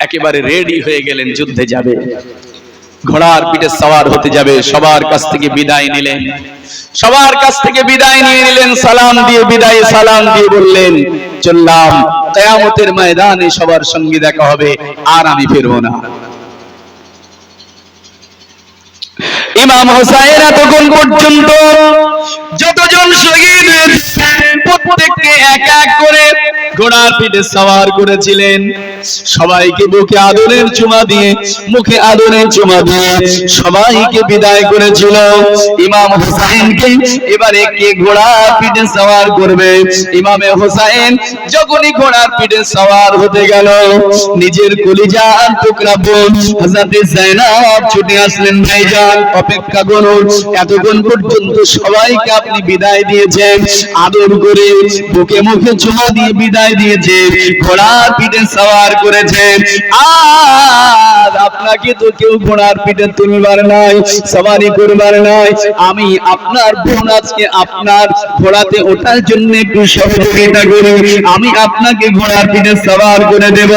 একেবারে রেডি হয়ে গেলেন, যুদ্ধে যাবে, ঘোড়ার পিঠে সওয়ার হতে যাবে। সবার কাছ থেকে বিদায় নিলেন, সবার কাছ থেকে বিদায় নিয়ে নিলেন, সালাম দিয়ে বিদায় সালাম দিয়ে বললেন, চললাম, কিয়ামতের ময়দানে সবার সঙ্গে দেখা হবে, আর আমি ফিরবো না। ইমাম হোসেন এতক্ষণ পর্যন্ত যতজন শহীদ প্রত্যেককে এক এক করে ঘোড়ার পিঠে সওয়ার করেছিলেন, সবাইকে বুকে আদরের চুমা দিয়ে, মুখে আদরের চুমা দিয়ে সবাইকে বিদায় করেছিল। ইমাম হোসেনকে এবারে কে ঘোড়ার পিঠে সওয়ার করবে? ইমামে হোসেন যখনই ঘোড়ার পিঠে সওয়ার হতে গেল, নিজের কলিজার টুকরা বোন হযরত জাইনাব ছুটে আসলেন, ভাইজান অপেক্ষা করুন। এতক্ষণ পর্যন্ত সবাইকে আপনি বিদায় দিয়েছেন, আদর করে বুকে মুখে চুমা দিয়ে বিদায় দিয়েছেন, ঘোড়ার পিঠে সওয়ার করেছেন। আর আপনাকে তো কেউ ঘোড়ার পিঠে তুলবার নাই, সওয়ারি করবার নাই। আমি আপনার বোন আজকে আপনার ঘোড়াতে ওঠার জন্য একটু সহযোগিতা করি, আমি আপনাকে ঘোড়ার পিঠে সওয়ার করে দেব।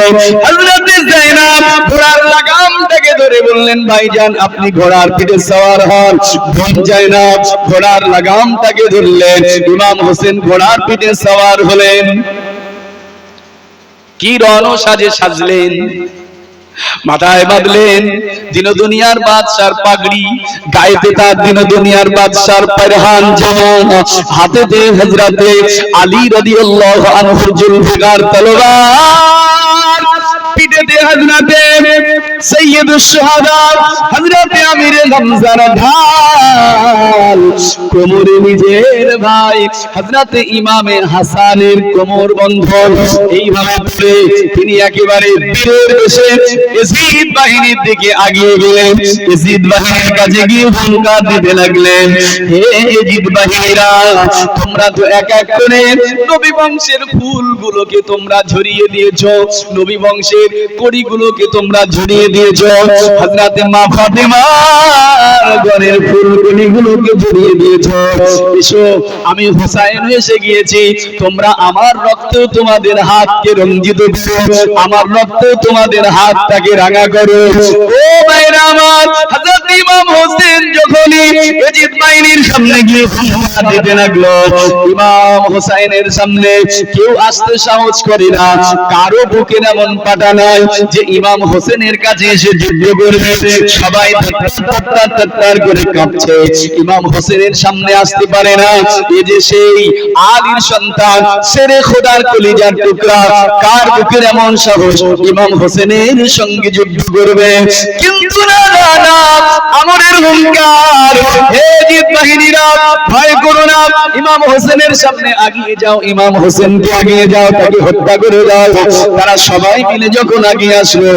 হযরত যায়েনব ঘোড়ার লাগামটাকে ধরে বললেন, ভাইজান আপনি ঘোড়ার পিঠে সওয়ার হন। বোন যায়েনব ঘোড়ার লাগামটাকে ধরলেন, ইমাম হোসেন ঘোড়ার পিঠে সওয়ার হলেন। কি রণ সাজে সাজলেন, মাথায় বাঁধলেন দিন দুনিয়ার বাদশার পাগড়ি, গায়েতে তার দিন দুনিয়ার বাদশার পেরহান জামা, হাতেতে হযরতে আলী রাদিয়াল্লাহু আনহুর জুলফিকার তলোয়ার, পিঠেতে হযরতে সাইয়্যিদুশ শুহাদা হযরতে আমিরে হামজার ঢাল, কোমরে নিজের ভাই হযরতে ইমামে হাসানের কোমর বন্ধন। এইভাবে ধরে তিনি একেবারে বীরের বেশে ইয়াজিদ বাহিনীর দিকে এগিয়ে গেলেন। ইয়াজিদ বাহিনীর কাছে গিয়ে হুঙ্কার দিতে লাগলেন, হে ইয়াজিদ বাহিনীরা, তোমরা তো এক এক করে নবী বংশের ফুলগুলোকে তোমরা ঝরিয়ে দিয়েছো, নবী বংশের কড়িগুলোকে তোমরা ঝরিয়ে দিয়েছো, হযরতে মা ফাতেমার ঘরের ফুলকড়িগুলোকে ঝরিয়ে দিয়েছো। এসো, আমি হুসাইন এসে গিয়েছি, তোমরা আমার রক্তেও তোমাদের হাতকে রঞ্জিত করো, আমার রক্তেও তোমাদের হাতটাকে রাঙা করো। ও ভাইরা আমার, হযরত ইমাম হোসেন যখনই ইয়াজিদ বাহিনীর সামনে গিয়ে হুঙ্কার দিতে লাগলো, ইমাম হোসেনের সামনে কেউ আসতে সাহস করে না, কারো বুকে এমন পাটা নাই যে ইমাম হোসেনের কাছে এসে যুদ্ধ করবে। সবাই তাত্তার করে কাঁপছে, ইমাম হোসেনের সামনে আসতে পারে না। এই যে সেই আলীর সন্তান, শেরে খোদার কলিজার টুকরা, কার বুকের এমন সাহস ইমাম হোসেনের সঙ্গে যুদ্ধ করবে? কিন্তু না না না, আমরের হুঙ্কার, হে ইয়াজিদ বাহিনীরা ভয় করো না, ইমাম হোসেনের সামনে এগিয়ে যাও, ইমাম হোসেনকে এগিয়ে যাও, তাকে হত্যা করে দাও। তারা সবাই মিলে যখন এগিয়ে আসলো,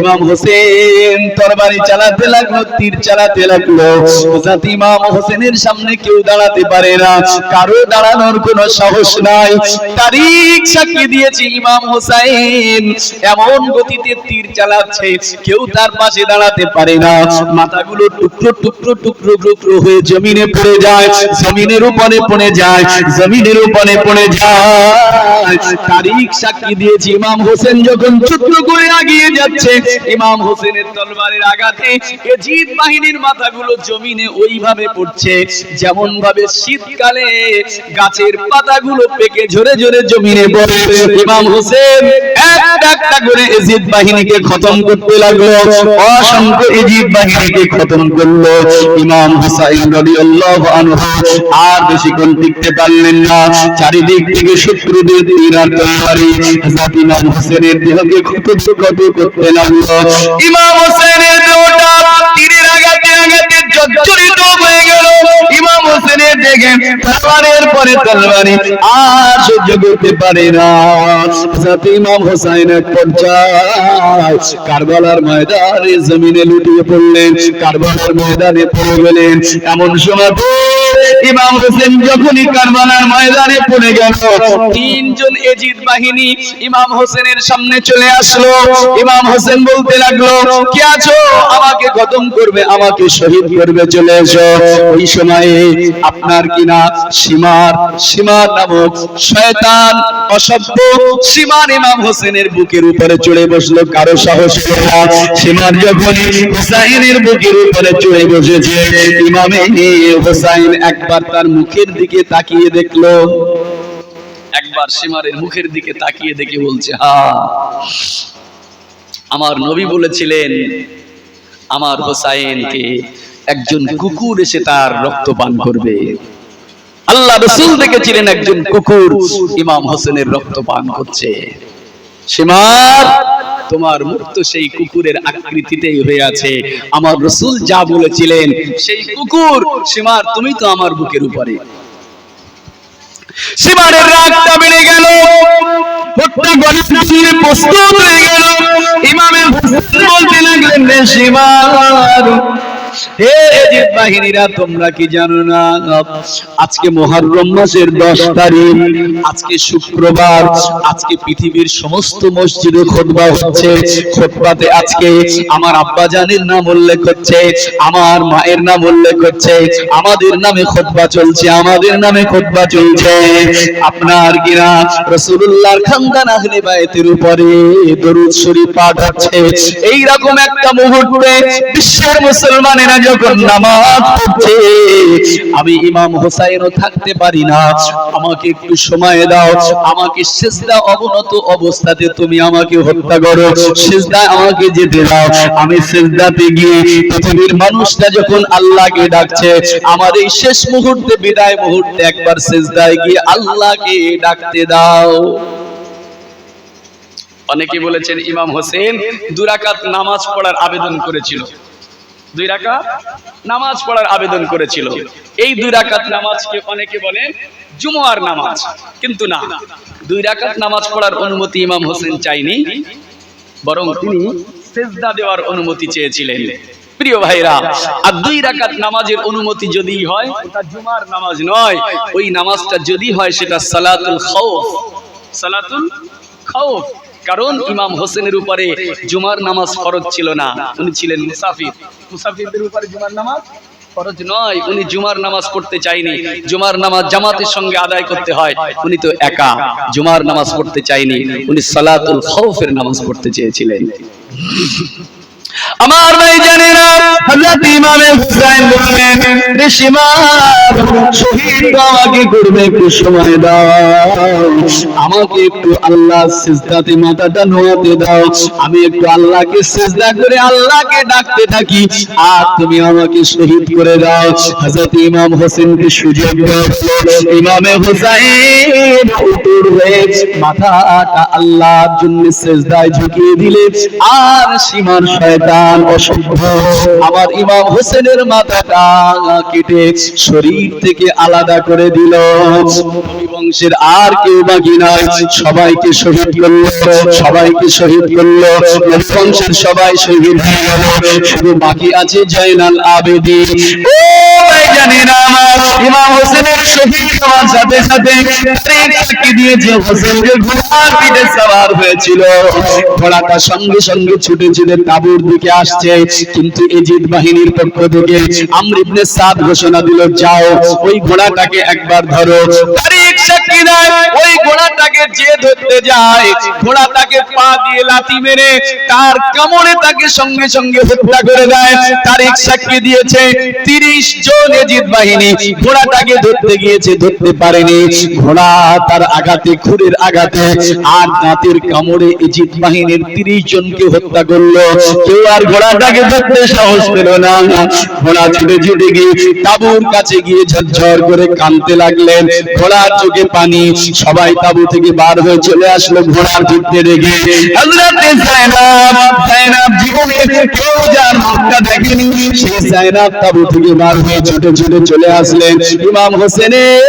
ইমাম হোসেন তরবারি চালাতে লাগলো, তীর চালাতে লাগলো। হযরত ইমাম হোসেনের সামনে কেউ দাঁড়াতে পারে না, কারো দাঁড়ানোর কোনো সাহস নাই। তারিখ সাক্ষী দিয়েছে ইমাম হোসেন এমন গতিতে তীর চালাচ্ছে, কেউ তার পাশে দাঁড়াতে পারে না। মাথাগুলো টুকরো টুকরো টুকরো টুকরো হয়ে জমিনে পড়ে যায়, জমিনের উপরে পড়ে যায়, জমিনের উপরে পড়ে যায়। তারিখ সাক্ষী দিয়েছে ইমাম হোসেন যখন যুদ্ধ করে এগিয়ে যাচ্ছে, ইমাম হোসেনের তরবারির আঘাতে ইয়াজিদ বাহিনীর মাথাগুলো জমিনে ওইভাবে পড়ছে যেমন ভাবে শীতকালে গাছের পাতাগুলো পেকে ঝরে ঝরে জমিনে পড়ে। ইমাম হোসেন একটা একটা করে ইয়াজিদ বাহিনীকে খতম করতে লাগলো, অসংখ্য ইয়াজিদ বাহিনীকে খতম করলো। ইমাম হুসাইন রাদিয়াল্লাহু আনহু আর বেশিক্ষণ টিকতে পারলেন না, চারিদিক থেকে শত্রুদের তীর আর তরবারি হযরত ইমাম হোসেনের দেহকে ক্ষত করতে লাগলো। ইমাম হোসেনের দেহটা তীরের আঘাতে আঘাতে জর্জরিত হয়ে গেল। ইমাম হোসেনের দেখে তরবারের পরে তরবারি আর সহ্য করতে পারে না। হযরত ইমাম হোসেন এক পর্যায়ে কারবালার ময়দানে জমিনে লুটিয়ে পড়লেন, কারবালার ময়দানে পড়ে গেলেন। এমন সময় ইমাম হোসেন যখনই কারবালার ময়দানে পড়ে গেল, তিনজন ইয়াজিদ বাহিনী ইমাম হোসেনের সামনে চলে আসলো। ইমাম হোসেন বলতে লাগলো, কে আছো? আমাকে খতম করবে, আমাকে শহীদ করবে, চলে এসো। ওই সময়ে আপনার কিনা সীমার নামক শয়তান অসভ্য সীমার ইমাম হোসেনের বুকের উপরে চড়ে বসলো। কারো সাহস হলো না। সীমার যখন হুসাইনের বুকের উপরে চড়ে বসেছে, ইমামে হুসাইন একবার তার মুখের দিকে তাকিয়ে দেখলো, একবার সীমারের মুখের দিকে তাকিয়ে দেখে বলছে, হ্যাঁ, আমার নবী বলেছিলেন আমার হোসাইনকে একজন কুকুর এসে তার রক্ত পান করবে। আল্লাহ রাসূল দেখেছিলেন একজন কুকুর ইমাম হোসেনের রক্ত পান করছে। সীমার, তোমার মুখ তো সেই কুকুরের আকৃতিতেই হয়ে আছে। আমার রাসূল যা বলেছিলেন সেই কুকুর। সীমার, তুমি তো আমার বুকের উপরে। সীমারের রাগটা বেড়ে গেল, হত্যা করার জন্য প্রস্তুত হয়ে গেল। ইমামে হোসেন বলতে লাগলেন, রে সীমার, হে এজিদ বাহিনীরা, তোমরা কি জানো না আজকে মুহররম মাসের 10 তারিখ, আজকে শুক্রবার, আজকে পৃথিবীর সমস্ত মসজিদে খুতবা হচ্ছে। খুতবাতে আজকে আমার আব্বা জানের নাম উল্লেখ হচ্ছে, আমার মায়ের নাম উল্লেখ হচ্ছে, আমাদের নামে খুতবা চলছে, আমাদের নামে খুতবা চলছে। আপনার কিনা রাসূলুল্লাহর খানদান আহলে বাইতের উপরে দরুদ শরীফ পাঠ হচ্ছে। এই রকম একটা মুহূর্তে বিশ্বের মুসলমানেরা যখন নামাজ পড়ছে, আমি ইমাম হোসাইনও থাকতে পারি না। আমাকে একটু সময় দাও, আমাকে সিজদা অবনত অবস্থাতে তুমি আমাকে হত্যা করো, সিজদায় আমাকে যেতে দাও। আমি সিজদাতে গিয়ে পৃথিবীর মানুষটা যখন আল্লাহকে ডাকছে, আমার এই শেষ মুহূর্তে, বিদায় মুহূর্তে একবার সিজদায় গিয়ে আল্লাহকে ডাকতে দাও। অনেকে বলেছেন ইমাম হোসেন 2 রাকাত নামাজ পড়ার আবেদন করেছিল, 2 রাকাত নামাজ পড়ার আবেদন করেছিল। এই 2 রাকাত নামাজকে অনেকে বলেন জুমার নামাজ, কিন্তু না, 2 রাকাত নামাজ পড়ার অনুমতি ইমাম হোসেন চাইনি, বরং তিনি সিজদা দেওয়ার অনুমতি চেয়েছিলেন। প্রিয় ভাইরা, আর 2 রাকাত নামাজের অনুমতি যদি হয়, ওটা জুমার নামাজ নয়, ওই নামাজটা যদি হয় সেটা সালাতুল খাউফ, সালাতুল খাউফ। কারণ ইমাম হোসেনের উপরে জুমার নামাজ ফরজ ছিল না, উনি ছিলেন মুসাফির। মুসাফিরদের উপরে জুমার নামাজ ফরজ নয়, উনি জুমার নামাজ পড়তে চাইনি। জুমার নামাজ জামাতের সঙ্গে আদায় করতে হয়, উনি তো একা জুমার নামাজ পড়তে চাইনি, উনি সালাতুল খাউফের নামাজ পড়তে চেয়েছিলেন। আমার ভাই জানেনা, হযরত ইমাম হুসাইন বললেন, রে সীমার শহীদ আমাকে করবে, একটু সময় দাও, আমাকে একটু আল্লাহ সিজদাতে মাথাটা নোয়াতে দাও, আমি একটু আল্লাহকে সিজদা করে আল্লাহকে ডাকতে থাকি, আর তুমি আমাকে শহীদ করে দাও। হযরত ইমাম হোসেনকে সুযোগ দাও। ইমাম হুসাইন উঠুর হয়ে মাথাটা আল্লাহর জন্য সিজদায় ঝুঁকিয়ে দিলে, আর সীমার শয়তান অসভ্য আমার ইমাম হোসেনের মাথাটা কেটে শরীর থেকে আলাদা করে দিল। নবী বংশের আর কেউ বাকি নাই, সবাইকে শহীদ করলো, সবাইকে শহীদ করলো, নবী বংশের সবাই শহীদ হয়ে গেল, শুধু বাকি আছে জয়নাল আবেদীন। ও ভাই জানেনা, ইমাম হোসেনের শহীদ হওয়ার সাথে সাথে সাক্ষী দিয়েছে হোসেনকে ঘোড়ার পিঠে সওয়ার হয়েছিল। ঘোড়াটা সঙ্গে সঙ্গে ছুটে ছুটে তাবুর দিকে আসছে, কিন্তু এজিদ বাহিনীর পক্ষ থেকে আমর ইবনে সাদ ঘোষণা দিল, যাও ওই ঘোড়াটাকে একবার ধরো। তারিখ সাক্ষী দেয়, ওই ঘোড়াটাকে যে ধরতে যায়, ঘোড়াটাকে পা দিয়ে লাথি মেরে তার কামড়ে তাকে সঙ্গে সঙ্গে হত্যা করে দেয়। তারিখ সাক্ষী দিয়েছে 30 জন এজিদ বাহিনী ঘোড়াটাকে ধরতে গিয়েছে, ধরতে পারেনি। ঘোড়া তার আঘাতে, খুরের আঘাতে আর দাঁতের কামড়ে এজিদ বাহিনীর 30 জনকে হত্যা করলো। কেউ আর ঘোড়াটাকে ধরতে সাহস পেল না। ঘোড়া ছুটে ছুটে গিয়ে তাবুর কাছে গিয়ে ঝরঝর করে কাঁদতে লাগলেন, ঘোড়ার চোখে পানি। সবাই তাবু থেকে বার হয়ে চলে আসলো ঘোড়ার ভিতরে রেখে। হযরতে যায়েনাব জীবনে কেউ যার মুখটা দেখেনি, সেই যায়েনাব তাবু থেকে বার হয়ে ছুটে ছুটে চলে আসলেন ইমাম হোসেনের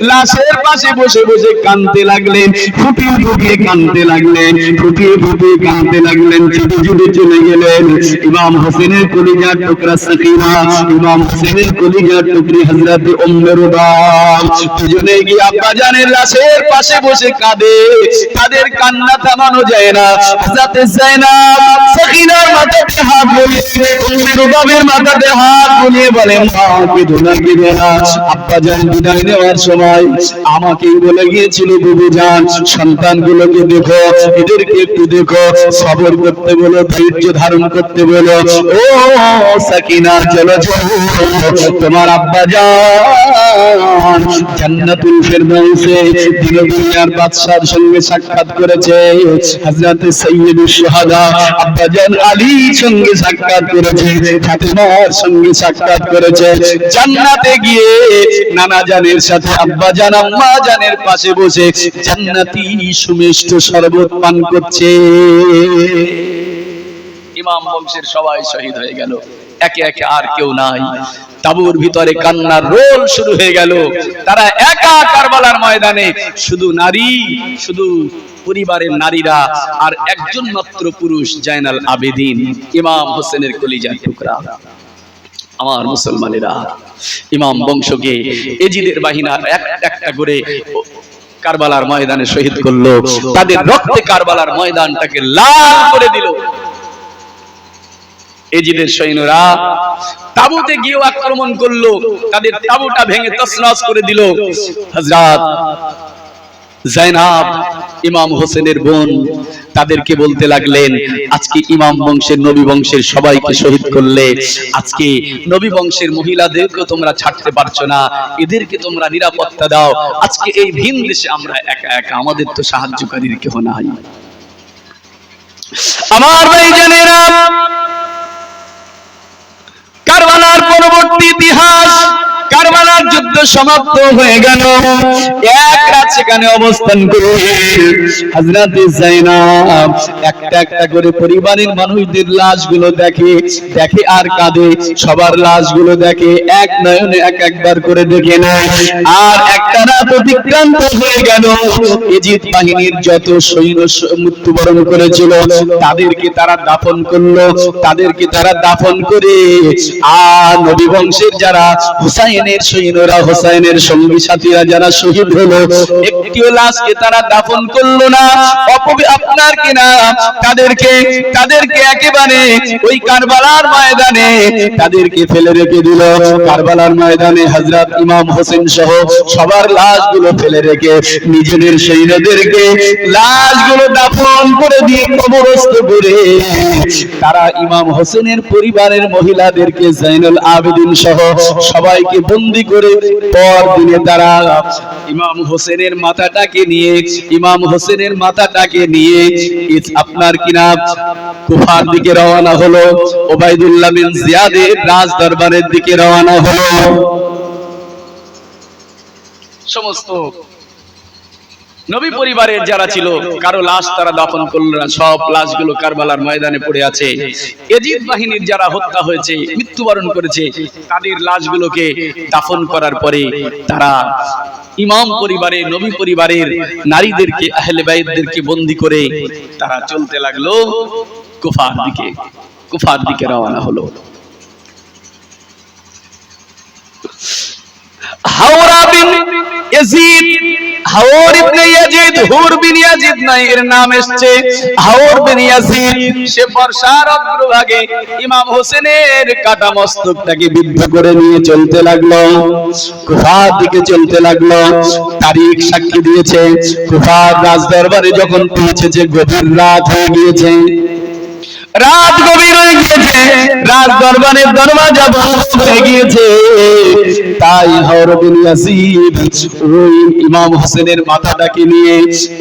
লাশের পাশে বসে বসে কাঁদতে লাগলেন, ফুটিয়ে ফুটিয়ে কাঁদতে লাগলেন, ফুটিয়ে ফুটিয়ে কাঁদতে লাগলেন। ছুটে ছুটে চলে গেলেন ইমাম হোসেনের কলিজার টুকরা সাকিনা, ইমাম হোসেনের কলিজার টুকরি হযরতে উম্মে রুবাব, দুজনে গিয়ে আব্বা জানের লাশের পাশে বসে কাঁদে। তাদের কান্না থামানো যায় না। হযরতে যায়েনাব সাকিনার মাথাতে হাত বুলিয়ে, উম্মে রুবাবের মাথাতে হাত বুলিয়ে বলেন, মা কেঁদো না, কেঁদো না। আব্বা জান বিদায় নেওয়ার সময় আমাকেই বলে গিয়েছিল, বুবু জান সন্তানগুলোকে দেখো, এদেরকে একটু দেখো, সবর করতে বলো, ধৈর্য ধারণ করতে বলো। ও সাকিনা, চলো চলো, তোমার আব্বা জান জান্নাতুল ফেরদাউসে দুনিয়ার বাদশার সঙ্গে সাক্ষাৎ করেছে। হযরতে সাইয়্যিদুশ শুহাদা আব্বা জান আলীর সঙ্গে সাক্ষাৎ করেছে, ফাতেমার সঙ্গে সাক্ষাৎ করেছে। জান্নাতে গিয়ে নানা জানের সাথে আব্বা জান আম্মা জানের পাশে বসে জান্নাতি সুমিষ্ট শরবত পান করছে। ইমাম বংশের সবাই শহীদ হয়ে গেল। একে একে আর কেউ নাই। তাবুর ভিতরে কান্নার রোল শুরু হয়ে গেল। তারা একা কারবালার ময়দানে, শুধু নারী, শুধু পরিবারের নারীরা, আর একজন মাত্র পুরুষ জাইনাল আবেদিন, ইমাম হোসেনের কলিজার টুকরা। আমার মুসলমানেরা, ইমাম বংশকে এজিদের বাহিনী একটা করে কারবালার ময়দানে শহীদ করলো। তাদের রক্তে কারবালার ময়দানটাকে লাল করে দিল। এজিদের সৈন্যরা তাবুতে গিয়ে আক্রমণ করলো, তাদের তাবুটা ভেঙে তছনছ করে দিল। হযরত জাইনাব, ইমাম হোসেনের বোন, তাদেরকে বলতে লাগলেন, আজকে ইমাম বংশের, নবী বংশের সবাইকে শহীদ করলে, আজকে নবী বংশের মহিলাদেরকে তোমরা ছাড়তে পারছো না, এদেরকে তোমরা নিরাপত্তা দাও। আজকে এই ভিন দেশে আমরা একা একা, আমাদের তো সাহায্যকারীর কেউ নাই। আমার ভাইজানেরা, কারবালার পরবর্তী ইতিহাস, কারবালার যুদ্ধ সমাপ্ত হয়ে গেল। এক রাত সেখানে অবস্থান করে হযরত জাইনাব একটা একটা করে পরিবারের মানুষদের লাশগুলো দেখে, দেখে আর কাঁদে। সবার লাশগুলো দেখে, এক নয়নে এক একবার করে দেখে নেয়। আর একটা রাত অতিক্রান্ত হয়ে গেল। এজিদ বাহিনীর যত সৈন্য মৃত্যুবরণ করেছিল তাদেরকে তারা দাফন করলো। তাদেরকে তারা দাফন করে, আর নবী বংশের যারা হুসাইনের সৈন্যরা, হুসাইনের সঙ্গী সাথীরা যারা শহীদ হলো, একটিও লাশকে তারা দাফন করলো না। আপনার কিনা তাদেরকে একেবারে ওই কারবালার ময়দানে তাদেরকে ফেলে রেখে দিল। কারবালার ময়দানে হযরত ইমাম হোসেন সহ সবার লাশগুলো ফেলে রেখে নিজেদের সৈন্যদেরকে লাশগুলো দাফন করে দিয়ে কবরস্থ করে তারা ইমাম হোসেনের পরিবারের মহিলাদেরকে জাইনুল আবেদিন সহ সবাইকে বন্দী করে পরদিনে তারা ইমাম হোসেনের মাথাটাকে নিয়ে আপনার কিনা কুফার দিকে রওনা হলো। ওবাইদুল্লাহ বিন জিয়াদের রাজ দরবারের দিকে রওনা হলো। সমস্ত নবী পরিবারের যারা ছিল কারো লাশ তারা দাফন করল না, সব লাশগুলো কারবালার ময়দানে পড়ে আছে। এজিদ বাহিনীর যারা হত্যা হয়েছে, মৃত্যুবরণ করেছে, তাদের লাশগুলোকে দাফন করার পরে তারা ইমাম পরিবারের, নবী পরিবারের নারীদেরকে, আহলে বাইতদেরকে বন্দী করে তারা চলতে লাগলো কুফার দিকে রওনা হলো। হাওরা বিন ইয়াজিদ, হাওর ইবনে ইয়াজিদ, হুর বিন ইয়াজিদ নাই, এর নাম এসেছে হাওর বিন ইয়াজিদ। সে বর্ষার অগ্রভাগে ইমাম হোসেনের কাটা মস্তকটাকে বিদ্ধ করে নিয়ে চলতে লাগলো, কুফার দিকে চলতে লাগলো। তারিখ সাক্ষী দিয়েছে, কুফার রাজ দরবারে যখন পৌঁছেছে গভীর রাত হয়ে গিয়েছে। রাত গভীর হয়ে গিয়েছে, রাজ দরবারের দরওয়াজা বন্ধ হয়ে গিয়েছে। তাই হাওর বিন ইয়াজিদ ওই ইমাম হোসেনের মাথাটাকে নিয়ে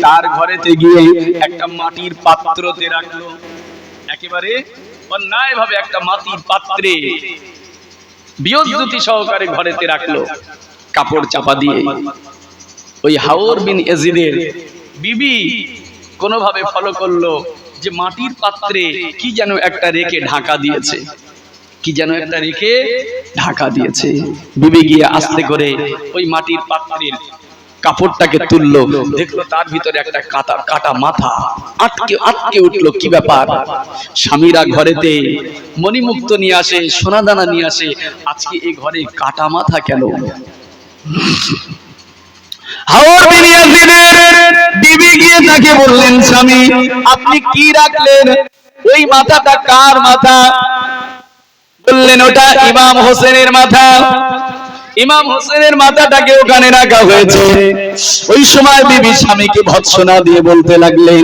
তার ঘরেতে গিয়ে একটা মাটির পাত্রতে রাখলো। একেবারে অন্যায়ভাবে একটা মাটির পাত্রে বিয়জ্জতি সহকারে ঘরেতে রাখলো, কাপড় চাপা দিয়ে। ওই হাওর বিন ইয়াজিদের বিবি কোনোভাবে ফলো করলো যে মাটির পাত্রে কি যেন একটা রেখে ঢাকা দিয়েছে, বিবি গিয়ে আস্তে করে ওই মাটির পাত্রের কাপড়টাকে তুললো, দেখলো তার ভিতরে একটা কাটা মাথা আটকে উঠলো। কি ব্যাপার? স্বামীরা ঘরেতে মণিমুক্ত নিয়ে আসে, সোনাদানা নিয়ে আসে, আজকে এই ঘরে কাটা মাথা কেন? হাওর বিন ইয়াজিদের বিবি গিয়ে তাকে বললেন, স্বামী আপনি কি রাখলেন? ওই মাথাটা কার মাথা? বললেন ওটা ইমাম হোসেনের মাথা। ইমাম হোসেনের মাথাটাকে ওখানে রাখা হয়েছে। ওই সময় বিবি স্বামীকে ভৎসনা দিয়ে বলতে লাগলেন,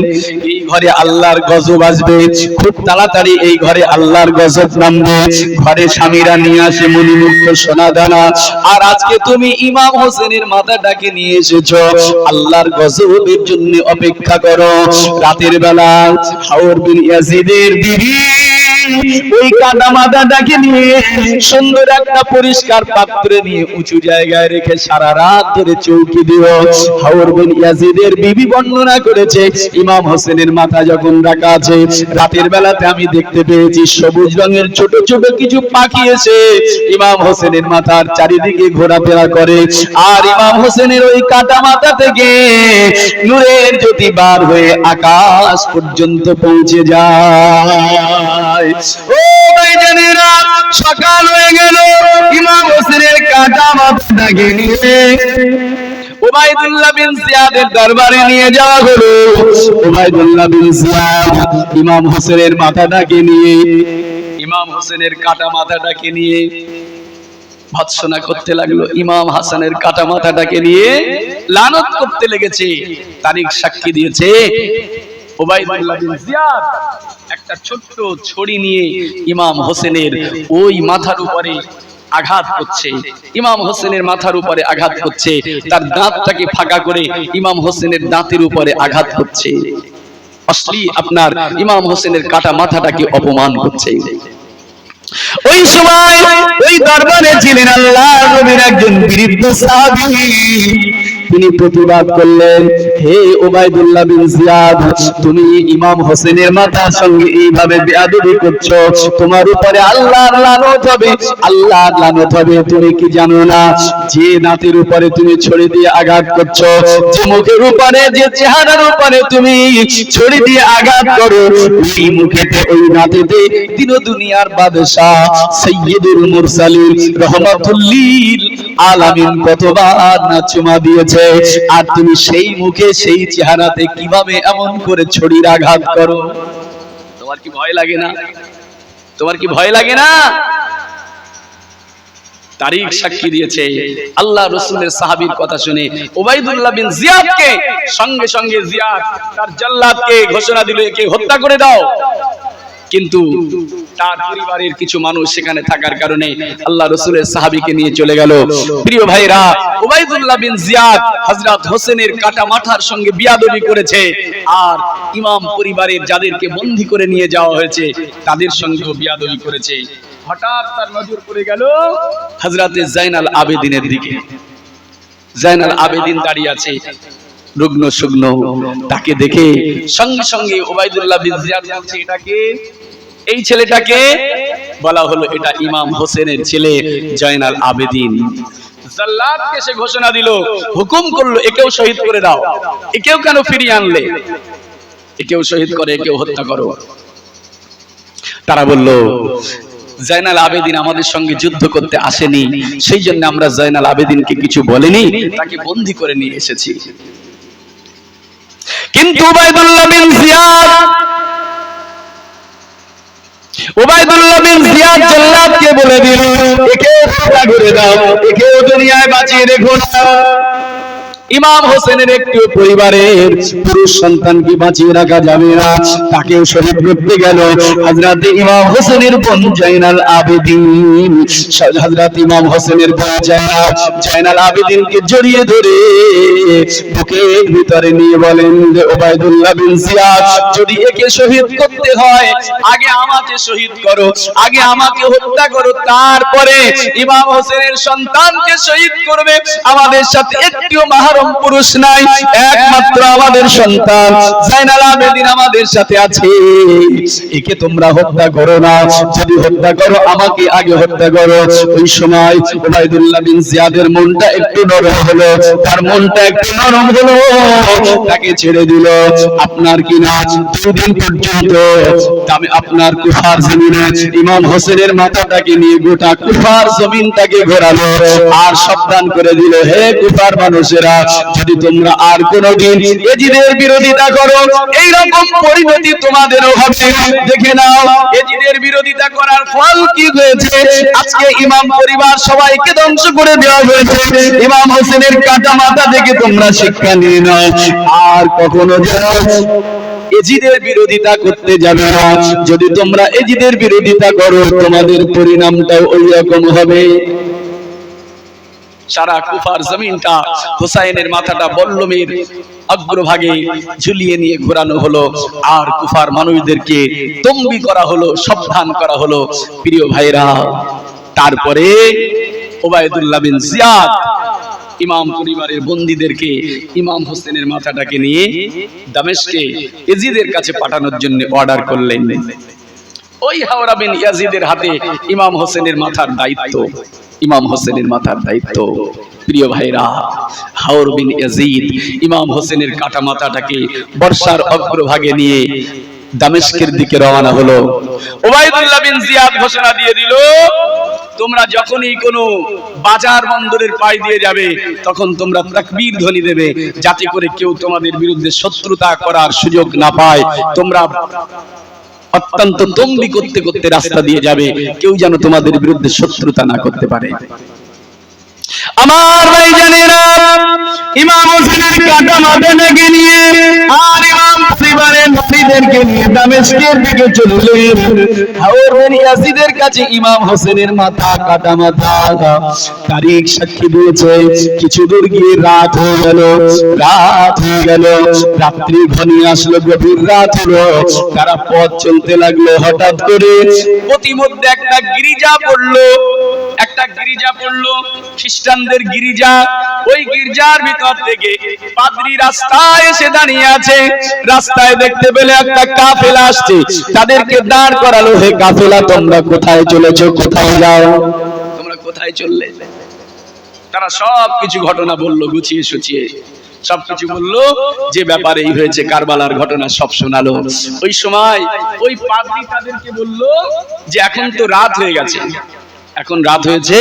এই ঘরে আল্লাহর গজব আসবে, খুব তাড়াতাড়ি এই ঘরে আল্লাহর গজব নামবে। ঘরে স্বামীরা নিয়ে আসে মণিমুক্ত সোনাদানা, আর আজকে তুমি ইমাম হোসেনের মাথাটাকে নিয়ে এসেছো, আল্লাহর গজবের জন্য অপেক্ষা করো। রাতের বেলা হাওর বিন ইয়াজিদের বিবি ওই কাটা মাথাটাকে নিয়ে সুন্দর একটা পরিষ্কার পাত্রে নিয়ে উঁচু জায়গায় রেখে সারা রাত ধরে চৌকি দিল। হাওর বিন ইয়াজিদের বিবি বর্ণনা করেছে, ইমাম হোসেনের মাথা যখন রাখা আছে, রাতের বেলাতে আমি দেখতে পেয়েছি সবুজ রঙের ছোট ছোট কিছু পাখি এসে ইমাম হোসেনের মাথার চারিদিকে ঘোরাফেরা করে, আর ইমাম হোসেনের ওই কাটা মাথা থেকে নূরের জ্যোতি বার হয়ে আকাশ পর্যন্ত পৌঁছে যায়। ও ভাইজানেরা, সকাল হয়ে গেল, ইমাম হোসেনের কাটা মাথাটাকে নিয়ে উবাইদুল্লাহ বিন জিয়াদের দরবারে নিয়ে যাওয়া হলো। উবাইদুল্লাহ বিন জিয়াদ ইমাম হোসেনের মাথাটাকে নিয়ে, ইমাম হোসেনের কাটা মাথাটাকে নিয়ে ভৎসনা করতে লাগলো। ইমাম হাসানের কাটা মাথাটাকে নিয়ে লানত করতে লেগেছে। তারিখ সাক্ষী দিয়েছে, উবাইদুল্লাহ বিন জিয়াদ একটা ছোট্ট ছড়ি নিয়ে ইমাম হোসেনের ওই মাথার উপরে আঘাত করছে, ইমাম হোসেনের মাথার উপরে আঘাত করছে, তার দাঁতটাকে ফাঁকা করে ইমাম হোসেনের দাঁতের উপরে আঘাত করছে। আসলে আপনার ইমাম হোসেনের কাটা মাথাটাকে অপমান করছে। ওই সময় ওই দরবারে ছিলেন আল্লাহর নবীর একজন বৃদ্ধ সাহাবী। তিনি প্রতিবাদ করলেন, হে উবাইদুল্লাহ বিন জিয়াদ, তুমি ইমাম হোসেনের মাথার সঙ্গে এইভাবে বেয়াদবি করছো, তোমার উপরে আল্লাহর লানত হবে, আল্লাহর লানত হবে। তুমি কি জানো না যে নাতির উপরে তুমি ছড়ি দিয়ে আঘাত করছো, যে মুখের উপরে, যে চেহারার উপরে তুমি ছড়ি দিয়ে আঘাত করো, ওই মুখেতে, ওই নাতিতে দিন দুনিয়ার বাদশা সাইয়্যিদুল মুরসালিন রাহমাতুল লিল আলামিন কতবার না চুমা দিয়েছে, আর তুমি সেই মুখে, সেই চেহারাতে কিভাবে এমন করে ছড়ির আঘাত করো? তোমার কি ভয় লাগে না? তোমার কি ভয় লাগে না? তারিখ সাক্ষী দিয়েছে, আল্লাহ রাসূলের সাহাবীর কথা শুনে উবাইদুল্লাহ বিন জিয়াদকে সঙ্গে সঙ্গে জিয়াদ তার জাল্লাদকে ঘোষণা দিল, একে হত্যা করে দাও। কিন্তু তার পরিবারের কিছু মানুষ সেখানে থাকার কারণে আল্লাহ রাসূলের সাহাবীকে নিয়ে চলে গেল। প্রিয় ভাইরা, উবাইদুল্লাহ বিন জিয়াদ হযরত হোসেনের কাটা মাথার সঙ্গে বিয়াদবি করেছে, আর ইমাম পরিবারের যাদেরকে বন্দী করে নিয়ে যাওয়া হয়েছে তাদের সঙ্গেও বিয়াদবি করেছে। হঠাৎ তার নজর পড়ে গেল হযরতে জাইনাল আবেদিনের দিকে। জাইনাল আবেদিন দাঁড়িয়ে আছে রুগ্ন শুগ্ন, তাকে দেখে সঙ্গে সঙ্গে উবাইদুল্লাহ বিন জিয়াদ বলছে, এটাকে, এই ছেলেটাকে বলা হলো এটা ইমাম হোসেনের ছেলে জাইনাল আবেদিন। জাল্লাদকে সে ঘোষণা দিল, হুকুম করলো, একেও শহীদ করে দাও। একেও কেন ফিরিয়ে আনলে? একেও শহীদ করে, একেও হত্যা করো। তারা বলল, জাইনাল আবেদিন আমাদের সঙ্গে যুদ্ধ করতে আসেনি, সেই জন্য আমরা জাইনাল আবেদিনকে কিছু বলিনি, তাকে বন্দী করে নিয়ে এসেছি। কিন্তু উবাইদুল্লাহ বিন জিয়াদ জাল্লাদকে বলে দিল, একে হত্যা করে দাও, একেও দুনিয়ায় বাঁচিয়ে রেখো না। ইমাম হোসেনের একটি পরিবারের পুরুষ সন্তানকে বাঁচিয়ে রাখা যাবে না, তাকেও শহীদ করতে গেল হযরত ইমাম হোসেনের বোন জাইনাল আবেদিন। হযরত ইমাম হোসেনের বোন জাইনাল আবেদিনকে জড়িয়ে ধরে বুকের ভিতরে নিয়ে বলেন যে, উবাইদুল্লাহ বিন জিয়াদ, যদি একে শহীদ করতে হয় আগে আমাকে শহীদ করো, আগে আমাকে হত্যা করো, তারপরে ইমাম হোসেনের সন্তানকে শহীদ করবে। আমাদের সাথে একটিও মাহরম পুরুষ নাই, একমাত্র আমাদের সন্তান জাইনাল আবেদিন আমাদের সাথে আছে, একে তোমরা হত্যা করো না, যদি হত্যা করো আমাকে আগে হত্যা করো। ওই সময় উবাইদুল্লাহ বিন জিয়াদের মনটা একটু নরম হলো, তার মনটা একটু নরম হলো, তাকে ছেড়ে দিল। আপনার কি না দুদিন পর্যন্ত আমি আপনার কুফার জমিনে ইমাম হোসেনের মাথাটাকে নিয়ে গোটা কুফার জমিনটাকে ঘোরালো, আর সাবধান করে দিল, হে কুফার মানুষেরা, যদি তোমরা আর কোনদিন এজিদের বিরোধিতা করো, এই রকম পরিণতি তোমাদেরও হবে। দেখে নাও এজিদের বিরোধিতা করার ফল কি হয়েছে। আজকে ইমাম পরিবার সবাইকে ধ্বংস করে দেওয়া হয়েছে। ইমাম হোসেনের কাটা মাথা থেকে তোমরা শিক্ষা নিয়ে নাও, আর কখনো যেন এজিদের বিরোধিতা করতে যাবে না। যদি তোমরা এজিদের বিরোধিতা করো, তোমাদের পরিণামটাও ওই রকম হবে। সারা কুফার জমিনটা হুসাইনের মাথাটা বল্লমের অগ্রভাগে ঝুলিয়ে নিয়ে ঘোরানো হলো, আর কুফার মানুষদেরকে তম্বি করা হলো, সাবধান করা হলো। প্রিয় ভাইরা, তারপরে ওবায়দুল্লাহ বিন জিয়াদ ইমাম পরিবারের বন্দীদেরকে ইমাম হোসেনের মাথাটাকে নিয়ে দামেস্কে ইয়াজিদের কাছে পাঠানোর জন্য অর্ডার করলেন। ওই হাওরা বিন ইয়াজিদের হাতে ইমাম হোসেনের মাথার দায়িত্ব, ইমাম হোসেনের মাথার দায়িত্ব। প্রিয় ভাইরা, হাওর বিন ইয়াজিদ ইমাম হোসেনের কাটা মাথাটাকে বর্ষার অগ্রভাগে নিয়ে দামেস্কের দিকে রওনা হলো। ওবায়দুল্লাহ বিন জিয়াদ ঘোষণা দিয়ে দিল, তোমরা যখনই কোনো বাজার বন্দরের পাশ দিয়ে যাবে তখন তোমরা তাকবীর ধ্বনি দেবে, যাতে করে কেউ তোমাদের বিরুদ্ধে শত্রুতা করার সুযোগ না পায়। তোমরা অত্যন্ত তম্বি করতে করতে রাস্তা দিয়ে যাবে, কেউ যেন তোমাদের বিরুদ্ধে শত্রুতা না করতে পারে। আমার ভাইজানেরা, ইমাম হোসেনের কাটা মাথাটাকে নিয়ে আর ইমাম পরিবারের নবীদেরকে নিয়ে দামেস্কের দিকে চললেন। হাওর বিন ইয়াজিদের কাছে ইমাম হোসেনের মাথা, কাটা মাথা। তারিখ সাক্ষী দিয়েছে, কিছু দূর গিয়ে রাত হয়ে গেল, রাত হয়ে গেল, রাত্রি ঘনিয়ে আসলো, গভীর রাত হলো। তারা পথ চলতে লাগলো। হঠাৎ করে প্রতিমধ্যে একটা গির্জা পড়লো, একটা গির্জা পড়লো, খ্রিস্টানদের গির্জা। ওই গির্জার ভিতর থেকে পাদ্রী রাস্তায় এসে দাঁড়িয়ে আছে। রাস্তায় দেখতে পেলে একটা কাফেলা আসছে, তাদেরকে দাঁড় করালো। হে কাফেলা, তোমরা কোথায় চলেছো? কোথায় যাও? তোমরা কোথায় চললে? তারা সব কিছু ঘটনা বললো, গুছিয়ে সুচিয়ে সবকিছু বললো, যে ব্যাপারে এই হয়েছে, কারবালার ঘটনা সব শোনালো। ওই সময় ওই পাদ্রী তাদেরকে বললো যে এখন তো রাত হয়ে গেছে, এখন রাত হয়েছে,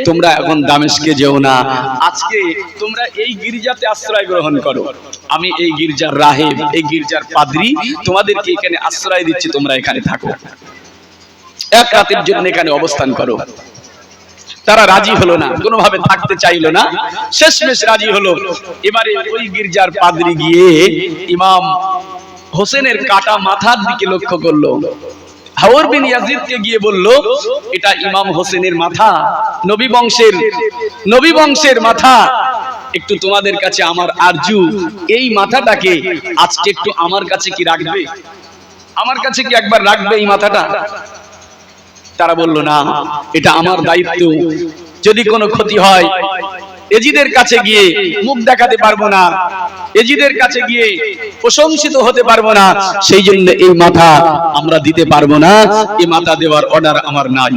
তোমরা এখন দামেস্কে যেও না, আজকে তোমরা এই গির্জাতে আশ্রয় গ্রহণ করো। আমি এই গির্জার রাহেব, এই গির্জার পাদ্রী, তোমাদেরকে এখানে আশ্রয় দিচ্ছি, তোমরা এখানে থাকো, এক রাতের জন্য এখানে অবস্থান করো। তারা রাজি হলো না, কোনোভাবে থাকতে চাইলো না, শেষমেশ রাজি হলো। এবারে ওই গির্জার পাদ্রী গিয়ে ইমাম হোসেনের কাটা মাথার দিকে লক্ষ্য করলো। হাওর বিন ইয়াজিদকে গিয়ে বলল, এটা ইমাম হোসেনের মাথা, নবী বংশের মাথা। একটু তোমাদের কাছে আমার আরজু, এই মাথাটাকে আজকে একটু আমার কাছে কি রাখবে? আমার কাছে কি একবার রাখবে এই মাথাটা? তারা বলল, না, এটা আমার দায়িত্ব, যদি কোনো ক্ষতি হয় এজিদের কাছে গিয়ে মুখ দেখাতে পারবো না, এজিদের কাছে গিয়ে প্রশংসিত হতে পারবো না, সেই জন্য এই মাথা আমরা দিতে পারবো না, এই মাথা দেওয়ার অর্ডার আমার নাই।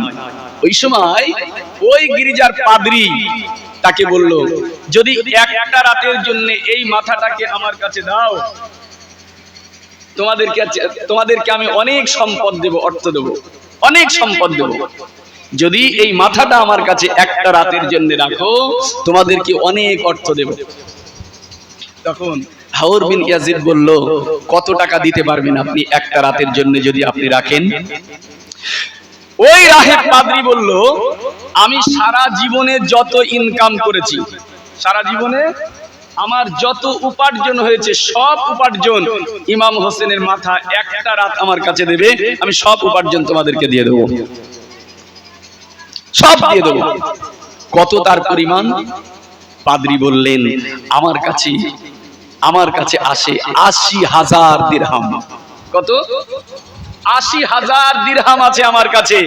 ওই সময় ওই গির্জার পাদ্রী তাকে বলল, যদি একটা রাতের জন্য এই মাথাটাকে আমার কাছে দাও, তোমাদেরকে আমি অনেক সম্পদ দেব, অর্থ দেব, অনেক সম্পদ দেব। যদি এই মাথাটা আমার কাছে একটা রাতের জন্য রাখো, তোমাদেরকে অনেক অর্থ দেব। তখন হাওর বিন ইয়াজিদ বলল, কত টাকা দিতে পারবেন আপনি একটা রাতের জন্য যদি আপনি রাখেন? ওই রাহেব পাদ্রী বলল, আমি সারা জীবনে যত ইনকাম করেছি, সারা জীবনে আমার যত উপার্জন হয়েছে, সব উপার্জন ইমাম হোসেনের মাথা একটা রাত আমার কাছে দেবে, আমি সব উপার্জন তোমাদেরকে দিয়ে দেবো, সব দিয়ে দেবো। কত তার পরিমাণ? পাদ্রী বললেন, আমার কাছে আসে ৮০,০০০ দিরহাম। কত? ৮০,০০০ দিরহাম আছে আমার কাছে।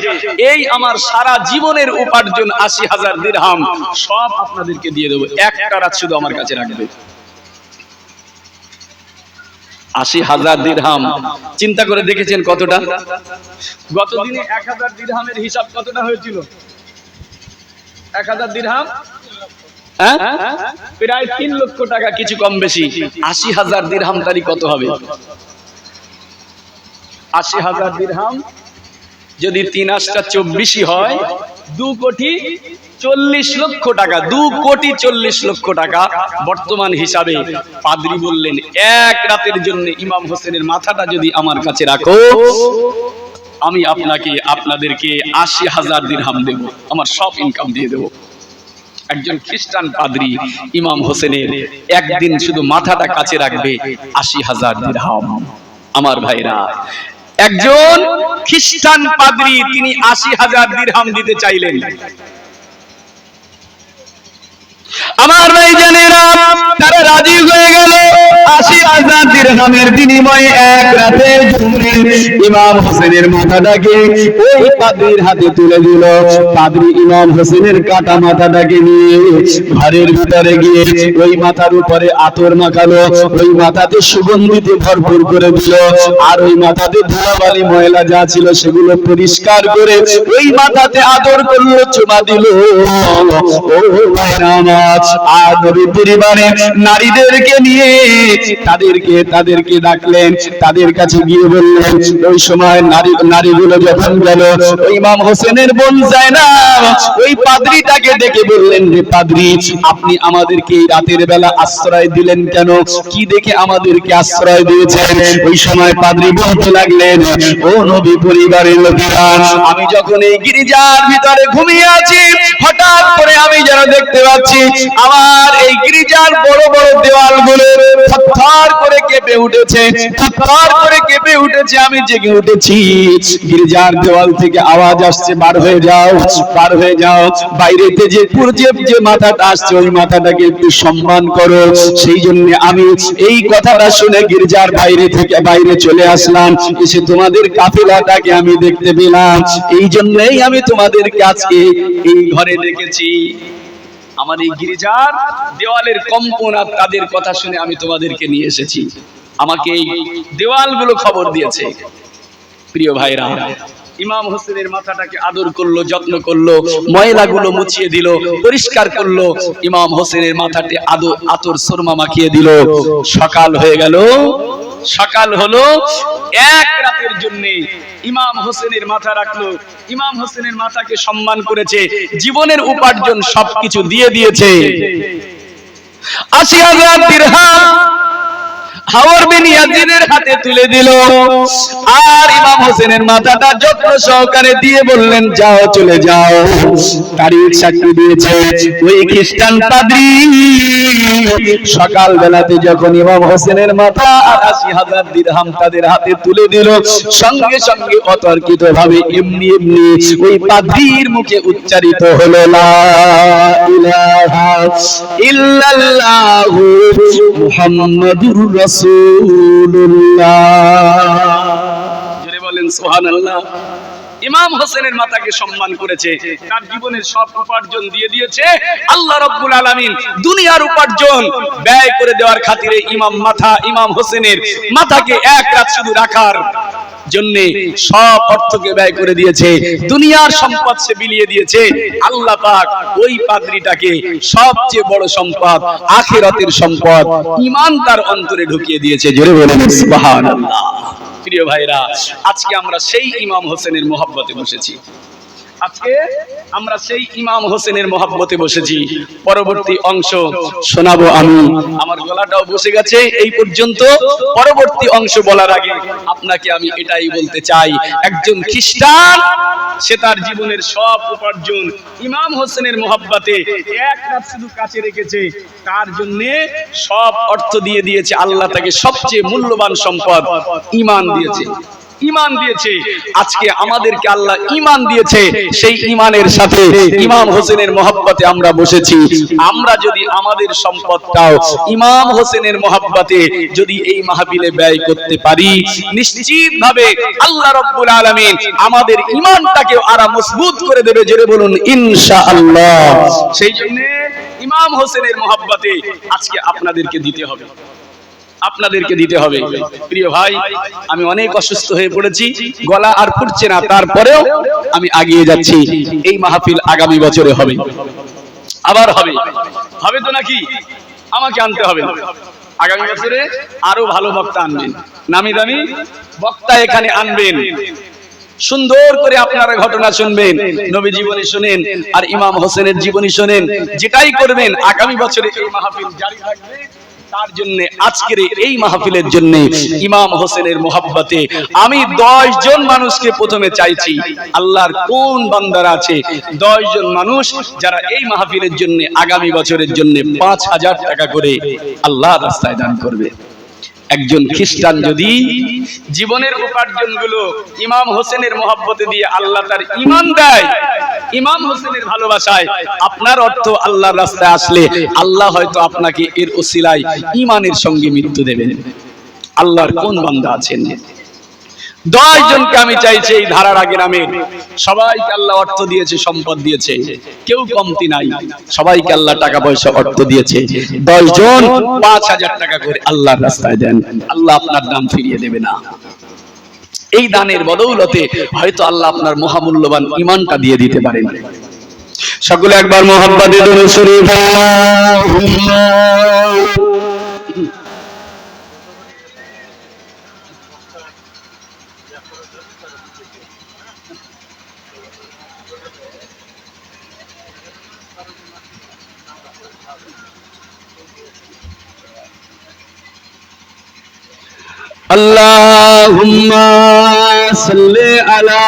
এই আমার সারা জীবনের উপার্জন ৮০,০০০ দিরহাম, সব আপনাদেরকে দিয়ে দেবো, একটা রাত শুধু আমার কাছে রাখবে। ৮০,০০০ দিরহাম, চিন্তা করে দেখেছেন কতটা? গতদিনে ১,০০০ দিরহামের হিসাব কতটা হয়েছিল? ১,০০০ দিরহাম প্রায় ৩ লক্ষ টাকা, কিছু কম বেশি। ৮০,০০০ দিরহাম তারি কত হবে? ৮০,০০০ দিরহাম যদি ৩ ৮টা ২৪ হয়, ২,৪০,০০,০০০ টাকা, ২,৪০,০০,০০০ টাকা বর্তমান হিসাবে। পাদ্রী বললেন, এক রাতের জন্য ইমাম হোসেনের মাথাটা যদি আমার কাছে রাখো, আমি আপনাদেরকে ৮০,০০০ দিরহাম দেব, আমার সব ইনকাম দিয়ে দেব। একজন খ্রিস্টান পাদ্রী ইমাম হোসেনের একদিন শুধু মাথাটা কাছে রাখবে, ৮০,০০০ দিরহাম। আমার ভাইরা, একজন খ্রিস্টান পাদ্রী তিনি ৮০,০০০ দিরহাম দিতে চাইলেন। আমার ভাইজানেরা, তারা রাজি হয়ে গেল ৮০,০০০ দিরহামের বিনিময়ে এক রাতের জন্য ইমাম হোসেনের মাথাটাকে ওই পাদ্রীর হাতে তুলে দিল। পাদ্রী ইমাম হোসেনের কাটা মাথাটাকে নিয়ে ঘরের ভিতরে গিয়ে ওই মাথার উপরে আতর মাখালো, ওই মাথাতে সুগন্ধিতে ভরপুর করে দিল, আর ওই মাথাতে ধুলাবালি ময়লা যা ছিল সেগুলো পরিষ্কার করে ওই মাথাতে আদর করলো, চুমা দিল। ও ভাইরা আমার, আর নবী পরিবারে নারীদেরকে নিয়ে তাদেরকে ডাকলেন, তাদের কাছে গিয়ে বললেন। ওই সময় নারীগুলো যখন গেল, ওই ইমাম হোসেনের বোন যায়নাব ওই পাদ্রীটাকে ডেকে বললেন, রে পাদ্রী, আপনি আমাদেরকে এই রাতের বেলা আশ্রয় দিলেন কেন? কি দেখে আমাদেরকে আশ্রয় দিয়েছেন? ওই সময় পাদ্রী বলতে লাগলেন, ও নবী পরিবারের লোকেরা, আমি যখন এই গির্জার ভিতরে ঘুমিয়ে আছি, হঠাৎ করে আমি যেন দেখতে পাচ্ছি আমার এই গির্জার বড় বড় দেওয়ালগুলো থরথর করে কেঁপে উঠেছে, থরথর করে কেঁপে উঠেছে। আমি জেগে উঠেছি, গির্জার দেওয়াল থেকে আওয়াজ আসছে, বার হয়ে যাও, বার হয়ে যাও, বাইরেতে যে মাথাটা আসছে ওই মাথাটাকে একটু সম্মান করো। সেই জন্য আমি এই কথাটা শুনে গির্জার বাইরে চলে আসলাম, এসে তোমাদের কাফেলাটাকে আমি দেখতে পেলাম। এই জন্যই আমি তোমাদেরকে আজকে এই ঘরে ডেকেছি। আমার এই গির্জার দেওয়ালের কম্পন আর তাদের কথা শুনে আমি তোমাদেরকে নিয়ে এসেছি। আমাকে এই দেওয়ালগুলো খবর দিয়েছে। প্রিয় ভাইরা, ইমাম হোসেনের মাথাটাকে আদর করলো, যত্ন করলো, ময়লাগুলো মুছিয়ে দিল, পরিষ্কার করলো, ইমাম হোসেনের মাথাতে আতর সুরমা মাখিয়ে দিল। সকাল হয়ে গেল, সকাল হলো, এক রাতের জন্য ইমাম হোসেনের মাথা রাখলো। ইমাম হোসেনের মাথাকে সম্মান করেছে, জীবনের উপার্জন সবকিছু দিয়ে দিয়েছে। ৮০,০০০ দিরহাম হাওর বিন ইয়াজিদের হাতে তুলে দিল, আর ইমাম হোসেনের মাথাটা যত্ন সহকারে দিয়ে বললেন, যাও, চলে যাও। তারিখ সাক্ষী দিয়েছে ওই খ্রিস্টান পাদ্রী সকাল বেলাতে যখন ইমাম হোসেনের মাথা আর ৮০,০০০ দিরহাম তাদের হাতে তুলে দিল, সঙ্গে সঙ্গে অতর্কিত ভাবে এমনি এমনি ওই পাদ্রীর মুখে উচ্চারিত হলো, লা ইলাহা ইল্লাল্লাহু মুহাম্মাদুর রাসূলুল্লাহ। জোরে বলেন সুবহানাল্লাহ। ইমাম হোসেনের মাথাকে সম্মান করেছে, তার জীবনের সব উপার্জন দিয়ে দিয়েছে। আল্লাহ রাব্বুল আলামিন দুনিয়ার উপার্জন ব্যয় করে দেওয়ার খাতিরে ইমাম হোসেনের মাথাকে এক রাত শুধু রাখার জন্য সব অর্থকে ব্যয় করে দিয়েছে, দুনিয়ার সম্পদ সে বিলিয়ে দিয়েছে। আল্লাহ পাক ওই পাদ্রীটাকে সবচেয়ে বড় সম্পদ, আখিরাতের সম্পদ, ঈমান তার অন্তরে ঢুকিয়ে দিয়েছে। জোরে বলেন সুবহানাল্লাহ। প্রিয় ভাইরা, আজকে আমরা সেই ইমাম হোসেনের মহব্বতে বসেছি। আজকে আমরা সেই ইমাম হোসেনের মহব্বতে বসেছি। পরবর্তী অংশ শোনাবো আমি। আমার গলাটাও বসে গেছে এই পর্যন্ত। পরবর্তী অংশ বলার আগে আপনাকে আমি এটাই বলতে চাই, একজন খ্রিস্টান সে তার জীবনের সব উপার্জন ইমাম হোসেনের মহব্বতে এক রাত শুধু কাছে রেখেছে, তার জন্য সব অর্থ দিয়ে দিয়েছে। আল্লাহ তাকে সবচেয়ে মূল্যবান সম্পদ ঈমান দিয়েছে, ঈমান দিয়েছে। আজকে আমাদেরকে আল্লাহ ঈমান দিয়েছে, সেই ঈমানের সাথে ইমাম হোসেনের মহব্বতে আমরা বসেছি। আমরা যদি আমাদের সম্পদটাও ইমাম হোসেনের মহব্বতে যদি এই মাহফিলে ব্যয় করতে পারি, নিশ্চিতভাবে আল্লাহ রাব্বুল আলামিন আমাদের ঈমানটাকে আরো মজবুত করে দেবে। জোরে বলুন ইনশাআল্লাহ। সেই জন্য ইমাম হোসেনের মহব্বতে আজকে আপনাদেরকে দিতে হবে, আপনাদেরকে দিতে হবে। প্রিয় ভাই, আমি অনেক অসুস্থ হয়ে পড়েছি, গলা আর ফুটছে না, তারপরেও আমি এগিয়ে যাচ্ছি। এই মাহফিল আগামী বছরে হবে, আবার হবে, হবে তো নাকি? আমাকে আনতে হবে আগামী বছরে, আরো ভালো বক্তা আনবেন, নামি দামি বক্তা এখানে আনবেন। সুন্দর করে আপনারা ঘটনা শুনবেন, নবী জীবনী শুনেন আর ইমাম হোসেনের জীবনী শুনেন। যেটাই করবেন আগামী বছরে এই মাহফিল জারি থাকবে। তার জন্য আজকের এই মাহফিলের জন্য ইমাম হোসেনের মহব্বতে আমি 10 জন মানুষকে প্রথমে চাইছি। আল্লাহর কোন বান্দারা আছে 10 জন মানুষ যারা এই মাহফিলের জন্য আগামী বছরের জন্য 5,000 টাকা করে আল্লাহর রাস্তায় দান করবে। একজন খ্রিস্টান যদি জীবনের উপার্জনগুলো ইমাম হোসেনের মহব্বতে দিয়ে আল্লাহ তার ঈমান দেয়, ইমাম হোসেনের ভালোবাসায় আপনার অর্থ আল্লাহর রাস্তায় আসলে আল্লাহ হয়তো আপনাকে এর ওসিলায় ঈমানের সঙ্গে মৃত্যু দেবেন। আল্লাহর কোন বান্দা আছেন? 10 জনকে আমি চাইছি এই ধারারা গ্রামের সবাইকে আল্লাহ অর্থ দিয়েছে, সম্পদ দিয়েছে, কেউ কমতি নাই, সবাইকে আল্লাহ টাকা পয়সা অর্থ দিয়েছে। 10 জন 5000 টাকা করে আল্লাহর রাস্তায় দেন, আল্লাহ আপনার দাম ফিরিয়ে দেবে না। এই দানের বদৌলতে হয়তো আল্লাহ আপনার মহামূল্যবান ঈমানটা দিয়ে দিতে পারেন। সকলে একবার মুহাব্বতে দরুদ শরীফ আল্লাহুম্মা اللهم صل على